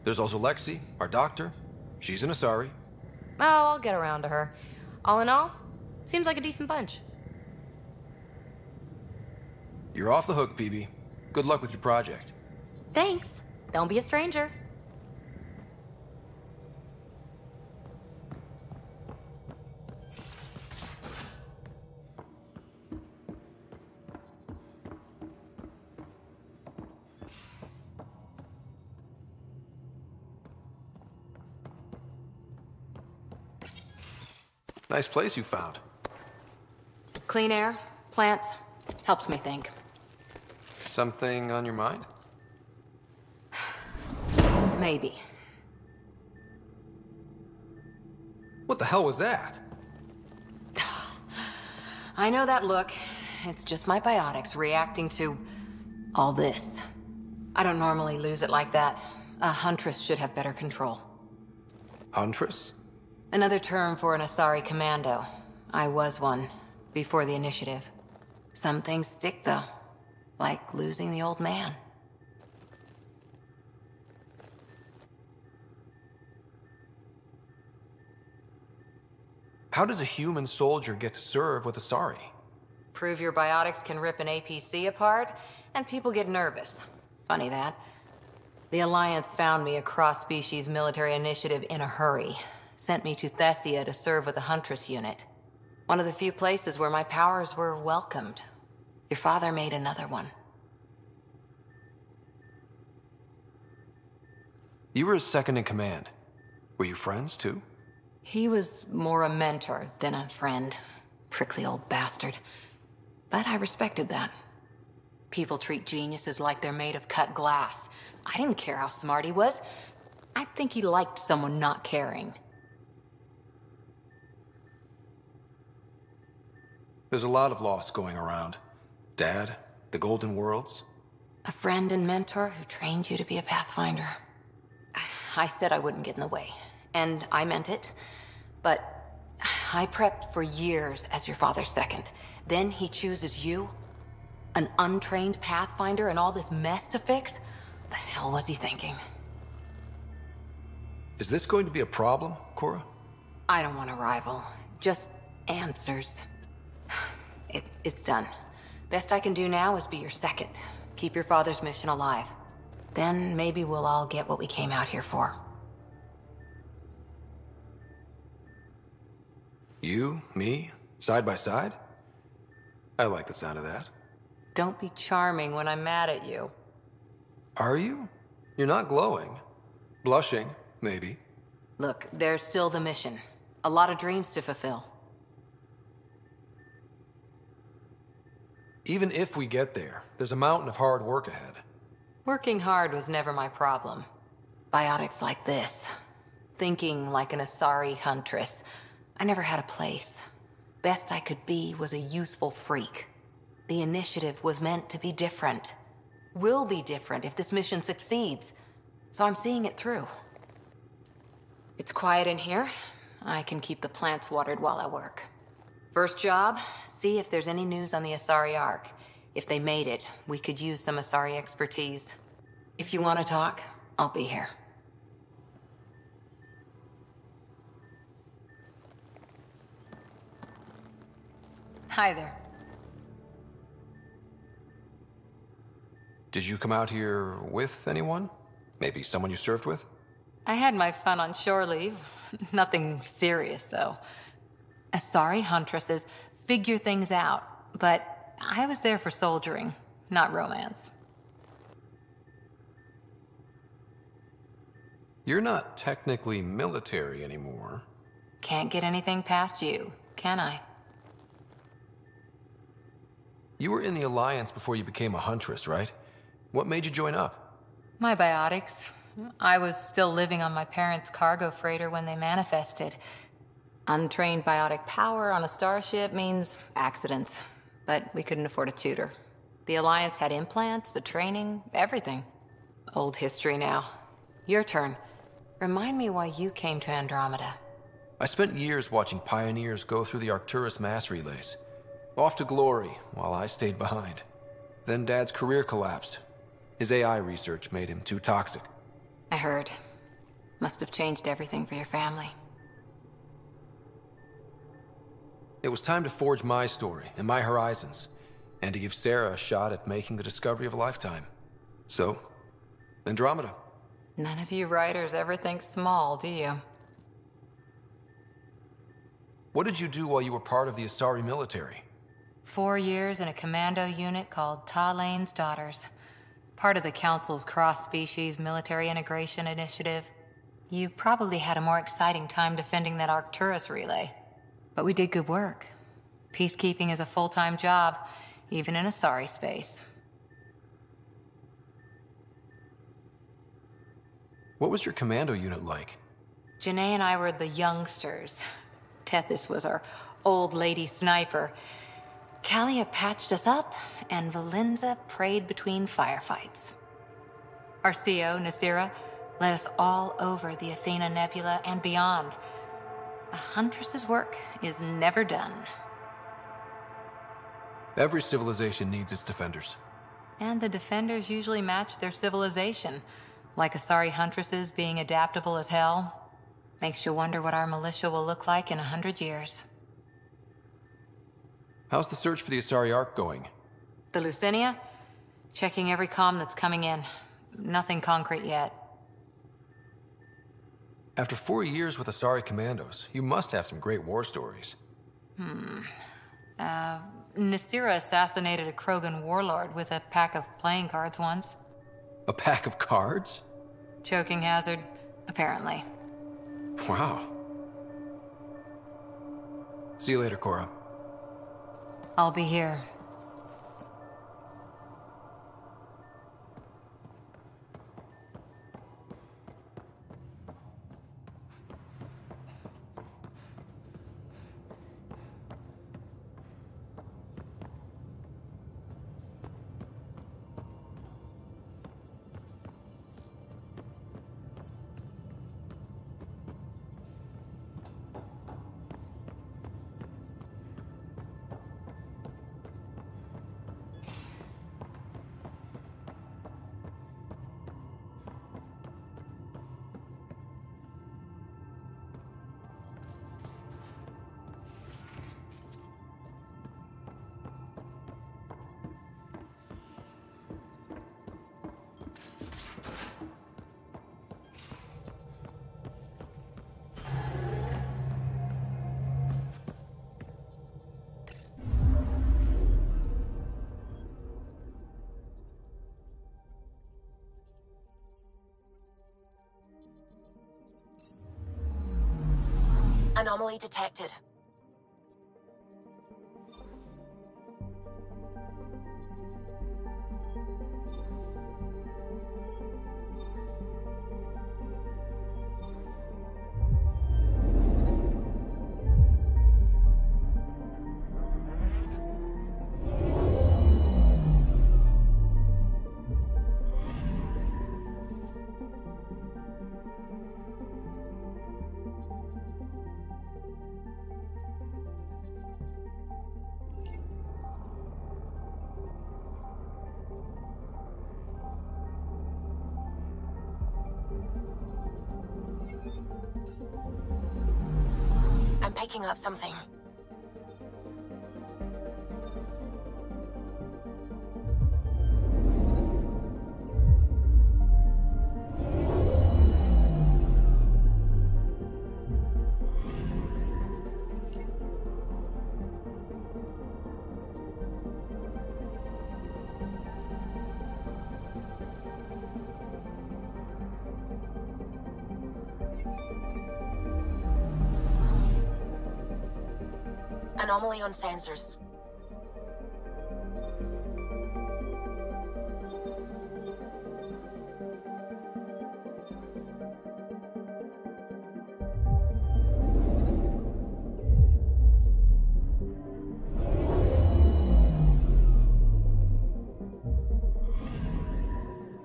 There's also Lexi, our doctor. She's an Asari. Oh, I'll get around to her. All in all, seems like a decent bunch. You're off the hook, PB. Good luck with your project. Thanks. Don't be a stranger. Nice place you found. Clean air, plants, helps me think. Something on your mind? Maybe. What the hell was that? I know that look. It's just my biotics reacting to all this. I don't normally lose it like that. A huntress should have better control. Huntress? Another term for an Asari commando. I was one, before the initiative. Some things stick, though. Like losing the old man. How does a human soldier get to serve with Asari? Prove your biotics can rip an APC apart, and people get nervous. Funny that. The Alliance found me a cross-species military initiative in a hurry. Sent me to Thessia to serve with the Huntress unit. One of the few places where my powers were welcomed. Your father made another one. You were his second in command. Were you friends, too? He was more a mentor than a friend. Prickly old bastard. But I respected that. People treat geniuses like they're made of cut glass. I didn't care how smart he was. I think he liked someone not caring. There's a lot of loss going around. Dad, the Golden Worlds. A friend and mentor who trained you to be a Pathfinder. I said I wouldn't get in the way, and I meant it. But I prepped for years as your father's second. Then he chooses you? An untrained Pathfinder and all this mess to fix? The hell was he thinking? Is this going to be a problem, Cora? I don't want a rival. Just answers. It's done. Best I can do now is be your second. Keep your father's mission alive. Then maybe we'll all get what we came out here for. You, me, side by side? I like the sound of that. Don't be charming when I'm mad at you. Are you? You're not glowing. Blushing, maybe. Look, there's still the mission. A lot of dreams to fulfill. Even if we get there, there's a mountain of hard work ahead. Working hard was never my problem. Biotics like this. Thinking like an Asari huntress. I never had a place. Best I could be was a useful freak. The initiative was meant to be different. Will be different if this mission succeeds. So I'm seeing it through. It's quiet in here. I can keep the plants watered while I work. First job, see if there's any news on the Asari Ark. If they made it, we could use some Asari expertise. If you want to talk, I'll be here. Hi there. Did you come out here with anyone? Maybe someone you served with? I had my fun on shore leave. Nothing serious, though. Asari huntresses figure things out, but I was there for soldiering, not romance. You're not technically military anymore. Can't get anything past you, can I? You were in the Alliance before you became a huntress, right? What made you join up? My biotics. I was still living on my parents' cargo freighter when they manifested. Untrained biotic power on a starship means accidents, but we couldn't afford a tutor. The Alliance had implants, the training, everything. Old history now. Your turn. Remind me why you came to Andromeda. I spent years watching pioneers go through the Arcturus mass relays. Off to glory, while I stayed behind. Then Dad's career collapsed. His AI research made him too toxic. I heard. Must have changed everything for your family. It was time to forge my story and my horizons, and to give Sarah a shot at making the discovery of a lifetime. So, Andromeda. None of you writers ever think small, do you? What did you do while you were part of the Asari military? 4 years in a commando unit called Ta Lane's Daughters. Part of the Council's cross-species military integration initiative. You probably had a more exciting time defending that Arcturus relay. But we did good work. Peacekeeping is a full-time job, even in Asari space. What was your commando unit like? Janae and I were the youngsters. Tethys was our old lady sniper. Kalia patched us up, and Valenza prayed between firefights. Our CO, Nasira, led us all over the Athena Nebula and beyond. A huntress's work is never done. Every civilization needs its defenders. And the defenders usually match their civilization, like Asari huntresses being adaptable as hell. Makes you wonder what our militia will look like in 100 years. How's the search for the Asari Ark going? The Lucinia? Checking every comm that's coming in. Nothing concrete yet. After 4 years with Asari commandos, you must have some great war stories. Nasira assassinated a Krogan warlord with a pack of playing cards once. A pack of cards? Choking hazard, apparently. Wow. See you later, Cora. I'll be here. Anomaly detected. picking up something. Anomaly on sensors.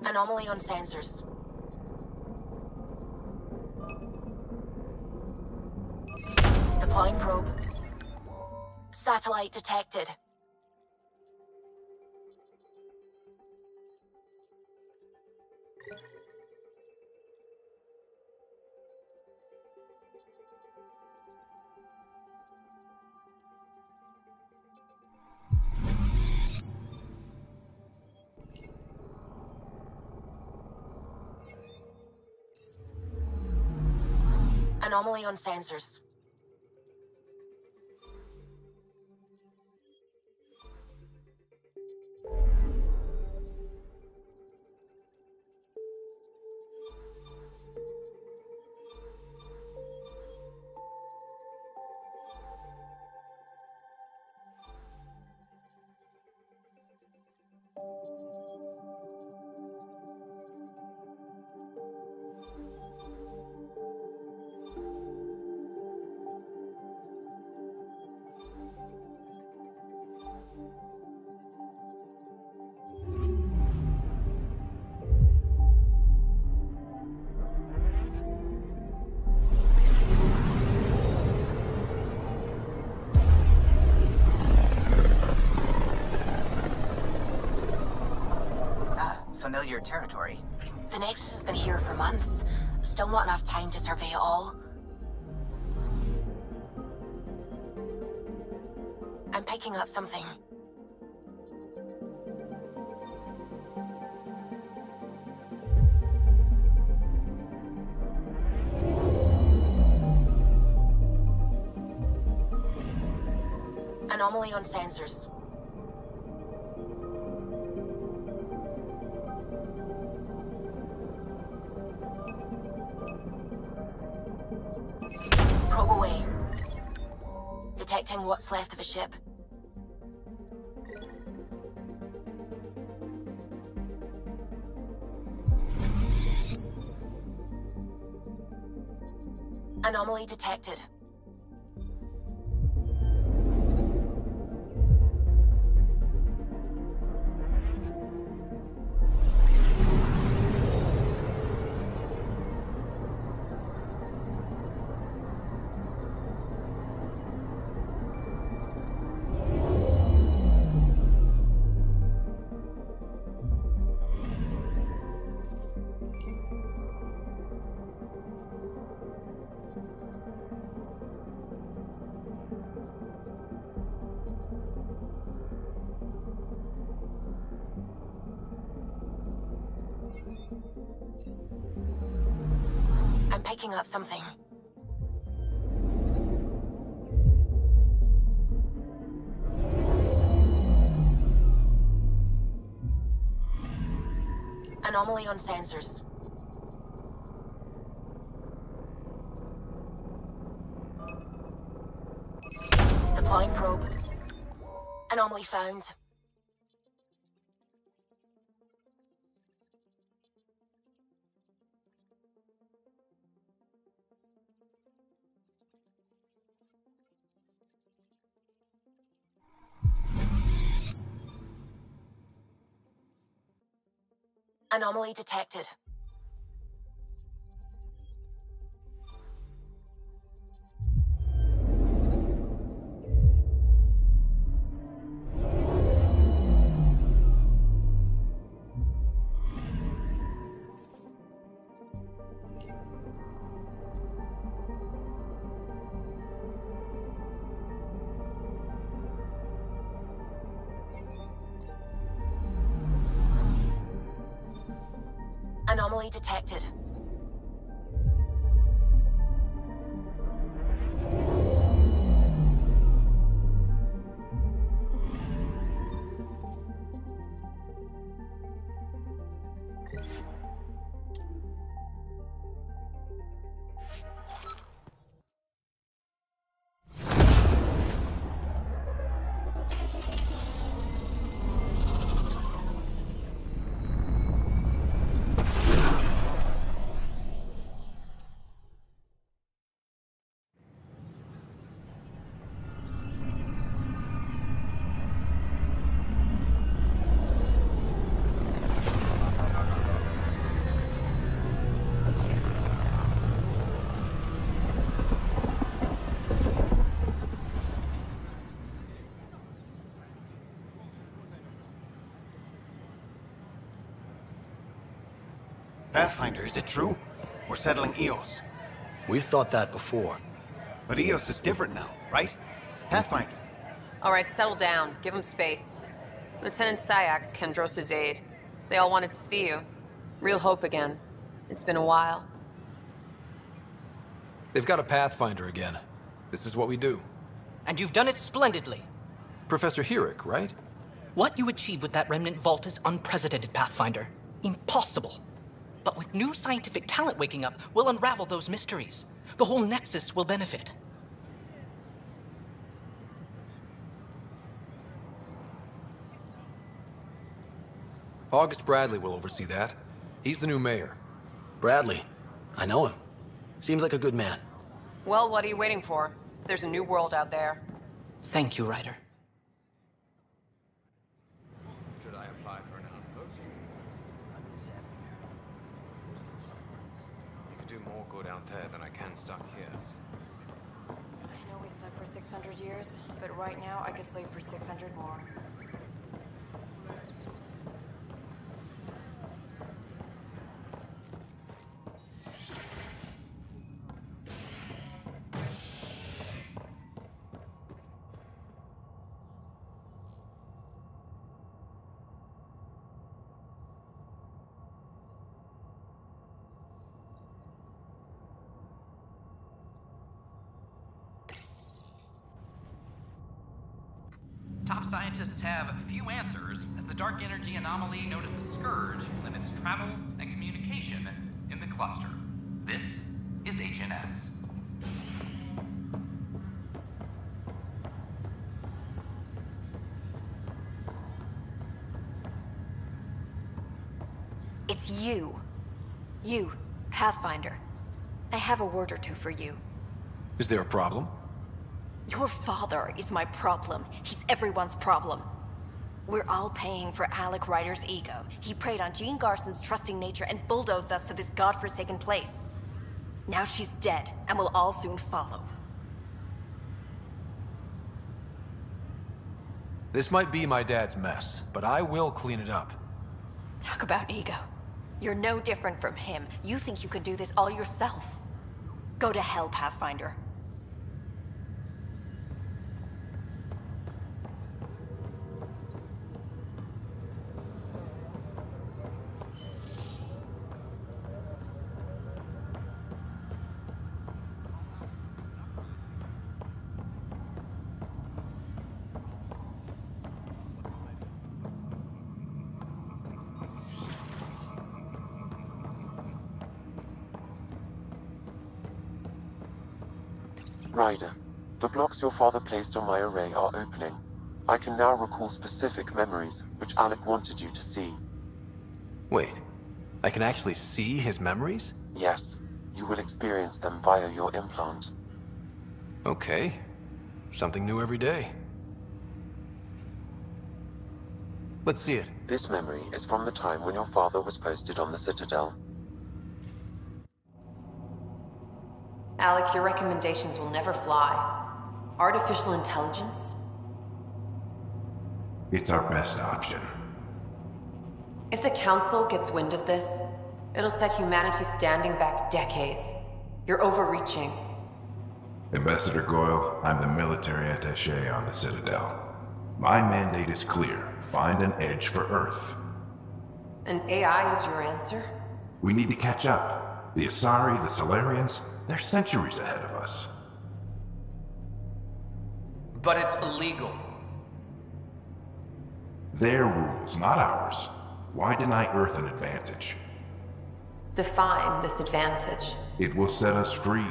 Anomaly on sensors. Deploying probe. Satellite detected. Anomaly on sensors. Familiar territory. The Nexus has been here for months. Still not enough time to survey it all. I'm picking up something. Anomaly on sensors. Probe away. Detecting what's left of a ship. Anomaly detected. I'm picking up something. Anomaly on sensors. Deploying probe. Anomaly found. Anomaly detected. Anomaly detected. Pathfinder, is it true? We're settling Eos. We've thought that before. But Eos is different now, right? Pathfinder. All right, settle down. Give him space. Lieutenant Syax, Kendros' aide. They all wanted to see you. Real hope again. It's been a while. They've got a Pathfinder again. This is what we do. And you've done it splendidly. Professor Herrick, right? What you achieved with that remnant vault is unprecedented, Pathfinder. Impossible. But with new scientific talent waking up, we'll unravel those mysteries. The whole Nexus will benefit. August Bradley will oversee that. He's the new mayor. Bradley. I know him. Seems like a good man. Well, what are you waiting for? There's a new world out there. Thank you, Ryder. Should I apply for an outpost? I could do more good out there than I can stuck here. I know we slept for 600 years, but right now I could sleep for 600 more. Top scientists have few answers, as the dark energy anomaly known as the Scourge limits travel and communication in the cluster. This is HNS. It's you. You, Pathfinder. I have a word or two for you. Is there a problem? Your father is my problem. He's everyone's problem. We're all paying for Alec Ryder's ego. He preyed on Jean Garson's trusting nature and bulldozed us to this godforsaken place. Now she's dead, and we'll all soon follow. This might be my dad's mess, but I will clean it up. Talk about ego. You're no different from him. You think you can do this all yourself. Go to hell, Pathfinder. Ryder, the blocks your father placed on my array are opening. I can now recall specific memories, which Alec wanted you to see. Wait, I can actually see his memories? Yes, you will experience them via your implant. Okay. Something new every day. Let's see it. This memory is from the time when your father was posted on the Citadel. Alec, your recommendations will never fly. Artificial intelligence? It's our best option. If the Council gets wind of this, it'll set humanity standing back decades. You're overreaching. Ambassador Goyle, I'm the military attaché on the Citadel. My mandate is clear. Find an edge for Earth. And AI is your answer? We need to catch up. The Asari, the Solarians, they're centuries ahead of us. But it's illegal. Their rules, not ours. Why deny Earth an advantage? Define this advantage. It will set us free.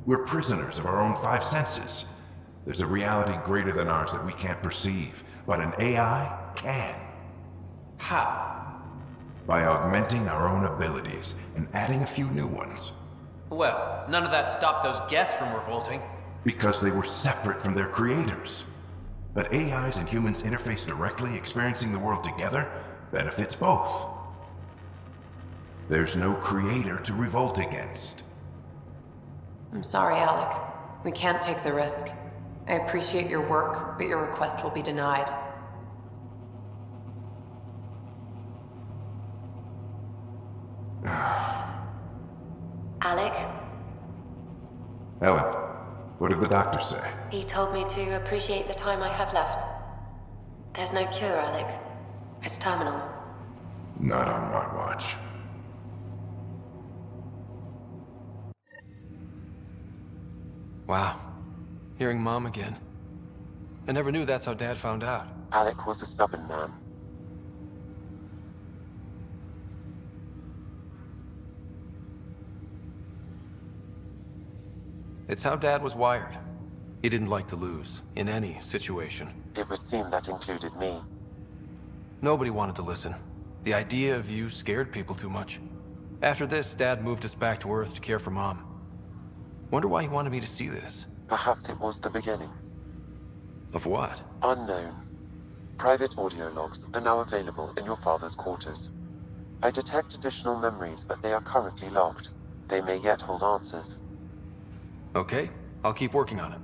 We're prisoners of our own five senses. There's a reality greater than ours that we can't perceive, but an AI can. How? By augmenting our own abilities and adding a few new ones. Well, none of that stopped those Geth from revolting. Because they were separate from their creators. But AIs and humans interface directly, experiencing the world together, benefits both. There's no creator to revolt against. I'm sorry, Alec. We can't take the risk. I appreciate your work, but your request will be denied. Alec? Ellen, what did the doctor say? He told me to appreciate the time I have left. There's no cure, Alec. It's terminal. Not on my watch. Wow. Hearing Mom again. I never knew that's how Dad found out. Alec was a stubborn man. It's how Dad was wired. He didn't like to lose, in any situation. It would seem that included me. Nobody wanted to listen. The idea of you scared people too much. After this, Dad moved us back to Earth to care for Mom. Wonder why he wanted me to see this. Perhaps it was the beginning. Of what? Unknown. Private audio logs are now available in your father's quarters. I detect additional memories, but they are currently logged. They may yet hold answers. Okay, I'll keep working on it.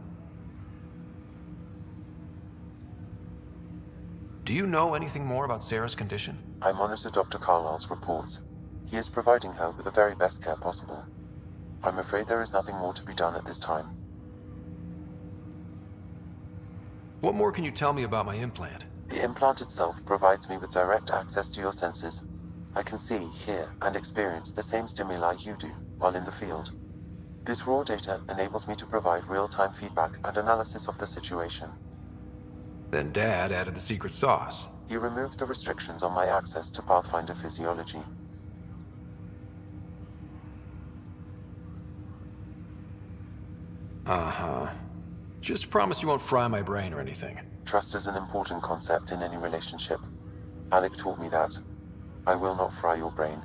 Do you know anything more about Sarah's condition? I monitor Dr. Carlisle's reports. He is providing her with the very best care possible. I'm afraid there is nothing more to be done at this time. What more can you tell me about my implant? The implant itself provides me with direct access to your senses. I can see, hear, and experience the same stimuli you do while in the field. This raw data enables me to provide real-time feedback and analysis of the situation. Then Dad added the secret sauce. He removed the restrictions on my access to Pathfinder physiology. Uh-huh. Just promise you won't fry my brain or anything. Trust is an important concept in any relationship. Alec taught me that. I will not fry your brain.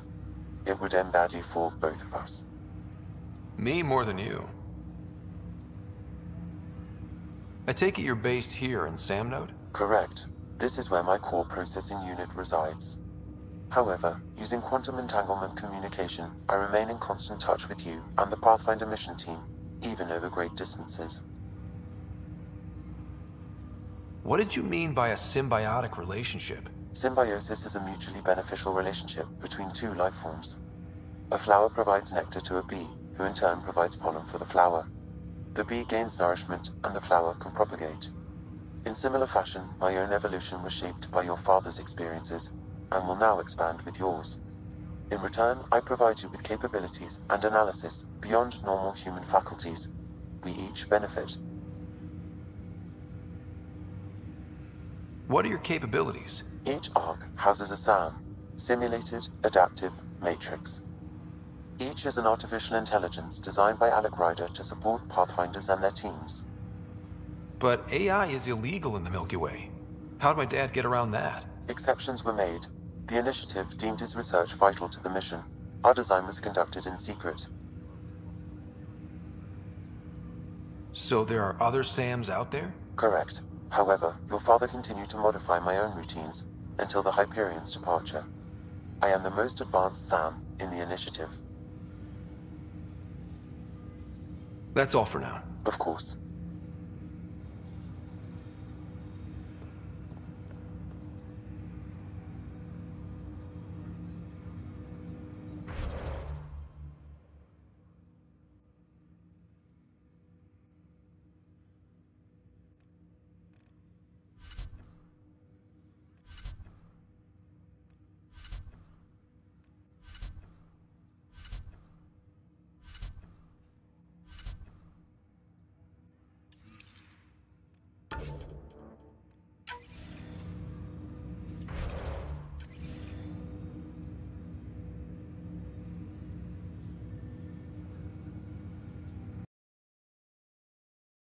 It would end badly for both of us. Me more than you. I take it you're based here in Samnode? Correct. This is where my core processing unit resides. However, using quantum entanglement communication, I remain in constant touch with you and the Pathfinder mission team, even over great distances. What did you mean by a symbiotic relationship? Symbiosis is a mutually beneficial relationship between two life forms. A flower provides nectar to a bee, who in turn provides pollen for the flower. The bee gains nourishment, and the flower can propagate. In similar fashion, my own evolution was shaped by your father's experiences, and will now expand with yours. In return, I provide you with capabilities and analysis beyond normal human faculties. We each benefit. What are your capabilities? Each arc houses a SAM, Simulated Adaptive Matrix. Each is an artificial intelligence designed by Alec Ryder to support Pathfinders and their teams. But AI is illegal in the Milky Way. How'd my dad get around that? Exceptions were made. The initiative deemed his research vital to the mission. Our design was conducted in secret. So there are other SAMs out there? Correct. However, your father continued to modify my own routines until the Hyperion's departure. I am the most advanced SAM in the initiative. That's all for now. Of course.